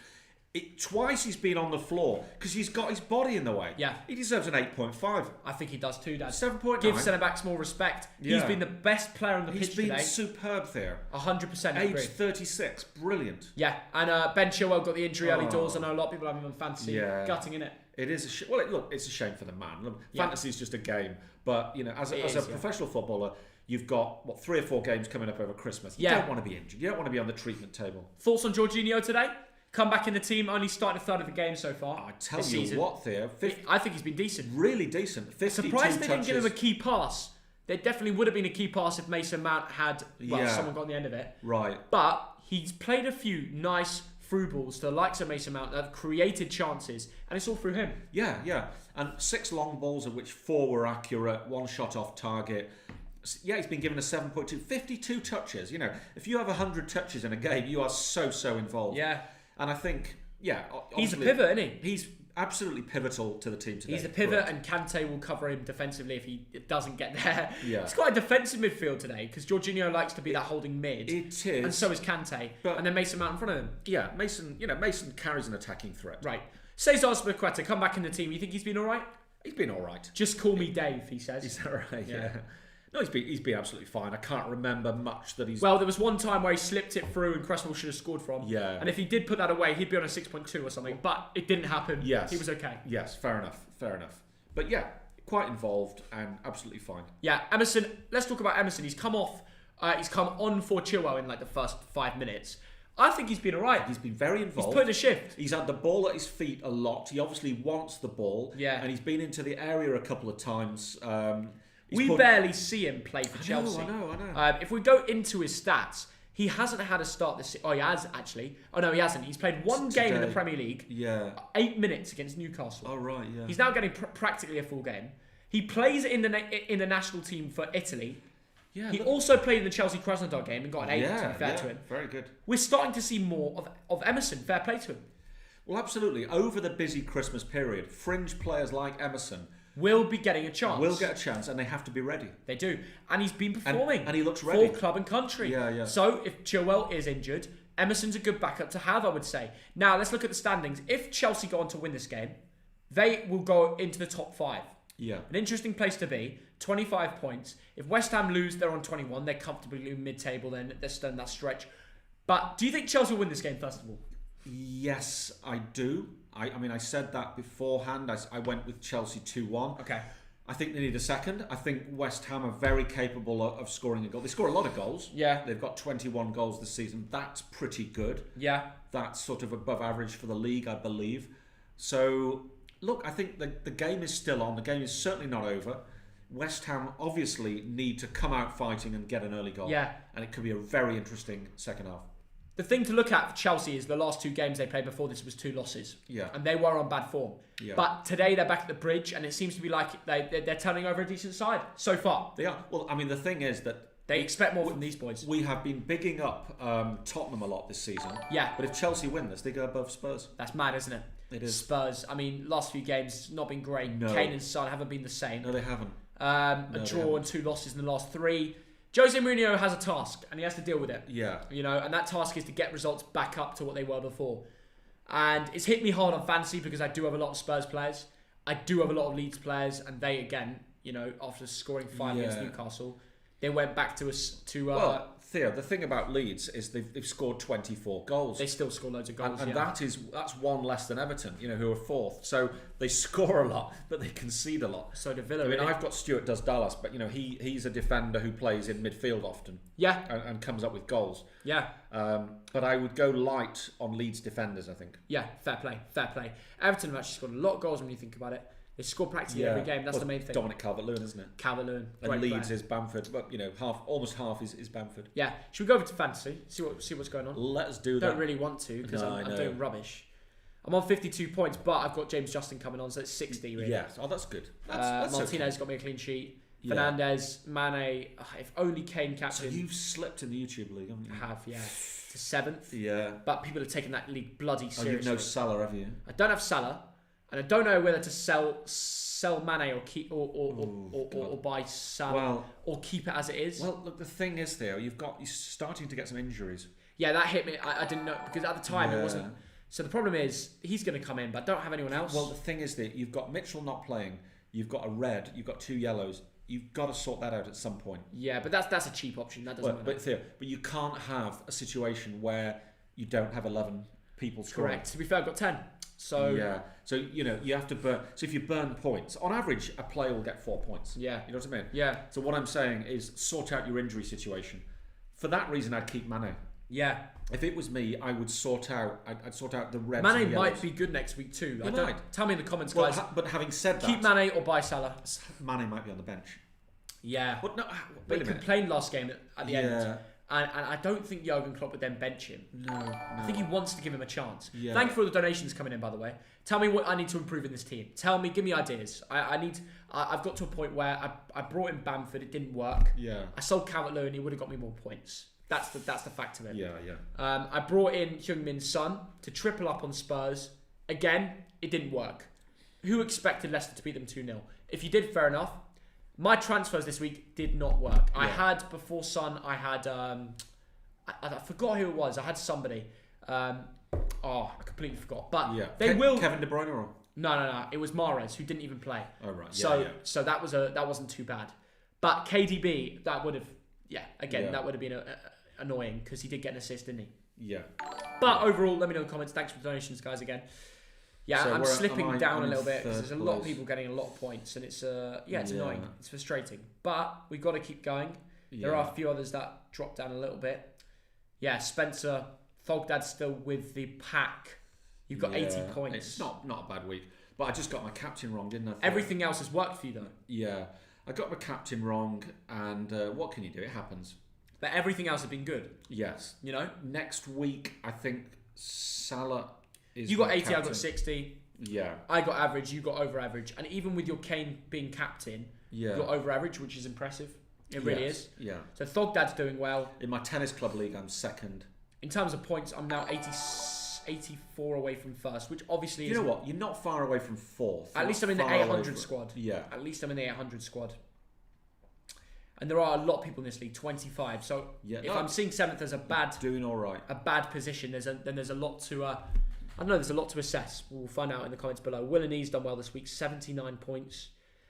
Twice he's been on the floor because he's got his body in the way. Yeah. He deserves an 8.5. I think he does too, Dad. 7.9. Give centre-backs more respect. Yeah. He's been the best player on the pitch today. He's been superb there. 100% Age 36. Brilliant. Yeah. And Ben Chilwell got the injury early doors. I know a lot of people have him on fantasy. Yeah. Gutting, innit? It is it's a shame for the man. Look, fantasy is just a game. But, as a professional footballer, you've got, 3 or 4 games coming up over Christmas. You don't want to be injured. You don't want to be on the treatment table. Thoughts on Jorginho today? Come back in the team, only started a third of the game so far. I tell you what, Theo. I think he's been decent. Really decent. 52 Surprised they touches. didn't give him a key pass. There definitely would have been a key pass if Mason Mount had, someone got on the end of it. Right. But he's played a few nice through balls to the likes of Mason Mount that have created chances, and it's all through him. Yeah. And 6 long balls, of which 4 were accurate, 1 shot off target. Yeah, he's been given a 7.2. 52 touches. If you have 100 touches in a game, you are so involved. Yeah. And I think... he's a pivot, isn't he? He's absolutely pivotal to the team today. He's a pivot, and Kante will cover him defensively if he doesn't get there. Yeah. It's quite a defensive midfield today because Jorginho likes to be that holding mid. It is, and so is Kante, and then Mason Mount in front of him. Yeah, Mason carries an attacking threat. Right. Cesar Azpilicueta, come back in the team. You think he's been all right? He's been all right. Just call me Dave, he says. Is that right? Yeah. No, he's been absolutely fine. I can't remember much that he's... Well, there was one time where he slipped it through and Cresswell should have scored from. Yeah. And if he did put that away, he'd be on a 6.2 or something. But it didn't happen. Yes. He was okay. Yes, fair enough. But yeah, quite involved and absolutely fine. Yeah, Emerson, let's talk about Emerson. He's come on for Chilwell in the first 5 minutes. I think he's been all right. He's been very involved. He's put in a shift. He's had the ball at his feet a lot. He obviously wants the ball. Yeah. And he's been into the area a couple of times. We barely see him play for Chelsea. I know. If we go into his stats, he hasn't had a start this... Oh, he has, actually. Oh, no, he hasn't. He's played 1 game in the Premier League. Yeah. 8 minutes against Newcastle. Oh, right, yeah. He's now getting practically a full game. He plays in the national team for Italy. Yeah, he also played in the Chelsea Krasnodar game and got an 8, to be fair to him. Very good. We're starting to see more of Emerson. Fair play to him. Well, absolutely. Over the busy Christmas period, fringe players like Emerson... will be getting a chance. Will get a chance, and they have to be ready. They do. And he's been performing. And he looks ready. For club and country. Yeah. So, if Chilwell is injured, Emerson's a good backup to have, I would say. Now, let's look at the standings. If Chelsea go on to win this game, they will go into the top 5. Yeah. An interesting place to be. 25 points. If West Ham lose, they're on 21. They're comfortably mid-table, then they're still in that stretch. But do you think Chelsea will win this game, first of all? Yes, I do. I said that beforehand. I went with Chelsea 2-1. Okay. I think they need a second. I think West Ham are very capable of scoring a goal. They score a lot of goals. Yeah. They've got 21 goals this season. That's pretty good. Yeah. That's sort of above average for the league, I believe. So, look, I think the game is still on. The game is certainly not over. West Ham obviously need to come out fighting and get an early goal. Yeah. And it could be a very interesting second half. The thing to look at for Chelsea is the last 2 games they played before this was 2 losses. Yeah. And they were on bad form. Yeah. But today they're back at the bridge and it seems to be like they're turning over a decent side so far. They are. Well, the thing is that... They expect more from these boys. We have been bigging up Tottenham a lot this season. Yeah. But if Chelsea win this, they go above Spurs. That's mad, isn't it? It is. Spurs, last few games not been great. No. Kane and Son haven't been the same. No, they haven't. A draw and 2 losses in the last 3. Jose Mourinho has a task and he has to deal with it. Yeah. And that task is to get results back up to what they were before. And it's hit me hard on fantasy because I do have a lot of Spurs players. I do have a lot of Leeds players, and they again, after scoring 5 against Newcastle, they went back to us to. Well, Theo, the thing about Leeds is they've scored 24 goals. They still score loads of goals, and that's 1 less than Everton, who are 4th. So they score a lot, but they concede a lot. So do Villa. I've got Stuart does Dallas, but he's a defender who plays in midfield often. Yeah. And comes up with goals. Yeah. But I would go light on Leeds defenders, I think. Yeah, fair play. Everton have actually scored a lot of goals when you think about it. They score practically every game. That's the main thing. Dominic Calvert-Lewin, isn't it? Calvert-Lewin. And Leeds is Bamford. But, almost half is Bamford. Yeah. Should we go over to fantasy? See what's going on? Let's do that. Don't really want to because I'm doing rubbish. I'm on 52 points, but I've got James Justin coming on, so it's 60 really. Yeah. Oh, that's good. That's Martinez okay. got me a clean sheet. Yeah. Fernandes, Mane. If only Kane captain. So you've slipped in the YouTube league, haven't you? I have, yeah. To 7th. Yeah. But people have taken that league bloody seriously. Oh, you've no Salah, have you? I don't have Salah, and I don't know whether to sell Mane or keep or buy Salah or keep it as it is. Well, look, the thing is, Theo, you're starting to get some injuries. Yeah, that hit me. I didn't know because at the time it wasn't. So the problem is he's going to come in, but I don't have anyone else. Well, the thing is that you've got Mitchell not playing. You've got a red. You've got 2 yellows. You've got to sort that out at some point. Yeah, but that's a cheap option. That doesn't matter. But Theo, you can't have a situation where you don't have 11 people scoring. Correct. To be fair, I've got 10. So yeah. So you have to burn. So if you burn points, on average, a player will get 4 points. Yeah. You know what I mean? Yeah. So what I'm saying is sort out your injury situation. For that reason, I'd keep Mane. Yeah. If it was me, I'd sort out the reds. Mane might be good next week too. Tell me in the comments, guys. But having said that, keep Mane or buy Salah. Mane might be on the bench. Yeah. But no, but he complained last game at the end. And I don't think Jurgen Klopp would then bench him. No. I think he wants to give him a chance. Yeah. Thank you for all the donations coming in, by the way. Tell me what I need to improve in this team. Give me ideas. I've got to a point where I brought in Bamford, it didn't work. Yeah. I sold Calvert-Lewin, he would have got me more points. That's the fact of it. Yeah. I brought in Heung-Min Son to triple up on Spurs. Again, it didn't work. Who expected Leicester to beat them 2-0? If you did, fair enough. My transfers this week did not work. Yeah. I had, before Son, I had... I forgot who it was. I had somebody. I completely forgot. But they will... Kevin De Bruyne or... No. It was Mahrez, who didn't even play. Oh, right. So that wasn't too bad. But KDB, that would have... that would have been annoying because he did get an assist, didn't he? Yeah. But overall, let me know in the comments. Thanks for the donations, guys, again. Yeah, so I'm slipping down a little bit because there's a lot of people getting a lot of points, and it's it's annoying. It's frustrating, but we've got to keep going. There are a few others that dropped down a little bit. Yeah, Spencer, Thogdad still with the pack. You've got 80 points. It's not a bad week, but I just got my captain wrong, didn't I? Everything else has worked for you though. Yeah, I got my captain wrong, and what can you do? It happens. But everything else has been good. Yes. You know? Next week, I think Salah is... You got 80, captain. I got 60. Yeah. I got average, you got over average. And even with your Kane being captain, you got over average, which is impressive. It really is. Yeah. So Thogdad's doing well. In my tennis club league, I'm second. In terms of points, I'm now 84 away from first, which obviously is... You know what? You're not far away from fourth. At least I'm in the 800 squad. Yeah. At least I'm in the 800 squad. And there are a lot of people in this league, 25. So if I'm seeing 7th as doing all right, a bad position, then there's a lot to I don't know. There's a lot to assess. We'll find out in the comments below. Willeney's done well this week, 79 points,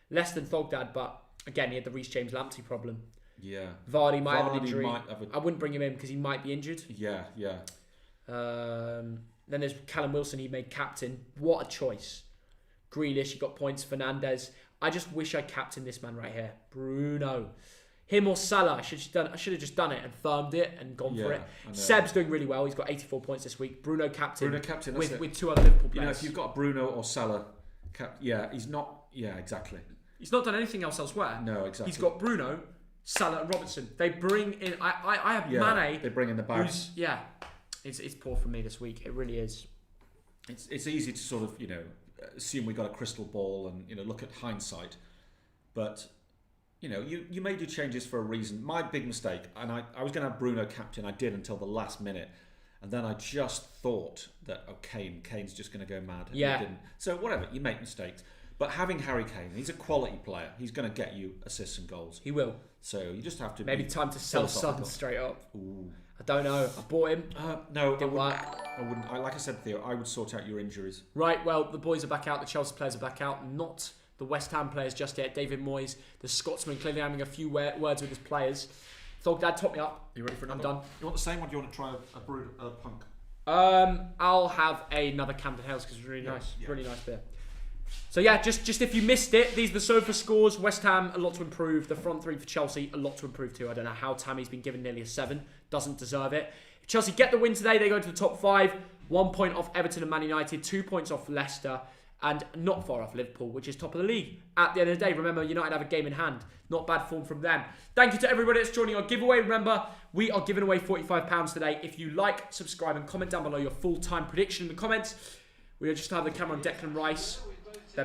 less than Thogdad, but again he had the Reece James Lamptey problem. Yeah. Vardy might have an injury. I wouldn't bring him in because he might be injured. Yeah. Then there's Callum Wilson. He made captain. What a choice. Grealish, he got points. Fernandes. I just wish I captained this man right here, Bruno. Him or Salah, I should have just done it and firmed it and gone for it. Seb's doing really well. He's got 84 points this week. Bruno captain with 2 other Liverpool players. You know, if you've got Bruno or Salah, he's not. Yeah, exactly. He's not done anything else elsewhere. No, exactly. He's got Bruno, Salah, and Robertson. They bring in. I have Mane. They bring in the bag. It's poor for me this week. It really is. It's easy to sort of assume we got a crystal ball and look at hindsight, but. You made your changes for a reason. My big mistake, and I was going to have Bruno captain. I did until the last minute, and then I just thought that Kane's just going to go mad. And he didn't. So whatever, you make mistakes. But having Harry Kane, he's a quality player. He's going to get you assists and goals. He will. So you just have to. Maybe time to sell Son straight up. Ooh. I don't know. I bought him. No, didn't work. I wouldn't. Like I said, Theo, I would sort out your injuries. Right. Well, the boys are back out. The Chelsea players are back out. Not the West Ham players just yet. David Moyes, the Scotsman, clearly having a few words with his players. Thogdad, top me up. You ready for another? I'm done. You want the same, or do you want to try a punk? I'll have another Camden Hells because it's really nice. Yeah. Really nice beer. So yeah, just if you missed it, these are the sofa scores. West Ham, a lot to improve. The front three for Chelsea, a lot to improve too. I don't know how Tammy's been given nearly a 7. Doesn't deserve it. If Chelsea get the win today, they go into the top 5. 1 point off Everton and Man United. 2 points off Leicester. And not far off Liverpool, which is top of the league. At the end of the day, remember, United have a game in hand. Not bad form from them. Thank you to everybody that's joining our giveaway. Remember, we are giving away £45 today. If you like, subscribe and comment down below your full-time prediction in the comments. We just have the camera on Declan Rice.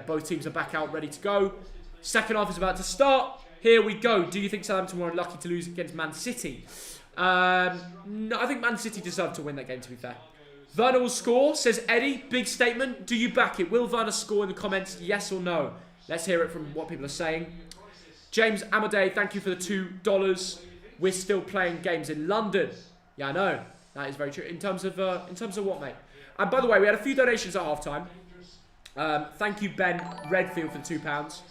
Both teams are back out, ready to go. Second half is about to start. Here we go. Do you think Southampton were unlucky to lose against Man City? No, I think Man City deserved to win that game, to be fair. Werner will score, says Eddie. Big statement. Do you back it? Will Werner score in the comments? Yes or no? Let's hear it from what people are saying. James Amadei, thank you for the $2. We're still playing games in London. Yeah, I know. That is very true. In terms of what, mate? And by the way, we had a few donations at half time. Thank you, Ben Redfield, for the £2.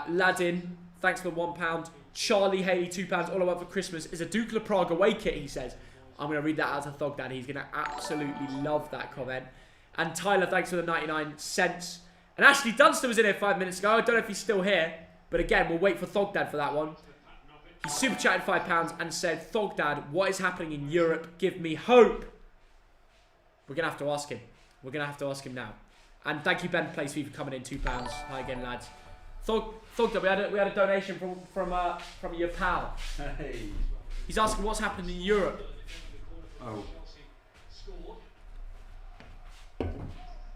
Ladin, thanks for the £1. Charlie Haley, £2. All I want for Christmas is a Dukla Prague away kit, he says. I'm going to read that out to Thogden. He's going to absolutely love that comment. And Tyler, thanks for the 99 cents. And Ashley Dunster was in here 5 minutes ago. I don't know if he's still here. But again, we'll wait for Thogdad for that one. He super chatted £5 and said, Thogdad, what is happening in Europe? Give me hope. We're going to have to ask him. We're going to have to ask him now. And thank you, Ben Plays for coming in, £2. Hi again, lads. Thogdad, we had a donation from your pal. Hey. He's asking what's happening in Europe. Oh.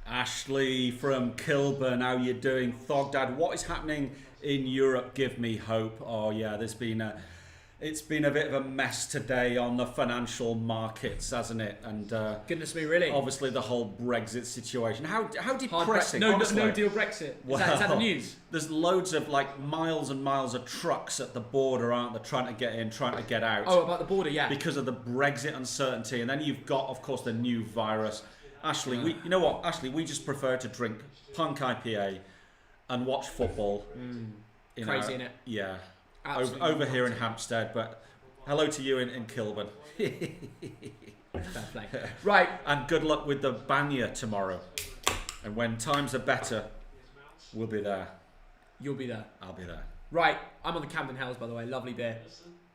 Ashley from Kilburn, how you doing? Thogdad, what is happening in Europe? Give me hope. Oh yeah, it's been a bit of a mess today on the financial markets, hasn't it? And goodness me, really. Obviously, the whole Brexit situation. How depressing. No deal Brexit. Is that the news? There's loads of miles and miles of trucks at the border, aren't there, trying to get in, trying to get out. Oh, about the border, yeah. Because of the Brexit uncertainty, and then you've got, of course, the new virus. Ashley, you know what? Ashley, we just prefer to drink punk IPA and watch football. Crazy, innit? Yeah. Over here in Hampstead, but hello to you in Kilburn. Fair play. Right. And good luck with the Banya tomorrow. And when times are better, we'll be there. You'll be there. I'll be there. Right. I'm on the Camden Hells, by the way. Lovely beer.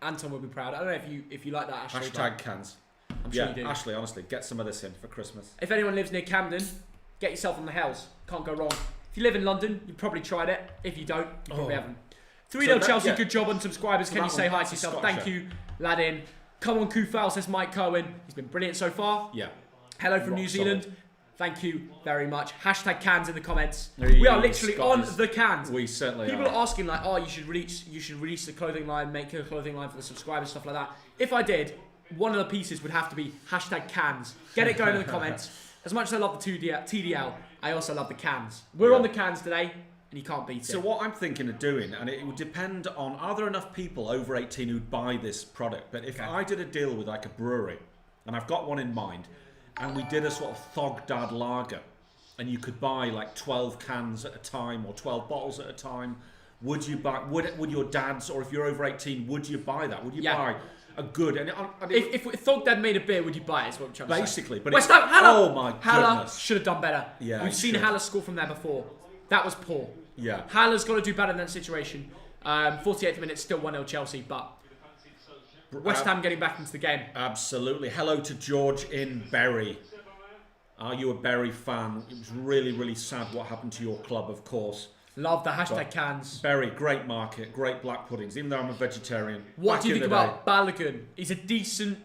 Anton will be proud. I don't know if you like that, Ashley. Hashtag cans. I'm sure you do. Ashley, honestly, get some of this in for Christmas. If anyone lives near Camden, get yourself on the Hells. Can't go wrong. If you live in London, you've probably tried it. If you don't, you probably haven't. 3-0 Chelsea, good job on subscribers. Can you say hi to yourself? Thank you, Ladin. Come on, Kufal, says Mike Cohen. He's been brilliant so far. Yeah. Hello from New Zealand. Solid. Thank you very much. Hashtag cans in the comments. We are literally on the cans. We certainly People are asking you should release the clothing line, make a clothing line for the subscribers, stuff like that. If I did, one of the pieces would have to be hashtag cans. Get it going in the comments. As much as I love the TDL, I also love the cans. We're on the cans today. And you can't beat it. So what I'm thinking of doing, and it would depend on, are there enough people over 18 who'd buy this product? But if I did a deal with a brewery, and I've got one in mind, and we did a sort of Thogdad lager, and you could buy 12 cans at a time or 12 bottles at a time, would you buy? Would your dads, or if you're over 18, would you buy that? Would you buy a good? And if Thogdad made a beer, would you buy it? Is what I'm trying to say. Basically, but West Ham, Haller. Oh my goodness, Haller should have done better. Yeah, we've seen Haller score from there before. That was poor. Yeah. Haller's got to do better in that situation. 48th minute, still 1-0 Chelsea, but West Ham getting back into the game. Absolutely. Hello to George in Bury. Are you a Bury fan? It was really, really sad what happened to your club, of course. Love the hashtag cans. Bury, great market, great black puddings, even though I'm a vegetarian. What do you think about Balogun? He's a decent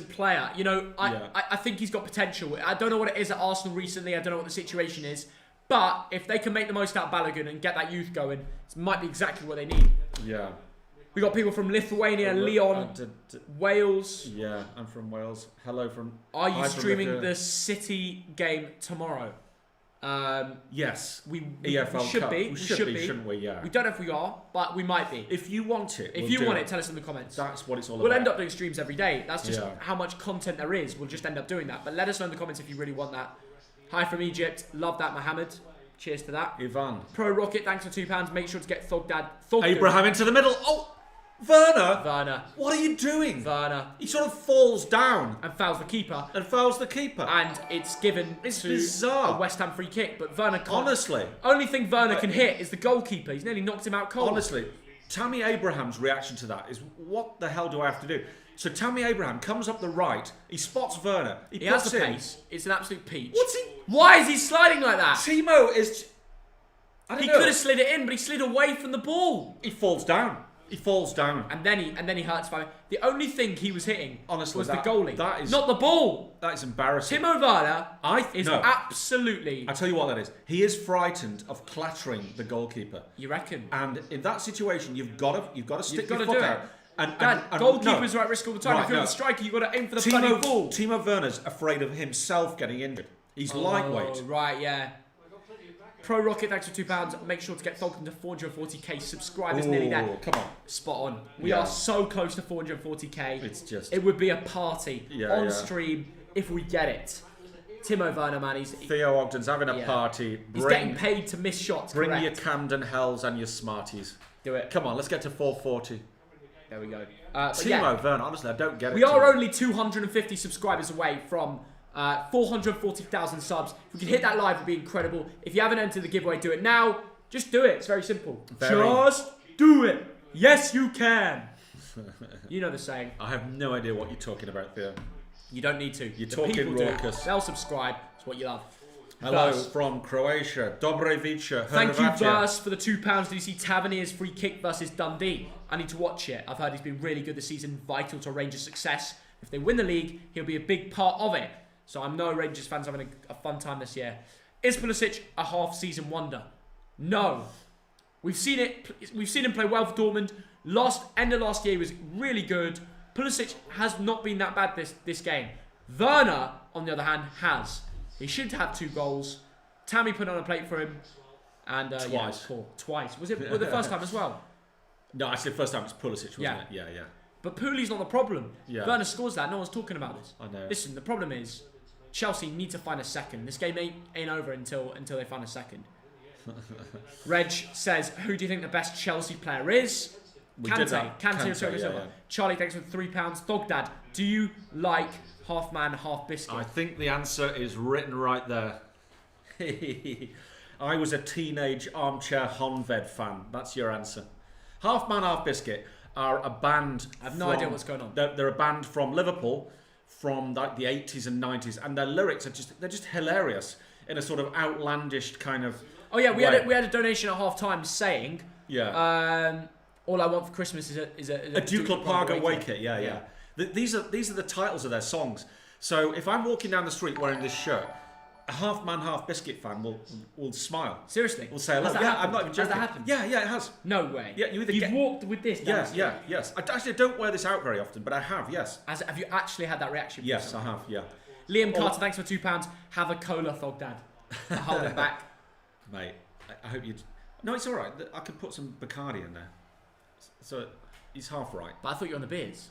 player. You know, I think he's got potential. I don't know what it is at Arsenal recently. I don't know what the situation is. But if they can make the most out of Balogun and get that youth going, it might be exactly what they need. Yeah. We got people from Lithuania, Lyon, Wales. Yeah, I'm from Wales. Hello from... Are you streaming the City game tomorrow? Yes. We EFL should Cup. be. We should be, shouldn't we? Yeah. We don't know if we are, but we might be. If you want it, if you want it, tell us in the comments. That's what it's all about. We'll end up doing streams every day. That's just how much content there is. We'll just end up doing that. But let us know in the comments if you really want that. Hi from Egypt. Love that, Mohammed. Cheers to that. Ivan. Pro Rocket, thanks for £2. Make sure to get Thogdad. Abraham into the middle. Oh, Werner. Werner. What are you doing? Werner. He sort of falls down. And fouls the keeper. And it's given to bizarre. A West Ham free kick, but Werner can't. Honestly. Only thing Werner can hit is the goalkeeper. He's nearly knocked him out cold. Honestly. Tammy Abraham's reaction to that is, what the hell do I have to do? So Tammy Abraham comes up the right. He spots Werner. He has puts the in. pace. It's an absolute peach. What's he? Why is he sliding like that? Timo is... He could have slid it in, but he slid away from the ball. He falls down. He falls down. And then he hurts by. The only thing he was hitting, honestly, was the goalie. That is, not the ball. That is embarrassing. Timo Werner is absolutely... I tell you what that is. He is frightened of clattering the goalkeeper. You reckon? And in that situation, you've got to stick your foot out. And goalkeepers are at risk all the time. Right, if you're the striker, you've got to aim for the bloody ball. Timo Werner's afraid of himself getting injured. He's lightweight. Right, yeah. Pro Rocket, thanks for £2. Make sure to get Thogden to 440k subscribers. Nearly there. Come on. Spot on. We are so close to 440k. It's just... It would be a party on stream if we get it. Timo Werner, man. Theo Ogden's having a party. He's getting paid to miss shots. Bring your Camden Hells and your Smarties. Do it. Come on, let's get to 440. There we go. Timo Werner, honestly, I don't get it. We are only 250 subscribers away from 440,000 subs. If we can hit that live, it would be incredible. If you haven't entered the giveaway, do it now. Just do it. It's very simple. Just do it. Yes, you can. You know the saying. I have no idea what you're talking about, Theo. You don't need to. You're talking raucous. They'll subscribe. It's what you love. Hello from Croatia. Dobre Vicha. Thank you, Vers, for the £2. Did you see Tavernier's free kick versus Dundee? I need to watch it. I've heard he's been really good this season, vital to Rangers' success. If they win the league, he'll be a big part of it. So I know Rangers fans having a fun time this year. Is Pulisic a half-season wonder? No. We've seen it. We've seen him play well for Dortmund. End of last year, he was really good. Pulisic has not been that bad this game. Werner, on the other hand, has. He should have 2 goals. Tammy put on a plate for him. And twice. Was it the first time as well? No, actually the first time it was Pulisic, wasn't it? Yeah. But Puli's not the problem. Yeah. Werner scores that. No one's talking about this. I know. Listen, the problem is Chelsea need to find a second. This game ain't over until they find a second. Reg says, who do you think the best Chelsea player is? Kante. Charlie, thanks for £3. Thogdad, do you like half man, half biscuit? I think the answer is written right there. I was a teenage armchair Honved fan. That's your answer. Half man, half biscuit are a band. I have no idea what's going on. They're a band from Liverpool, from like the 80s and 90s, and their lyrics are just hilarious in a sort of outlandish kind of. Oh yeah, we had a donation at half time saying. Yeah. All I want for Christmas is a Dukla Praga Wake It. Yeah. These are the titles of their songs. So if I'm walking down the street wearing this shirt, a half man, half biscuit fan will smile. Seriously? Will say hello. I'm not even joking. Has that happened? Yeah, it has. No way. Yeah, You've walked with this. Yes. I don't wear this out very often, but I have. Yes. Have you actually had that reaction? Yes, I have. Yeah. Liam Carter, thanks for £2. Have a cola, Thogdad. Hold it back, mate. I hope you. No, it's all right. I can put some Bacardi in there. So he's half right. But I thought you were on the beers.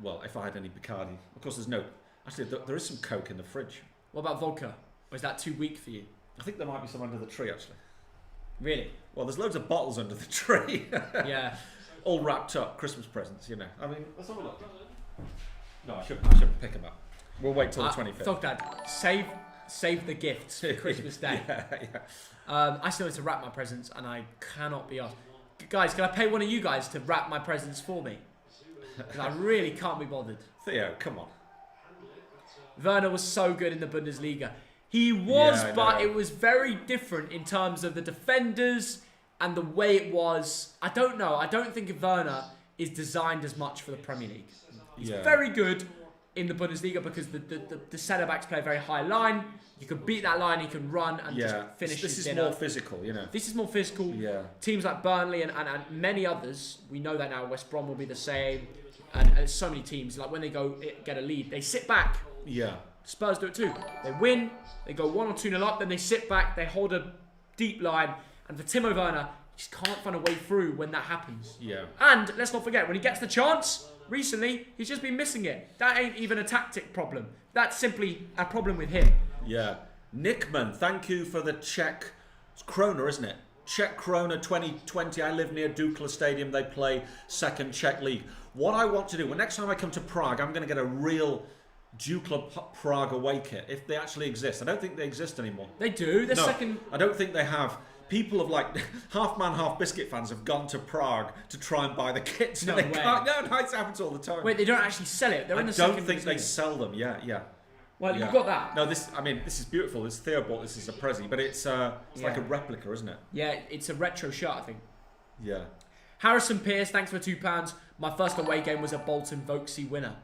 Well, if I had any Bacardi, of course, there's no. Actually, there is some Coke in the fridge. What about vodka? Or is that too weak for you? I think there might be some under the tree, actually. Really? Well, there's loads of bottles under the tree. Yeah. All wrapped up, Christmas presents, you know. I mean, let's have a look. No, I shouldn't pick them up. We'll wait till the 25th. Thogdad, save the gifts for Christmas Day. Yeah. I still need to wrap my presents, and I cannot be asked. Guys, can I pay one of you guys to wrap my presents for me? Because I really can't be bothered. Theo, come on. Werner was so good in the Bundesliga. He was, but it was very different in terms of the defenders and the way it was. I don't know. I don't think Werner is designed as much for the Premier League. He's very good in the Bundesliga because the centre-backs play a very high line. You can beat that line, he can run and just finish This his is dinner. more physical, you know. This is more physical. Yeah. Teams like Burnley and many others, we know that now. West Brom will be the same. And so many teams, like when they go get a lead, they sit back. Yeah. Spurs do it too. They win, they go 1 or 2-0 up, then they sit back, they hold a deep line. And for Timo Werner, he just can't find a way through when that happens. Yeah. And let's not forget, when he gets the chance, recently, he's just been missing it. That ain't even a tactic problem. That's simply a problem with him. Yeah. Nickman, thank you for the Czech. It's Krona, isn't it? Czech Krona 2020. I live near Dukla Stadium. They play second Czech league. What I want to do, well, next time I come to Prague, I'm going to get a real Dukla Prague away kit, if they actually exist. I don't think they exist anymore. They do. They're second. I don't think they have. People of like half man, half biscuit fans have gone to Prague to try and buy the kits. No way. It happens all the time. Wait, they don't actually sell it. They're in the I don't second think museum. they sell them. Yeah. Well, you've got that. No, this is beautiful. This Theo bought this as a Prezi, but it's like a replica, isn't it? Yeah, it's a retro shirt, I think. Yeah. Harrison Pierce, thanks for £2. My first away game was a Bolton Vokesy winner.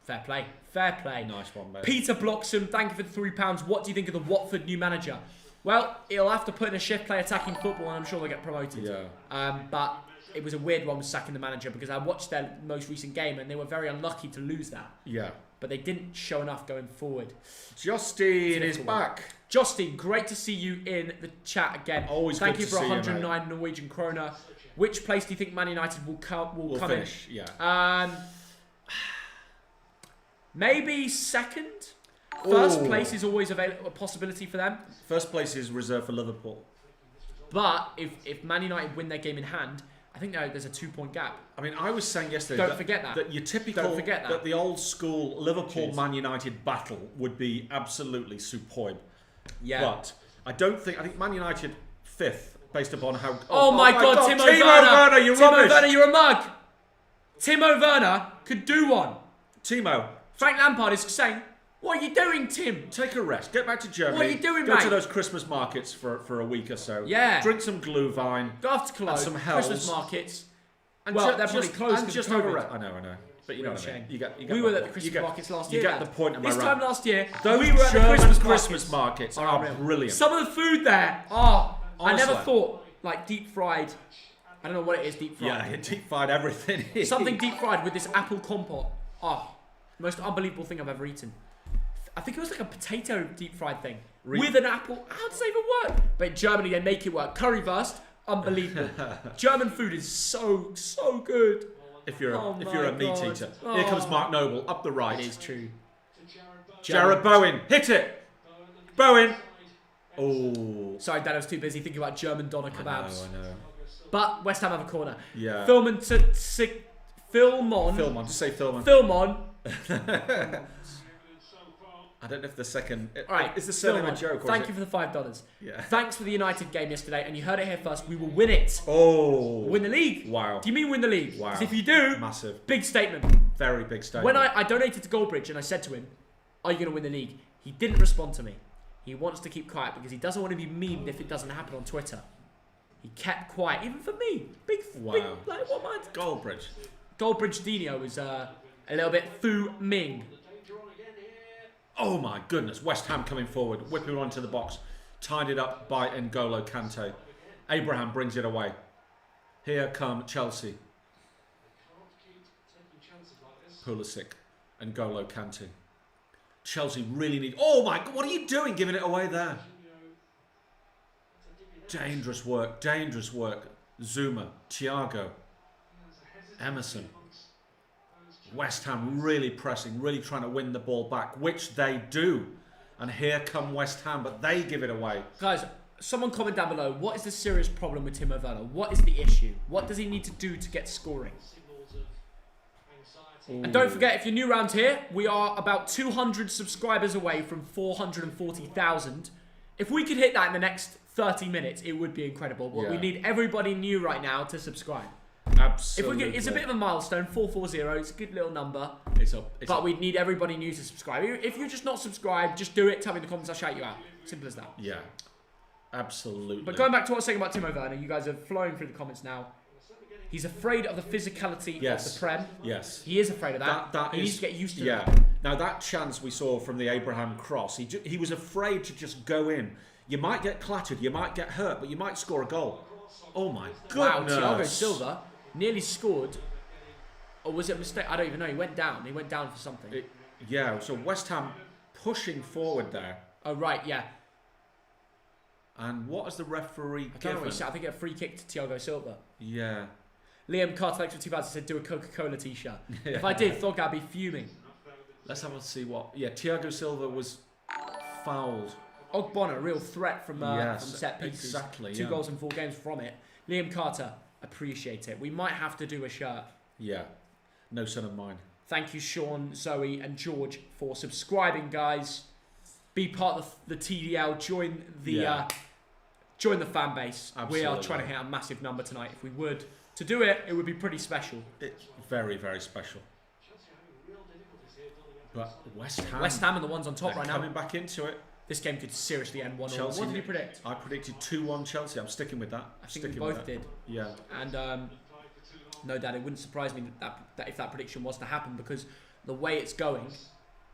Fair play. Fair play. Nice one, mate. Peter Bloxham, thank you for the £3. What do you think of the Watford new manager? Well, he'll have to put in a shift, play attacking football, and I'm sure they'll get promoted. Yeah. But it was a weird one with sacking the manager because I watched their most recent game and they were very unlucky to lose that. Yeah. But they didn't show enough going forward. Justine is back. Justine, great to see you in the chat again. Always Thank good you to for see 109 you, Norwegian krona. Which place do you think Man United will come finish, in? Yeah. Maybe second. First place is always a possibility for them. First place is reserved for Liverpool. But if Man United win their game in hand, I think there's a 2-point gap. I mean, I was saying yesterday that your typical that the old school Liverpool Man United battle would be absolutely superb. Yeah. But I think Man United 5th based upon how Oh my god, Timo Werner, you're rubbish. Timo Werner, you're a mug. Timo Werner could do one. Timo. Frank Lampard is saying, what are you doing, Tim? Take a rest. Get back to Germany. What are you doing, Go mate? to those Christmas markets for a week or so. Yeah. Drink some Glühwein. Go off to Cologne. Some Hells. Christmas markets. And well, they're probably closed and just over it. I know. But you know what I mean. You get we were at the Christmas markets last year. You get the point of my This time last year, those we were at the Christmas markets are brilliant. Some of the food there, honestly. I never thought, like deep fried, I don't know what it is, deep fried. Yeah, deep fried everything. Something deep fried with this apple compote. Most unbelievable thing I've ever eaten. I think it was like a potato deep fried thing with an apple. How does that even work? But in Germany, they make it work. Currywurst, unbelievable. German food is so good. If you're a meat eater. Here comes Mark Noble up the right. It is true. Jared Bowen, hit it. Bowen. Oh. Sorry, Dad, I was too busy thinking about German doner kebabs. I know. But West Ham have a corner. Yeah. Filmon. Just say Filmon. Filmon. I don't know if the second... Alright, is the surname a joke? Thank you for the $5. Yeah. Thanks for the United game yesterday, and you heard it here first. We will win it. Oh. We'll win the league. Wow. Do you mean win the league? Wow. Because if you do... Massive. Big statement. Very big statement. When I donated to Goldbridge and I said to him, are you going to win the league? He didn't respond to me. He wants to keep quiet because he doesn't want to be memed if it doesn't happen on Twitter. He kept quiet, even for me. Big, like, what mind? Goldbridge. Goldbridge Dino was a little bit Fu Ming. Oh my goodness, West Ham coming forward, whipping onto the box, tied it up by N'Golo Kante. Abraham brings it away. Here come Chelsea. Pulisic, N'Golo Kante. Chelsea really need... Oh my God, what are you doing giving it away there? Dangerous work, dangerous work. Zuma, Thiago, Emerson. West Ham really pressing, really trying to win the ball back, which they do. And here come West Ham, but they give it away. Guys, someone comment down below, what is the serious problem with Timo Werner? What is the issue? What does he need to do to get scoring? Ooh. And don't forget, if you're new around here, we are about 200 subscribers away from 440,000. If we could hit that in the next 30 minutes, it would be incredible. But we need everybody new right now to subscribe. Absolutely. It's a bit of a milestone, 440. It's a good little number. But we need everybody new to subscribe. If you're just not subscribed, just do it. Tell me in the comments. I'll shout you out. Simple as that. Yeah. Absolutely. But going back to what I was saying about Timo Werner, you guys are flowing through the comments now. He's afraid of the physicality of the Prem. Yes. He is afraid of that. He needs to get used to that. Yeah. Now, that chance we saw from the Abraham cross, he was afraid to just go in. You might get clattered, you might get hurt, but you might score a goal. Oh my goodness. Wow, Thiago Silva nearly scored. Or was it a mistake? I don't even know. He went down. He went down for something. So West Ham pushing forward there. Oh, right, yeah. And what has the referee I don't know what he said. I think a free kick to Thiago Silva. Yeah. Liam Carter, thanks for 2 pounds. He said, do a Coca-Cola t-shirt. If I did, Thogdad I'd be fuming. Let's have a see what... Yeah, Thiago Silva was fouled. Ogbonna, a real threat from set pieces. Exactly, 2 goals in 4 games from it. Liam Carter, appreciate it. We might have to do a shirt. Yeah. No son of mine. Thank you, Sean, Zoe, and George for subscribing, guys. Be part of the TDL. Join the fan base. Absolutely. We are trying to hit a massive number tonight. If we would to do it, it would be pretty special. It's very, very special. But West Ham are the ones on top right now. Coming back into it. This game could seriously end 1-1. Chelsea. What did you predict? I predicted 2-1 Chelsea. I'm sticking with that. I think we both did. Yeah. And No, Dad, it wouldn't surprise me that if that prediction was to happen, because the way it's going,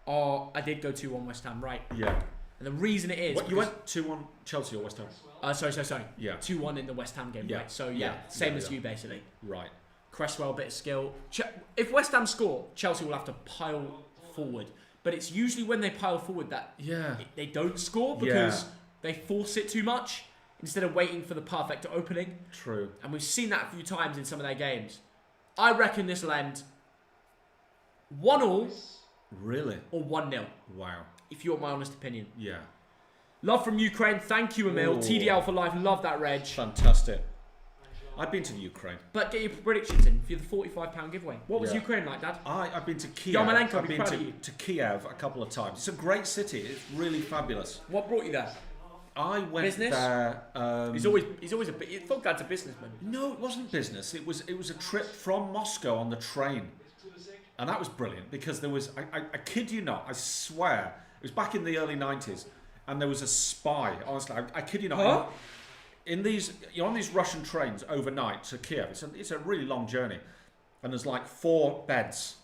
I did go 2-1 West Ham, right? Yeah. And the reason it is... What, you went 2-1 Chelsea or West Ham? Sorry. Yeah. 2-1 in the West Ham game, right? So, same as you, basically. Right. Cresswell, bit of skill. If West Ham score, Chelsea will have to pile forward. But it's usually when they pile forward that they don't score, because they force it too much instead of waiting for the perfect opening. True. And we've seen that a few times in some of their games. I reckon this will end 1-1. Really? Or 1-0. Wow. If you want my honest opinion. Yeah. Love from Ukraine. Thank you, Emil. Ooh. TDL for life. Love that reg. Fantastic. I've been to the Ukraine. But get your predictions in for the £45 giveaway. What was Ukraine like, Dad? I've been to Kiev. Yarmolenko, I've been to Kiev a couple of times. It's a great city. It's really fabulous. What brought you there? I went business? there. He's always a bit. Thogdad's a businessman. No, it wasn't business. It was a trip from Moscow on the train, and that was brilliant because there was. I kid you not. I swear it was back in the early '90s, and there was a spy. Honestly, I kid you not. Huh? You're on these Russian trains overnight to Kiev. It's a really long journey, and there's like 4 beds,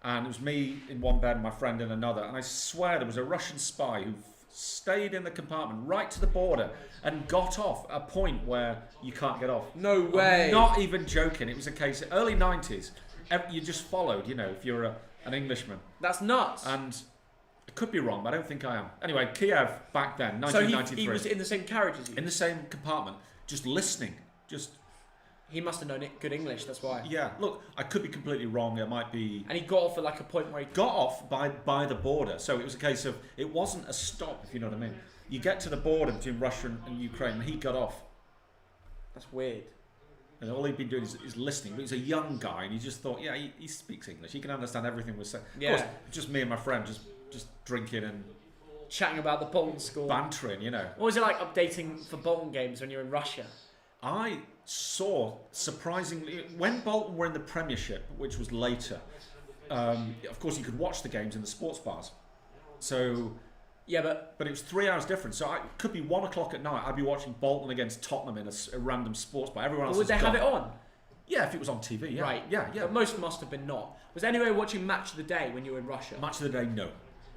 and it was me in one bed and my friend in another. And I swear there was a Russian spy who stayed in the compartment right to the border and got off at a point where you can't get off. No way. I'm not even joking. It was a case of early 90s. You just followed, if you're an Englishman. That's nuts. And I could be wrong, but I don't think I am. Anyway, Kiev back then, 1993. So he was in the same carriage as you? In the same compartment, just listening. He must have known good English, that's why. Yeah, look, I could be completely wrong. It might be... And he got off at like a point where he... Got off by the border. So it was a case of... It wasn't a stop, if you know what I mean. You get to the border between Russia and Ukraine, and he got off. That's weird. And all he'd been doing is listening. But he's a young guy, and he just thought, he speaks English. He can understand everything we're saying. Yeah. Of course, just me and my friend just drinking and... Chatting about the Bolton score. Bantering, What was it like updating for Bolton games when you're in Russia? I saw, surprisingly, when Bolton were in the Premiership, which was later, of course you could watch the games in the sports bars. So... Yeah, but it was 3 hours difference. So it could be 1 o'clock at night. I'd be watching Bolton against Tottenham in a random sports bar. Everyone else would they have it on? Yeah, if it was on TV. Yeah. Right. Yeah. But most must have been not. Was there anyway watching Match of the Day when you were in Russia? Match of the Day, no.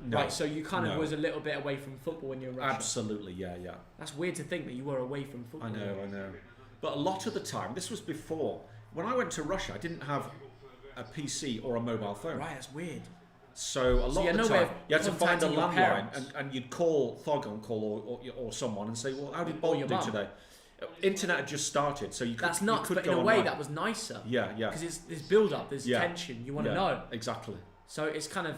Right. So you kind of was a little bit away from football when you were in Russia. Absolutely. Yeah. That's weird to think that you were away from football. I know. But a lot of the time, this was before when I went to Russia. I didn't have a PC or a mobile phone. Right. That's weird. So a lot of the time, you had to find a landline and you'd call Thogden or someone and say, well, how did Bolton do today? Internet had just started, so you could. That's nuts, but in a way that was nicer. Yeah. Because there's build-up, there's tension. You want to know. Exactly. So it's kind of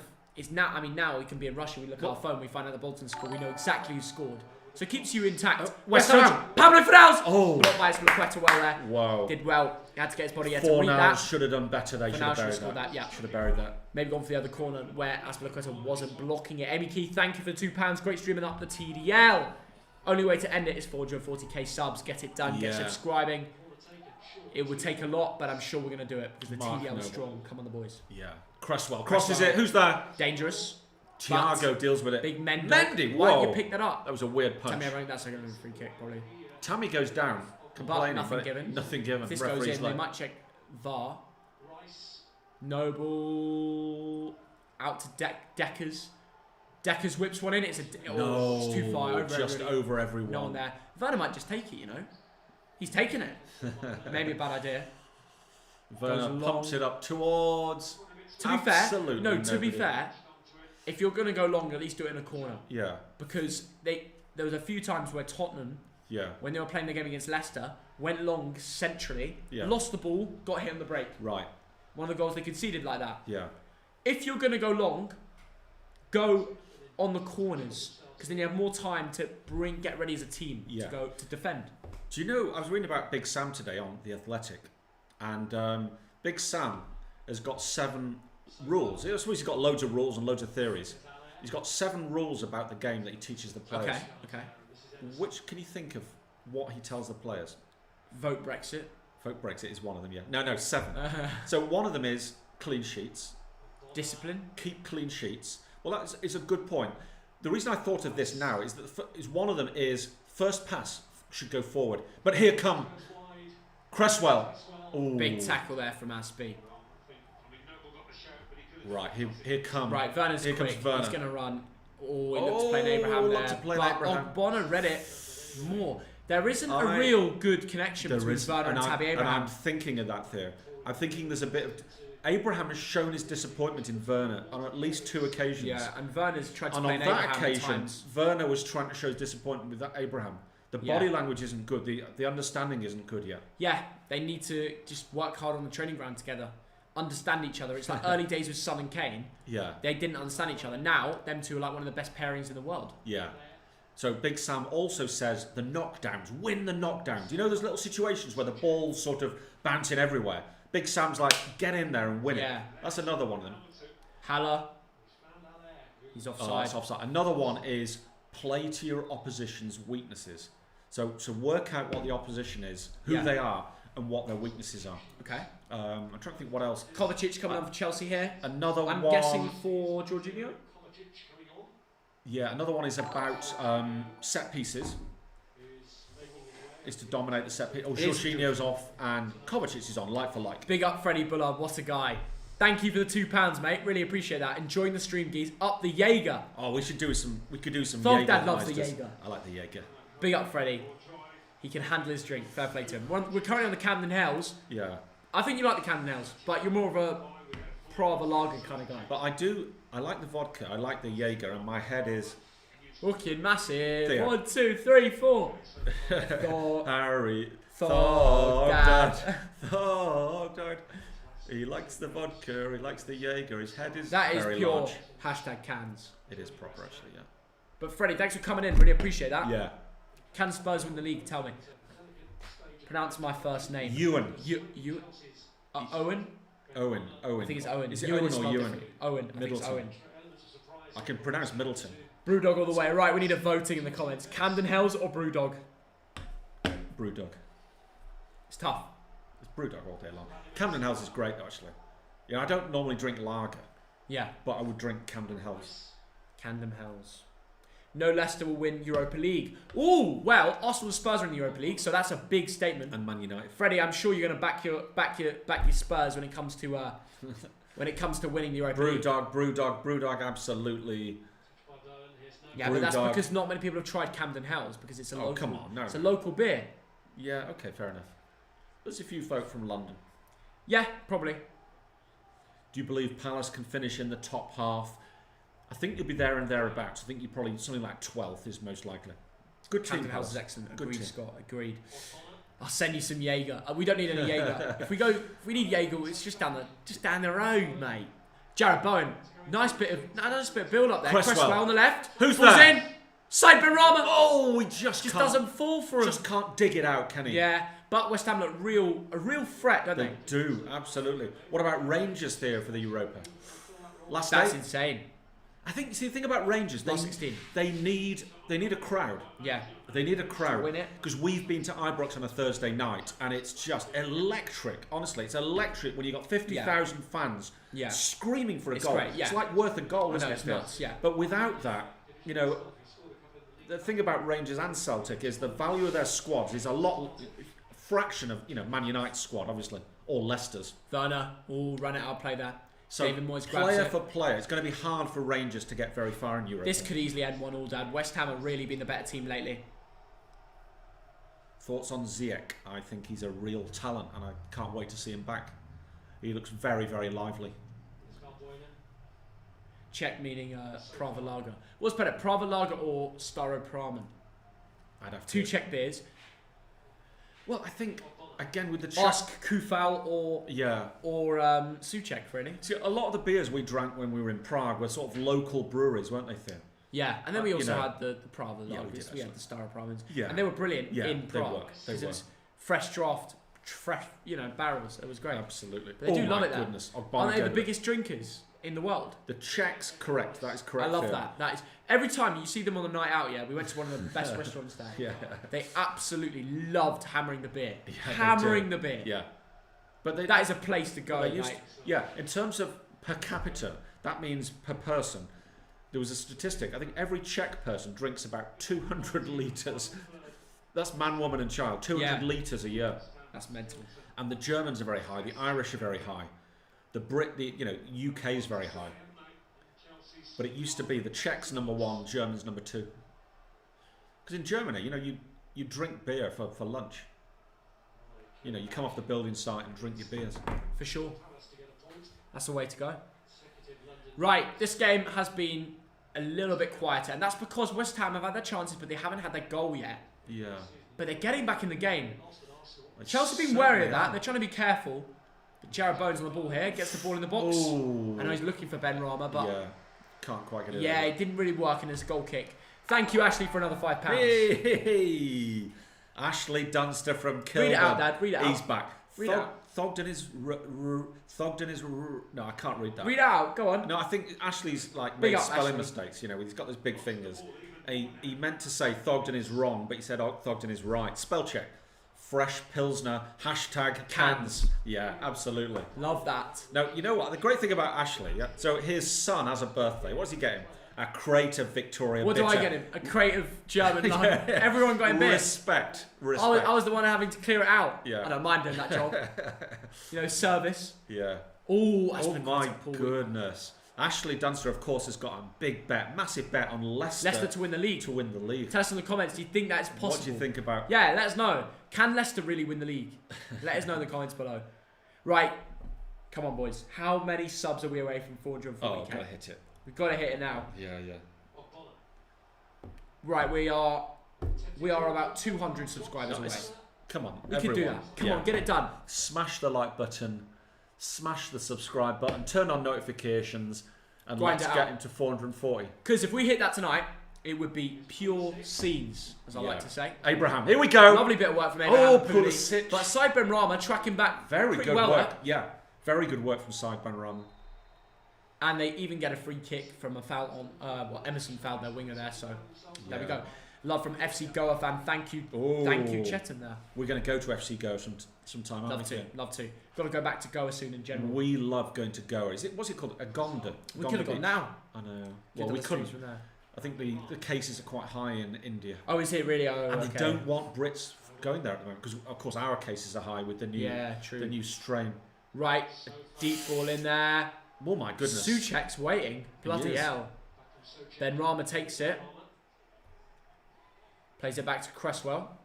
now. I mean, now we can be in Russia. We look at our phone, we find out the Bolton score. We know exactly who scored. So it keeps you intact. West Ham. Pablo Fornals. Oh. Blocked by Spilicueta well there. Wow. Did well. He had to get his body. He had to read that. Should have done better. They should have buried that. Yeah. Should have buried that. Maybe gone for the other corner where Aspilicueta wasn't blocking it. Amy Keith, thank you for the £2. Great streaming up the TDL. Only way to end it is 440k subs. Get it done. Get subscribing. It would take a lot, but I'm sure we're going to do it because the TDL is strong. Come on, the boys. Yeah. Cresswell crosses it. Who's there? Dangerous. Thiago deals with it. Big Mendy. Mendy. Why did you pick that up? That was a weird punch. Tammy, I think that's a free kick, probably. Tammy goes down. Complaining, nothing given. Nothing given. If this goes in, they might check VAR. Noble out to Deckers. Deckers whips one in. It's too far. Over everyone. No one there. Werner might just take it. He's taking it. Maybe a bad idea. Werner pumps it up towards. To be fair, if you're going to go long, at least do it in a corner. Yeah. Because there was a few times where Tottenham, when they were playing the game against Leicester, went long centrally, lost the ball, got hit on the break. Right. One of the goals they conceded like that. Yeah. If you're going to go long, go on the corners because then you have more time to get ready as a team to go to defend. Do you know? I was reading about Big Sam today on The Athletic, and Big Sam has got 7 rules. I suppose he's got loads of rules and loads of theories. He's got 7 rules about the game that he teaches the players. Okay. Which can you think of? What he tells the players? Vote Brexit. Vote Brexit is one of them. Yeah. No, 7. So one of them is clean sheets. Discipline. Keep clean sheets. Well, that is a good point. The reason I thought of this now is that one of them is first pass should go forward. But here come Cresswell. Ooh. Big tackle there from Aspie. Right, here comes. Right, Werner's quick. Comes Werner. He's going to run. Oh, he looked to play Abraham there. Abraham. Bonner read it more. There isn't a real good connection between Werner and Tabby Abraham. And I'm thinking of that there. I'm thinking there's a bit of... Abraham has shown his disappointment in Werner on at least 2 occasions. Yeah, and Werner's tried to play on Abraham that occasion, at times. Werner was trying to show his disappointment with that Abraham. The body language isn't good. The understanding isn't good yet. Yeah, they need to just work hard on the training ground together. Understand each other. It's like early days with Son and Kane. Yeah. They didn't understand each other. Now, them two are like one of the best pairings in the world. Yeah. So Big Sam also says the knockdowns, win the knockdowns. You know those little situations where the ball's sort of bouncing everywhere? Big Sam's like, get in there and win it. That's another one of them. Haller. He's offside. Oh, that's offside. Another one is play to your opposition's weaknesses. So work out what the opposition is, who they are, and what their weaknesses are. Okay. I'm trying to think what else. Kovacic coming on for Chelsea here. Another one. I'm guessing for Jorginho. Yeah, another one is about set pieces. Is to dominate the set piece. Oh, Jorginho's off and Kovacic is on, like for like. Big up Freddie Bullard, what a guy. Thank you for the £2, mate. Really appreciate that. Enjoying the stream, geez. Up the Jaeger. Oh, we could do some Thogdad loves the Jaeger. I like the Jaeger. Big up Freddie. He can handle his drink. Fair play to him. We're currently on the Camden Hells. Yeah. I think you like the Camden Hells, but you're more of a Prava Lager kind of guy. But I like the vodka, I like the Jaeger, and my head is... Fucking massive. There. 1, 2, 3, 4. Harry Thogdad. Thogdad. He likes the vodka, he likes the Jaeger, his head is that very is pure large. hashtag cans. It is proper actually, yeah. But Freddie, thanks for coming in, really appreciate that. Yeah. Can Spurs win the league? Tell me. Pronounce my first name. Ewan. Owen? Owen. I think it's Owen. Is it Owen or Ewan? Owen. I think it's Owen. I can pronounce Middleton. Brewdog all the way. Right, we need a voting in the comments. Camden Hells or Brewdog? Brewdog. It's tough. It's Brewdog all day long. Camden Hells is great actually. Yeah, I don't normally drink lager. Yeah. But I would drink Camden Hells. Camden Hells. No Leicester will win Europa League. Ooh, well, Arsenal and Spurs are in the Europa League, so that's a big statement. And Man United. Freddie, I'm sure you're going to back your Spurs when it comes to winning the Europa League. Brewdog, absolutely. Yeah, but that's because not many people have tried Camden Hells because it's a local. Come on, no. It's a local beer. Yeah, okay, fair enough. There's a few folk from London. Yeah, probably. Do you believe Palace can finish in the top half? I think you'll be there and thereabouts. I think you probably something like 12th is most likely. Good team. Camden Hells is excellent. Good Agreed, team. Scott. Agreed. I'll send you some Jaeger. We don't need any Jaeger. If we need Jaeger, it's just down the road, mate. Jared Bowen, nice bit of build up there. Cresswell on the left. Who's Balls there? in. Side Benrahma. Oh, he just doesn't fall for him. Just can't dig it out, can he? Yeah, but West Ham look a real threat, don't they? They do, absolutely. What about Rangers there for the Europa? That's insane. I think. See, the thing about Rangers, they need a crowd. Yeah, they need a crowd. To win it. Because we've been to Ibrox on a Thursday night, and it's just electric. Honestly, it's electric when you got 50,000 fans screaming for a goal. Great, yeah. It's like worth a goal, isn't it? It's nuts. Yeah. But without that, you know, the thing about Rangers and Celtic is the value of their squads is a fraction of Man United's squad, obviously, or Leicester's. Werner, run it out, play that. So David Moyes grabs player it. for player, it's going to be hard for Rangers to get very far in Europe. This could easily end 1-1, Dad. West Ham have really been the better team lately. Thoughts on Ziyech? I think he's a real talent, and I can't wait to see him back. He looks very, very lively. Czech meaning Prava Lager. What's better, Prava Lager or Staropramen? I'd have two Czech beers. Well, I think again with the Czech, Ask Kufal or Suchek, really. See, a lot of the beers we drank when we were in Prague were sort of local breweries, weren't they, Theo? Yeah, and then we also had the Prava Lagers. We had the Staropramens. Yeah. And they were brilliant in Prague. They were. It's fresh draft, barrels. It was great. Absolutely. But they do love it there. Goodness. Aren't they the biggest drinkers in the world? The Czechs, correct. That is correct. I love that. That is every time you see them on the night out. Yeah, we went to one of the best restaurants there. Yeah. They absolutely loved hammering the beer. Hammering the beer. Yeah. But that is a place to go. In terms of per capita, that means per person. There was a statistic. I think every Czech person drinks about 200 litres. That's man, woman, and child. 200 litres a year. That's mental. And the Germans are very high. The Irish are very high. The UK is very high. But it used to be the Czechs number 1, Germans number 2. Because in Germany, you drink beer for lunch. You come off the building site and drink your beers. For sure. That's the way to go. Right, this game has been a little bit quieter, and that's because West Ham have had their chances, but they haven't had their goal yet. Yeah. But they're getting back in the game. Chelsea have been wary of that. They're trying to be careful. But Jared Bowen's on the ball here, gets the ball in the box. Ooh. I know he's looking for Ben Rama, but yeah, can't quite get it. Yeah, it didn't really work in his goal kick. Thank you, Ashley, for another £5. Hey, Ashley Dunster from Kilburn. Read it out, Dad. Read it out. He's back. Read it out. Thogden is no, I can't read that. Read it out. Go on. No, I think Ashley's made spelling mistakes. He's got those big fingers. He meant to say Thogden is wrong, but he said Thogden is right. Spell check. Fresh Pilsner, #cans. Yeah, absolutely. Love that. Now, you know what? The great thing about Ashley, so his son has a birthday. What does he get him? A crate of Victoria What bitter. do I get him? A crate of German lime. Yeah. Everyone got him beer. Respect. I was the one having to clear it out. Yeah. I don't mind doing that job. Service. Yeah. Oh, my goodness. Ashley Dunster, of course, has got a big bet, massive bet on Leicester. Leicester to win the league. Tell us in the comments, do you think that's possible? What do you think about... Yeah, let us know. Can Leicester really win the league? Let us know in the comments below. Right. Come on, boys. How many subs are we away from 440k? Oh, gotta hit it. We've got to hit it now. Yeah. Right, we are about 200 subscribers away. Come on, we can do that. Come on, get it done. Smash the like button, smash the subscribe button, turn on notifications, and let's get into 440. Because if we hit that tonight, it would be pure scenes, as I like to say. Abraham, here we go. Lovely bit of work from Abraham. Pulisic. But Said Ben Rama tracking back very good well work. there. Yeah, very good work from Said Ben Rama. And they even get a free kick from a foul on... Emerson fouled their winger there, so there we go. Love from FC Goa fan. Thank you. Thank you, Chetan there. We're going to go to FC Goa sometime, aren't we? Love to. Got to go back to Goa soon in general. We love going to Goa. What's it called? Agonda. We could have gone now. I know. Well, we couldn't. I think the cases are quite high in India. Oh, is it really? Oh, and they don't want Brits going there at the moment because, of course, our cases are high with the new strain. Right, a deep ball in there. Oh my goodness. Souček's waiting. Bloody hell. Ben Rama takes it. Plays it back to Cresswell.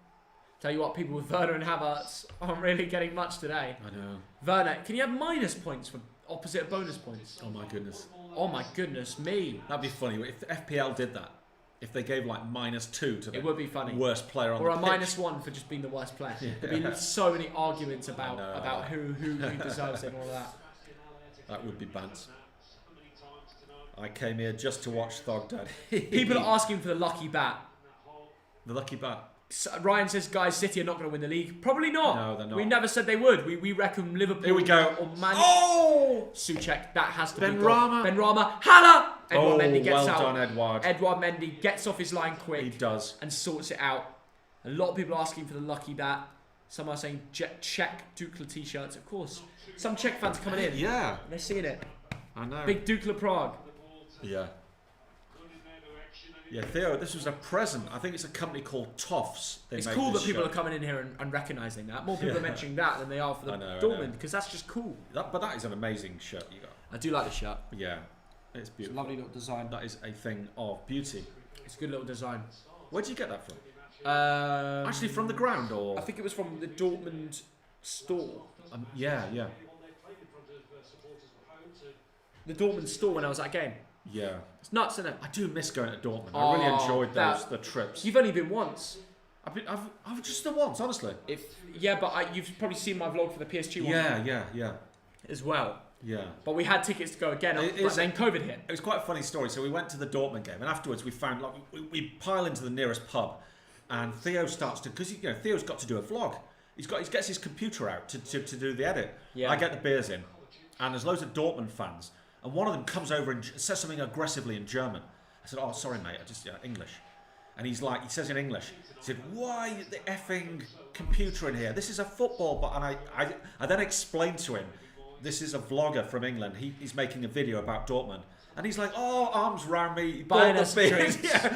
Tell you what, people with Werner and Havertz aren't really getting much today. I know. Werner, can you have minus points for opposite of bonus points? Oh my goodness. Oh my goodness me. That'd be funny if the FPL did that. If they gave -2 to the it would be funny. Worst player on the pitch. Or a -1 for just being the worst player. There'd be so many arguments about who deserves it and all of that. That would be bants. I came here just to watch Thogdad. People are asking for the lucky bat. The lucky bat. Ryan says, guys, City are not going to win the league. Probably not. No, they're not. We never said they would. We reckon Liverpool. Here we go. Or Man. Oh! Souček, that has to Ben be Rama. Ben Rama. Hala! Edouard Mendy gets out. Well done, Edouard. Edouard Mendy gets off his line quick. He does. And sorts it out. A lot of people are asking for the lucky bat. Some are saying Czech Dukla t-shirts. Of course. Some Czech fans are coming in. Yeah. They're seeing it. I know. Big Dukla Prague. Yeah. Yeah, Theo, this was a present. I think it's a company called Toffs. It's cool that people are coming in here and recognising that. More people are mentioning that than they are for the Dortmund, because that's just cool. But that is an amazing shirt you got. I do like the shirt. Yeah, it's beautiful. It's a lovely little design. That is a thing of beauty. It's a good little design. Where did you get that from? Actually, from the ground, or? I think it was from the Dortmund store. Yeah. The Dortmund store when I was at a game. Yeah. It's nuts, isn't it? I do miss going to Dortmund. I really enjoyed the trips. You've only been once. I've just the once, honestly. But you've probably seen my vlog for the PSG one. Yeah. As well. Yeah. But we had tickets to go again, but then COVID hit. It was quite a funny story. So we went to the Dortmund game, and afterwards we found we pile into the nearest pub, and Theo starts to, because Theo's got to do a vlog. He gets his computer out to do the edit. Yeah. I get the beers in, and there's loads of Dortmund fans. And one of them comes over and says something aggressively in German. I said, "Oh, sorry, mate. I just English." And he says in English, he said, "Why the effing computer in here? This is a football." And I then explained to him this is a vlogger from England. He's making a video about Dortmund. And he's like, oh, arms round me, buying us drinks. Yeah.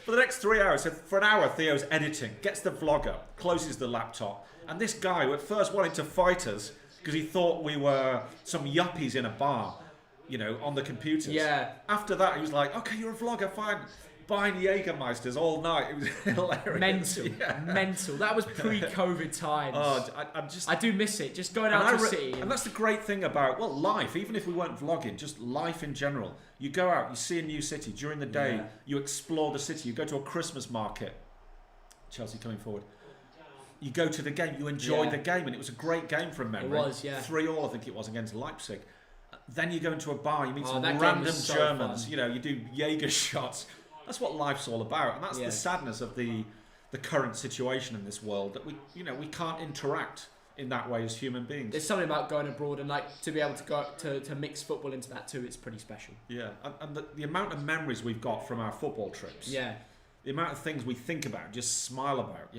For the next 3 hours, so for an hour, Theo's editing, gets the vlogger, closes the laptop. And this guy, who at first wanted to fight us because he thought we were some yuppies in a bar, on the computers. Yeah. After that, he was like, okay, you're a vlogger, fine. Buying Jägermeisters all night. It was hilarious. Mental. That was pre-COVID times. Oh, I do miss it. Just going out to the city. And that's the great thing about, life. Even if we weren't vlogging, just life in general. You go out, you see a new city. During the day, you explore the city. You go to a Christmas market. Chelsea coming forward. You go to the game. You enjoy the game. And it was a great game from memory. It was, yeah. 3-3, I think it was, against Leipzig. Then you go into a bar. You meet some random Germans. Fun. You do Jaeger shots. That's what life's all about, and that's the sadness of the current situation in this world, that we can't interact in that way as human beings. There's something about going abroad and to be able to go to mix football into that too. It's pretty special. Yeah, and the amount of memories we've got from our football trips. Yeah, the amount of things we think about, just smile about,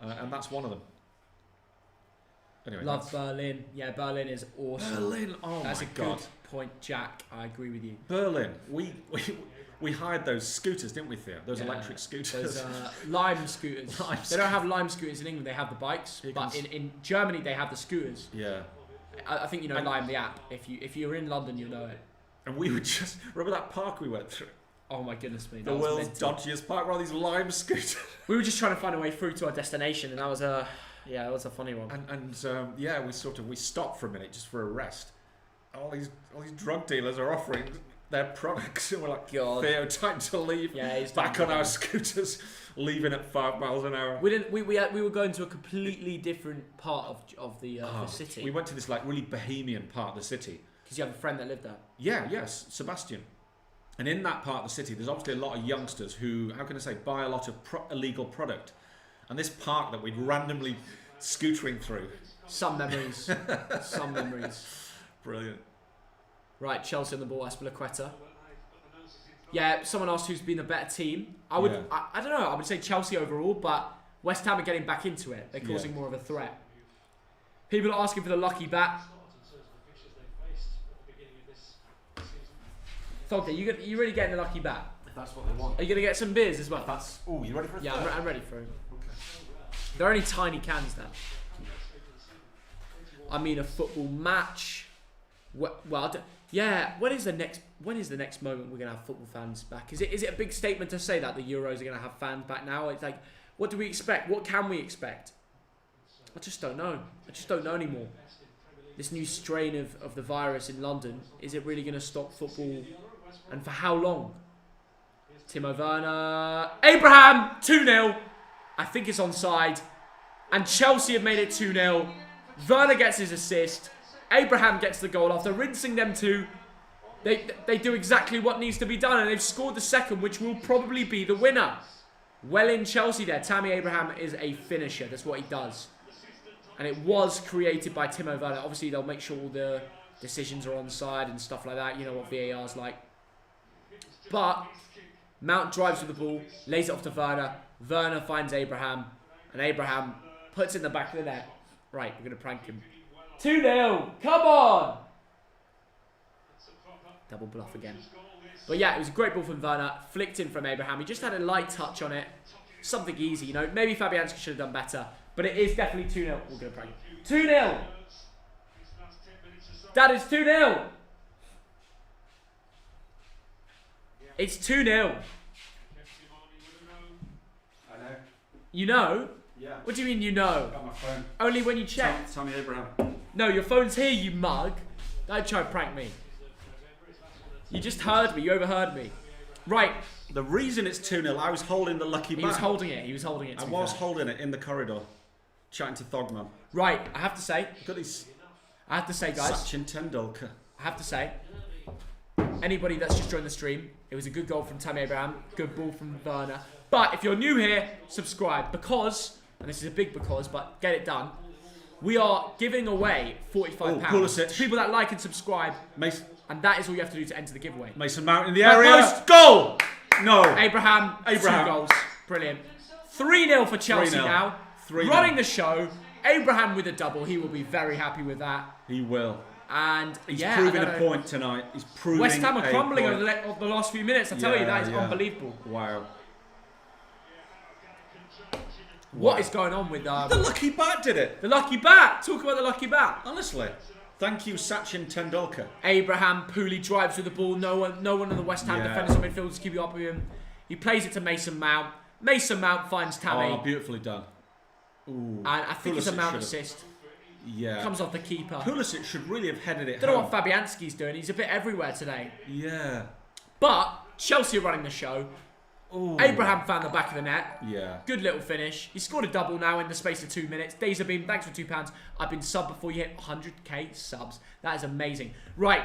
and that's one of them. Anyway, love Berlin. Yeah, Berlin is awesome. Berlin, that's my a God. good point, Jack. I agree with you. Berlin, we hired those scooters, didn't we, Theo? Those electric scooters. Those Lime scooters. They don't have Lime scooters in England. They have the bikes, but in Germany they have the scooters. Yeah. I think Lime, the app. If you're in London, you'll know it. And we would just remember that park we went through. Oh my goodness me! The world's dodgiest park. Were all these Lime scooters. We were just trying to find a way through to our destination, and that was a funny one. We stopped for a minute just for a rest. All these drug dealers are offering their products, and we're like, God. Theo, time to leave. Yeah, he's back on our scooters, leaving at 5 miles an hour. We were going to a completely different part of the city. We went to this really bohemian part of the city. Because you have a friend that lived there. Yeah, yes, Sebastian. And in that part of the city, there's obviously a lot of youngsters who, buy a lot of illegal product. And this park that we'd randomly scootering through. Some memories. Some memories. Brilliant. Right, Chelsea on the ball, Aspilicueta. Yeah, someone asked who's been the better team. I don't know, I would say Chelsea overall, but West Ham are getting back into it. They're causing more of a threat. People are asking for the lucky bat. Thogden, you really getting the lucky bat? If that's what they want. Are you going to get some beers as well? You ready for it? Yeah, I'm ready for it. Okay. They're only tiny cans now. I mean, a football match. When is the next moment we're going to have football fans back? Is it a big statement to say that the Euros are going to have fans back now? It's like, what do we expect? What can we expect? I just don't know. I just don't know anymore. This new strain of the virus in London, is it really going to stop football? And for how long? Timo Werner. Abraham, 2-0. I think it's onside. And Chelsea have made it 2-0. Werner gets his assist. Abraham gets the goal after rinsing them two. They do exactly what needs to be done, and they've scored the second, which will probably be the winner. Well in Chelsea there. Tammy Abraham is a finisher. That's what he does. And it was created by Timo Werner. Obviously, they'll make sure all the decisions are onside and stuff like that. You know what VAR's like. But Mount drives with the ball, lays it off to Werner. Werner finds Abraham, and Abraham puts it in the back of the net. Right, we're going to prank him. 2-0. Come on. Double bluff again. But yeah, it was a great ball from Werner. Flicked in from Abraham. He just had a light touch on it. Something easy, Maybe Fabianski should have done better. But it is definitely 2-0. We're going to prank him. 2-0. That is 2-0. It's 2-0. I know. You know? Yeah. What do you mean you know? Got my phone. Only when you check. Tommy Abraham. No, your phone's here, you mug. Don't try and prank me. You just heard me. You overheard me. Right. The reason it's 2-0, I was holding the lucky bat. He was holding it. I was holding it in the corridor, chatting to Thogman. Right. I have to say, guys. Sachin Tendulkar. I have to say, anybody that's just joined the stream, it was a good goal from Tammy Abraham, good ball from Werner. But if you're new here, subscribe because, and this is a big because, but get it done. We are giving away £45 Pulisic. to people that like and subscribe. Mason. And that is all you have to do to enter the giveaway. Mason Mount in the area. Post. Goal! No. Abraham. 2 goals. Brilliant. 3-0 for Chelsea 3-0. now. 3-0. Running the show. Abraham with a double. He will be very happy with that. He will. And he's proving a point tonight. He's proving West Ham are crumbling over the last few minutes. I tell you, that is unbelievable. Wow. What is going on with the lucky bat did it. The lucky bat. Talk about the lucky bat. Honestly. Thank you, Sachin Tendulkar. Abraham Pooley drives with the ball. No one on the West Ham defenders or midfielders keep up with him. He plays it to Mason Mount. Mason Mount finds Tammy. Oh, beautifully done. Ooh. And I think it's a Mount assist. Yeah. Comes off the keeper. Pulisic should really have headed it Don't know what Fabianski's doing. He's a bit everywhere today. Yeah. But Chelsea are running the show. Ooh. Abraham found the back of the net. Yeah. Good little finish. He scored a double now in the space of 2 minutes. Days have been, thanks for £2. I've been subbed before you hit 100k subs. That is amazing. Right.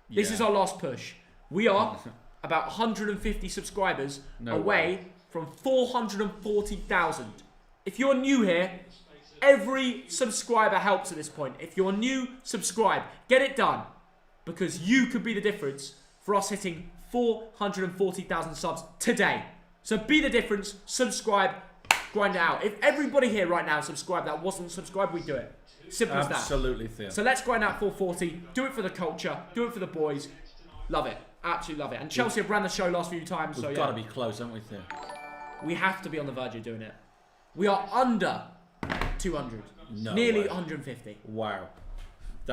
This is our last push. We are about 150 subscribers away from 440,000. If you're new here, every subscriber helps at this point. If you're new, subscribe. Get it done. Because you could be the difference for us hitting 440,000 subs today. So be the difference, subscribe, grind it out. If everybody here right now subscribed that wasn't subscribed, we'd do it. Simple as that. Absolutely, Theo. So let's grind out 440, do it for the culture, do it for the boys. Love it. Absolutely love it. And Chelsea have ran the show last few times. We've got to be close, haven't we, Theo? We have to be on the verge of doing it. We are under 200. Nearly 150. Wow.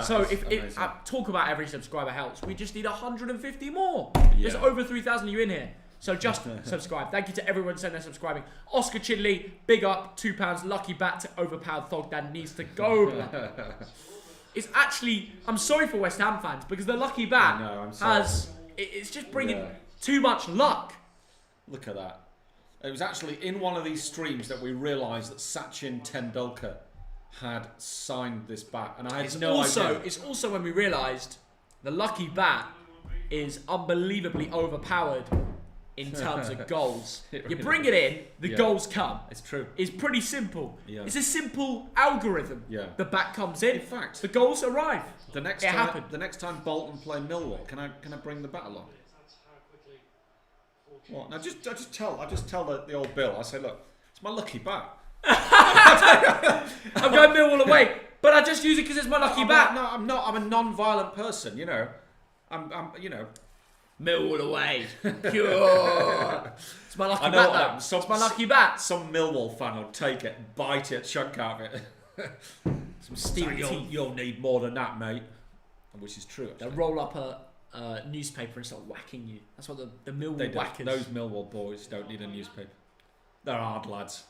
So if talk about every subscriber helps, we just need 150 more. Yeah. There's over 3,000 of you in here. So just subscribe. Thank you to everyone saying they're subscribing. Oscar Chidley, big up, £2. Lucky bat to overpowered Thogdad needs to go. It's actually, I'm sorry for West Ham fans because the lucky bat it's just bringing too much luck. Look at that. It was actually in one of these streams that we realised that Sachin Tendulkar had signed this bat, and I had no idea. It's also when we realised the lucky bat is unbelievably overpowered in terms of goals. You bring it in, the goals come. It's true. It's pretty simple. Yeah. It's a simple algorithm. Yeah. The bat comes in. In fact, the goals arrive. The next time Bolton play Millwall, can I bring the bat along? What? Now just tell the old Bill. I say, look, it's my lucky bat. I'm going Millwall away, but I just use it because it's my lucky bat. No, I'm not. I'm a non-violent person. You know, I'm Millwall away. Pure. It's my lucky bat. It's my lucky bat. Some Millwall fan will take it, bite it, chunk out of it. Some steel teeth. You'll need more than that, mate. Which is true. They'll roll up a newspaper and start whacking you. That's what the Millwall whackers. Those Millwall boys don't need a newspaper. They're hard lads.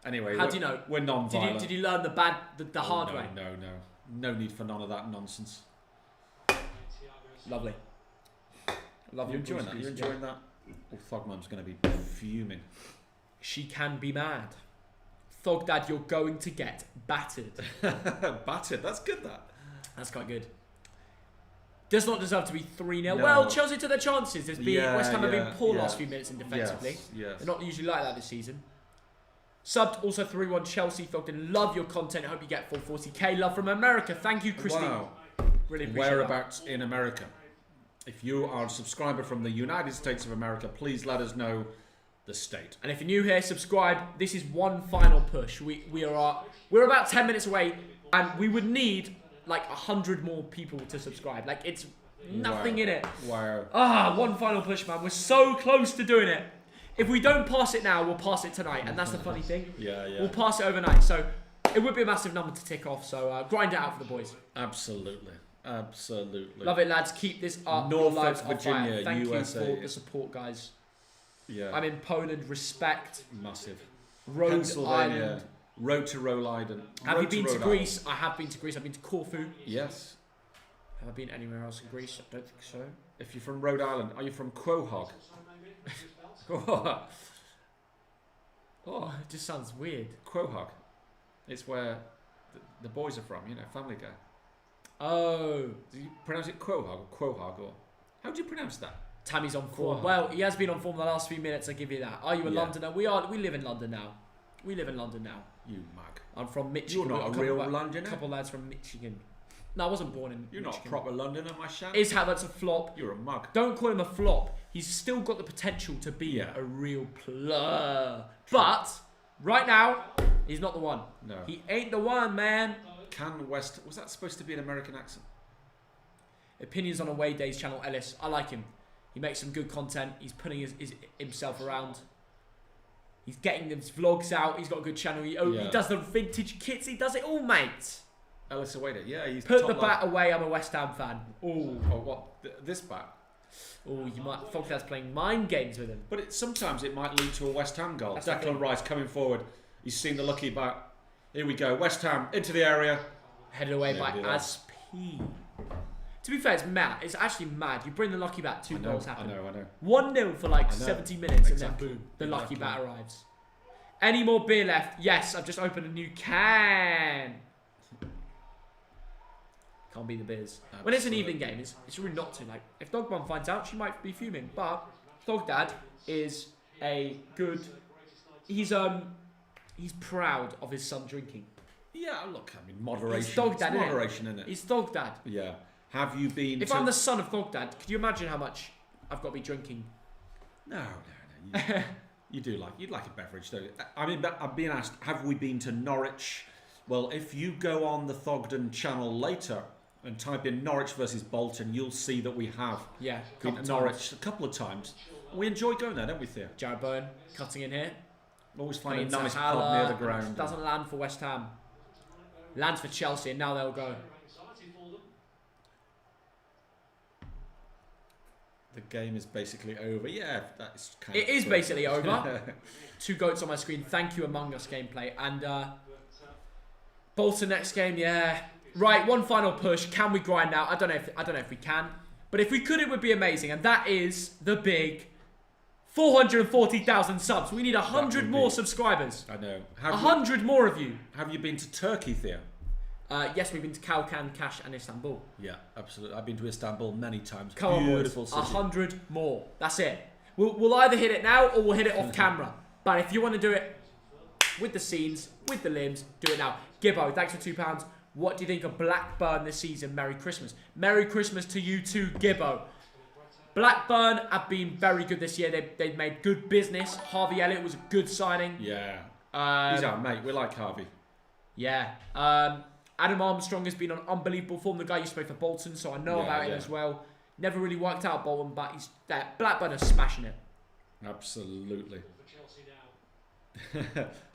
Anyway, how do you know? We're non-violent. Did you learn the hard way? No need for none of that nonsense. Lovely. Love you enjoying that? You enjoying that? Oh, Thogmum's going to be fuming. She can be mad. Thogdad, you're going to get battered. Battered? That's good, That's quite good. Does not deserve to be 3-0. No. Well, Chelsea took their chances. West Ham have been poor last few minutes in defensively. Yes. They're not usually like that this season. Subbed also 3-1 Chelsea. Thogden, love your content. I hope you get 440k. Love from America. Thank you, Christine. Wow. Really appreciate Whereabouts in America? If you are a subscriber from the United States of America, please let us know the state. And if you're new here, subscribe. This is one final push. We're about 10 minutes away, and we would need like 100 more people to subscribe. Like, it's nothing in it. Wow. One final push, man. We're so close to doing it. If we don't pass it now, we'll pass it tonight, and that's the funny thing. Yeah. We'll pass it overnight. So it would be a massive number to tick off. So grind it out for the boys. Absolutely. Love it, lads. Keep this up. Norfolk, Virginia, Thank USA. you for the support, guys. Yeah. I'm in Poland. Respect. Massive. Rhode Island. Road to Rhode Island. Have you been to Greece? I have been to Greece. I've been to Corfu. Yes. Have I been anywhere else in Greece? I don't think so. If you're from Rhode Island, are you from Quahog? Oh, it just sounds weird. Quahog. It's where the boys are from, Family Guy. Oh. Do you pronounce it Quahog or Quahog, or how do you pronounce that? Tammy's on form. Quahog. Well, he has been on form the last few minutes, I give you that. Are you a Londoner? We live in London now. You mug. I'm from Michigan. You're not a real Londoner. A couple lads from Michigan. No, I wasn't born in You're Michigan. not a proper Londoner, my shan. Is how that's a flop. You're a mug. Don't call him a flop. He's still got the potential to be a real player. But right now, He's not the one. No. He ain't the one, man. Was that supposed to be an American accent? Opinions on Away Days channel, Ellis. I like him. He makes some good content. He's putting himself around. He's getting his vlogs out. He's got a good channel. He does the vintage kits. He does it all, mate. Ellis Away Day. Yeah, he's put the bat away. I'm a West Ham fan. Ooh. Oh, what? This bat? Oh, you might. Thogdad's playing mind games with him. But sometimes it might lead to a West Ham goal. Declan Rice coming forward. He's seen the lucky bat. Here we go. West Ham into the area. Headed away by Asp. To be fair, it's mad. It's actually mad. You bring the lucky bat, two goals happen. I know. 1-0 for like 70 minutes, and then boom, the lucky bat arrives. Any more beer left? Yes, I've just opened a new can. Can't be the beers. Absolutely. When it's an evening game, it's really not to. Like, if Dogmom finds out, she might be fuming. But Thogdad is a good. He's proud of his son drinking. Yeah, look, I mean, moderation. He's Thogdad, moderation, isn't it? He's Thogdad. Yeah. Have you been? If I'm the son of Thogdad, could you imagine how much I've got to be drinking? No. You'd like a beverage, don't you? I mean, I'm being asked, have we been to Norwich? Well, if you go on the Thogden channel later and type in Norwich versus Bolton, you'll see that we have been to Norwich a couple of times. We enjoy going there, don't we, Thea? Jared Bowen cutting in here. Always find a nice pub near the ground. Doesn't land for West Ham. Lands for Chelsea, and now they'll go. The game is basically over. Yeah, that's kind of. It is basically over. Two goats on my screen. Thank you, Among Us gameplay. And Bolton next game. Yeah. Right. One final push. Can we grind out? I don't know if we can. But if we could, it would be amazing. And that is the big 440,000 subs. We need 100 more subscribers. I know. 100 more of you. Have you been to Turkey, Thea? Yes, we've been to Kalkan, Kaş, and Istanbul. Yeah, absolutely. I've been to Istanbul many times. Beautiful city. 100 more. That's it. We'll either hit it now or we'll hit it off camera. But if you want to do it with the scenes, with the limbs, do it now. Gibbo, thanks for £2. What do you think of Blackburn this season? Merry Christmas. Merry Christmas to you too, Gibbo. Blackburn have been very good this year. They've made good business. Harvey Elliott was a good signing. Yeah. He's our mate. We like Harvey. Yeah. Adam Armstrong has been on unbelievable form. The guy used to play for Bolton, so I know about him as well. Never really worked out at Bolton, but he's there. Blackburn are smashing it. Absolutely.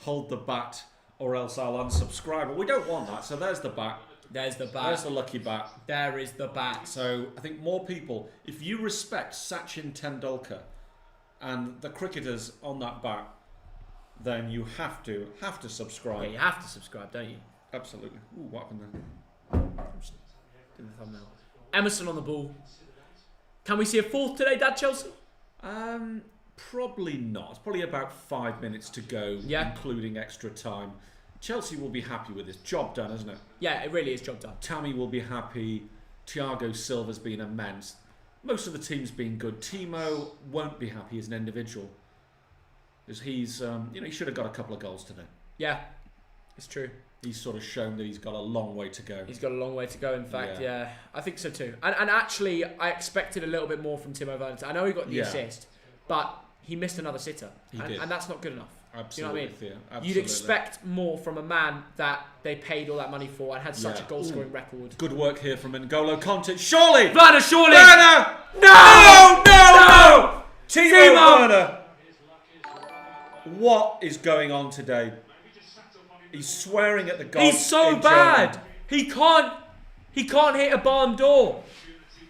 Hold the bat, or else I'll unsubscribe. But we don't want that, so there's the bat. There's the bat. There's the lucky bat. There is the bat. So I think more people, if you respect Sachin Tendulkar and the cricketers on that bat, then you have to subscribe. Yeah, you have to subscribe, don't you? Absolutely. Ooh, what happened there? Did the thumbnail. Emerson on the ball. Can we see a fourth today, Dad, Chelsea? Probably not. It's probably about 5 minutes to go, including extra time. Chelsea will be happy with this. Job done, isn't it? Yeah, it really is job done. Tammy will be happy. Thiago Silva's been immense. Most of the team's been good. Timo won't be happy as an individual. Because he's, he should have got a couple of goals today. Yeah, it's true. He's sort of shown that he's got a long way to go. He's got a long way to go, in fact, yeah. I think so too. And actually, I expected a little bit more from Timo Werner. I know he got the assist, but he missed another sitter. He did. And that's not good enough. Absolutely. You know what I mean? Absolutely. You'd expect more from a man that they paid all that money for and had such a goal-scoring record. Good work here from N'Golo Kanté. Surely! Werner, surely! Werner! No! Timo Werner! What is going on today? He's swearing at the goal. He's so bad. He can't hit a barn door.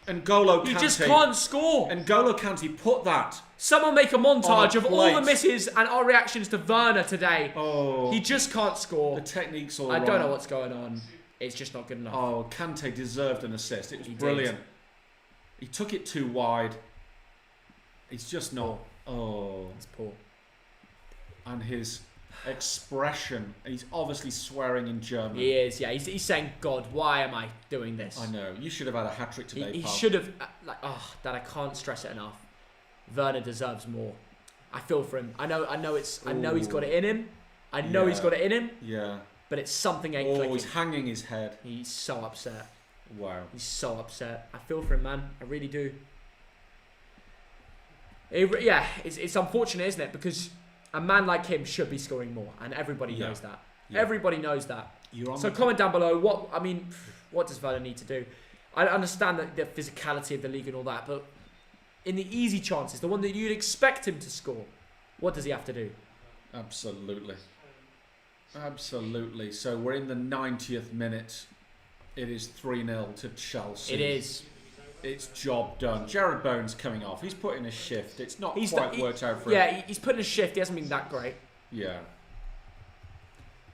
N'Golo Kanté. He just can't score. N'Golo Kanté put that. Someone make a montage of all the misses and our reactions to Werner today. Oh. He just can't score. The technique's all wrong. I don't know what's going on. It's just not good enough. Oh, Kanté deserved an assist. It was brilliant. He took it too wide. It's just not. Oh. It's poor. And his expression. He's obviously swearing in German. He is, yeah. He's saying, God, why am I doing this? I know. You should have had a hat-trick today, He should have... Dad, I can't stress it enough. Werner deserves more. I feel for him. I know he's got it in him. I know he's got it in him. Yeah. But it's something ain't clicking. He's hanging his head. He's so upset. Wow. He's so upset. I feel for him, man. I really do. It's unfortunate, isn't it? Because a man like him should be scoring more, and everybody knows that. Everybody knows that. So comment down below. What does Werner need to do? I understand the physicality of the league and all that, but in the easy chances, the one that you'd expect him to score, what does he have to do? Absolutely. So we're in the 90th minute. It is 3-0 to Chelsea. It is. It's job done. Jared Bowen's coming off. He's putting a shift. It's not quite worked out for him. Yeah, he's putting a shift. He hasn't been that great. Yeah.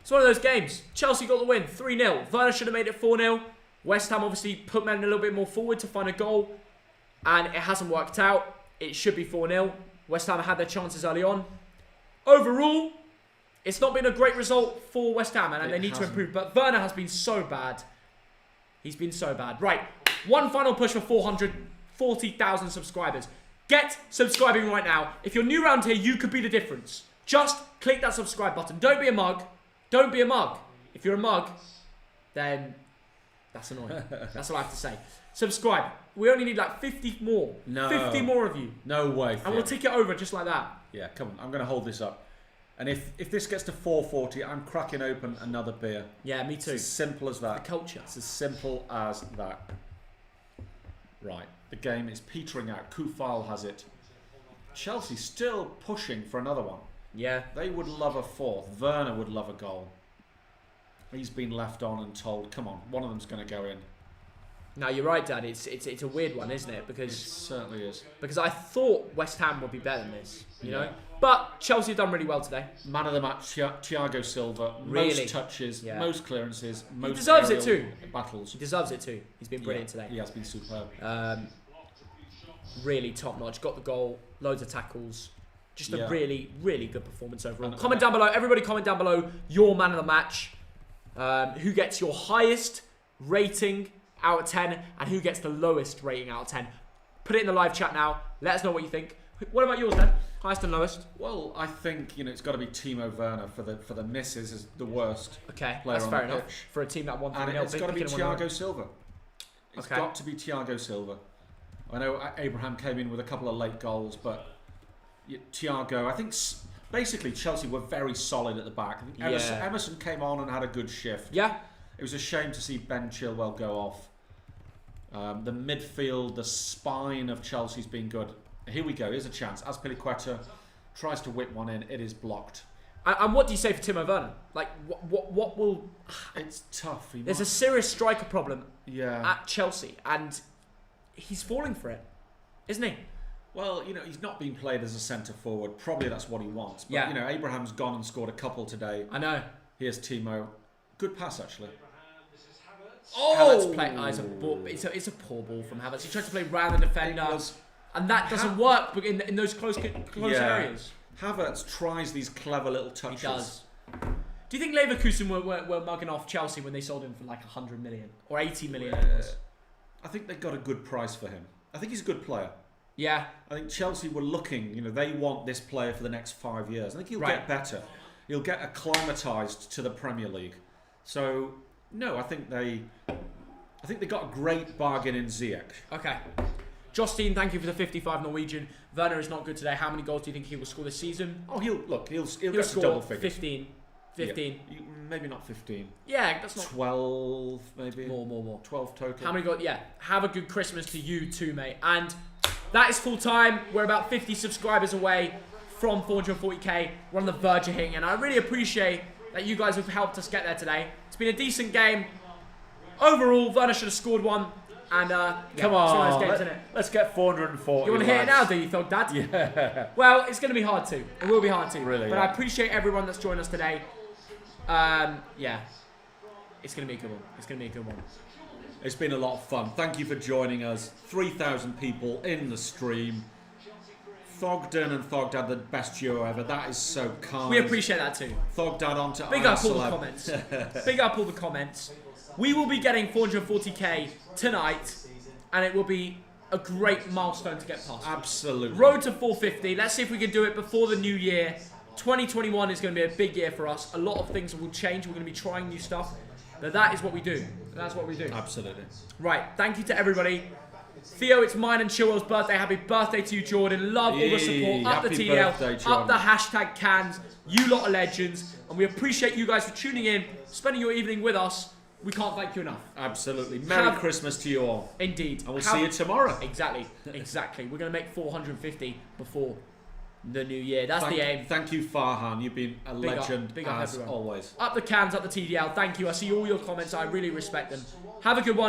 It's one of those games. Chelsea got the win, 3-0. Werner should have made it 4-0. West Ham obviously put men a little bit more forward to find a goal, and it hasn't worked out. It should be 4-0. West Ham had their chances early on. Overall, it's not been a great result for West Ham, and they need to improve. But Werner has been so bad. He's been so bad. Right, one final push for 440,000 subscribers. Get subscribing right now. If you're new around here, you could be the difference. Just click that subscribe button. Don't be a mug. Don't be a mug. If you're a mug, then that's annoying. That's all I have to say. Subscribe. We only need like 50 more. No. 50 more of you. No way. And we'll tick it over just like that. Yeah, come on. I'm going to hold this up. And if this gets to 440, I'm cracking open another beer. Yeah, me too. It's as simple as that. The culture. It's as simple as that. Right. The game is petering out. Kufal has it. Chelsea still pushing for another one. Yeah. They would love a fourth. Werner would love a goal. He's been left on and told, come on, one of them's going to go in. No, you're right, Dad. It's a weird one, isn't it? Because it certainly is. Because I thought West Ham would be better than this, you know? But Chelsea have done really well today. Man of the match, Thiago Silva. Really? Most touches, most clearances, most he deserves it too. Battles. He deserves it too. He's been brilliant today. He has been superb. Really top notch. Got the goal, loads of tackles. Just a really, really good performance overall. And comment down below. Everybody comment down below your man of the match. Who gets your highest rating out of 10 and who gets the lowest rating out of 10. Put it in the live chat now. Let us know what you think. What about yours then? Highest and lowest? Well, I think it's got to be Timo Werner for the misses is the worst. Okay, player that's on fair the enough. pitch. For a team that won 3-0. And it's got to be Thiago Silva. It's got to be Thiago Silva. I know Abraham came in with a couple of late goals, but Thiago, I think basically Chelsea were very solid at the back. I think Emerson came on and had a good shift. Yeah. It was a shame to see Ben Chilwell go off. The midfield, the spine of Chelsea's been good. Here we go. Here's a chance. Azpilicueta tries to whip one in. It is blocked. And what do you say for Timo Werner? Like, what will... It's tough. There's a serious striker problem at Chelsea, and he's falling for it, isn't he? Well, he's not being played as a centre forward. Probably that's what he wants. But, Abraham's gone and scored a couple today. I know. Here's Timo. Good pass, actually. Havertz it's a poor ball from Havertz. He tried to play round the defender, and that doesn't work in those close areas. Havertz tries these clever little touches. He does. Do you think Leverkusen were mugging off Chelsea when they sold him for like 100 million or 80 million? I think they got a good price for him. I think he's a good player. Yeah. I think Chelsea were looking, they want this player for the next 5 years. I think he'll get better. He'll get acclimatised to the Premier League. So, no, I think they got a great bargain in Ziyech. Okay. Justine, thank you for the 55 Norwegian. Werner is not good today. How many goals do you think he will score this season? Oh, he'll get score double figures. 15. Yeah. Maybe not 15. Yeah, that's not... 12, maybe. More. 12 total. How many goals? Yeah. Have a good Christmas to you too, mate. And that is full time. We're about 50 subscribers away from 440k. We're on the verge of hitting, and I really appreciate that you guys have helped us get there today. It's been a decent game. Overall, Werner should have scored one. And come on, it's one of those games, isn't it? Let's get 440. You want to hit it now, do you, Thogdad? Yeah. Well, it's going to be hard to. It will be hard to. Really, but I appreciate everyone that's joined us today. It's going to be a good one. It's going to be a good one. It's been a lot of fun. Thank you for joining us. 3,000 people in the stream. Thogden and Thogdad, the best duo ever. That is so kind. We appreciate that too. Thogdad onto Big up all the comments. Big up all the comments. We will be getting 440k tonight, and it will be a great milestone to get past. Absolutely. Road to 450. Let's see if we can do it before the new year. 2021 is going to be a big year for us. A lot of things will change. We're going to be trying new stuff. But that is what we do. That's what we do. Absolutely. Right. Thank you to everybody. Theo, it's mine and Chilwell's birthday. Happy birthday to you, Jordan. Love all the support. Up the TDL, up the hashtag cans. You lot are legends. And we appreciate you guys for tuning in, spending your evening with us. We can't thank you enough. Absolutely. Merry Christmas to you all. Indeed. And we'll see you tomorrow. Exactly. We're going to make 450 before the new year. That's the aim. Thank you, Farhan. You've been a legend big up as always. Up the cans, up the TDL. Thank you. I see all your comments. I really respect them. Have a good one.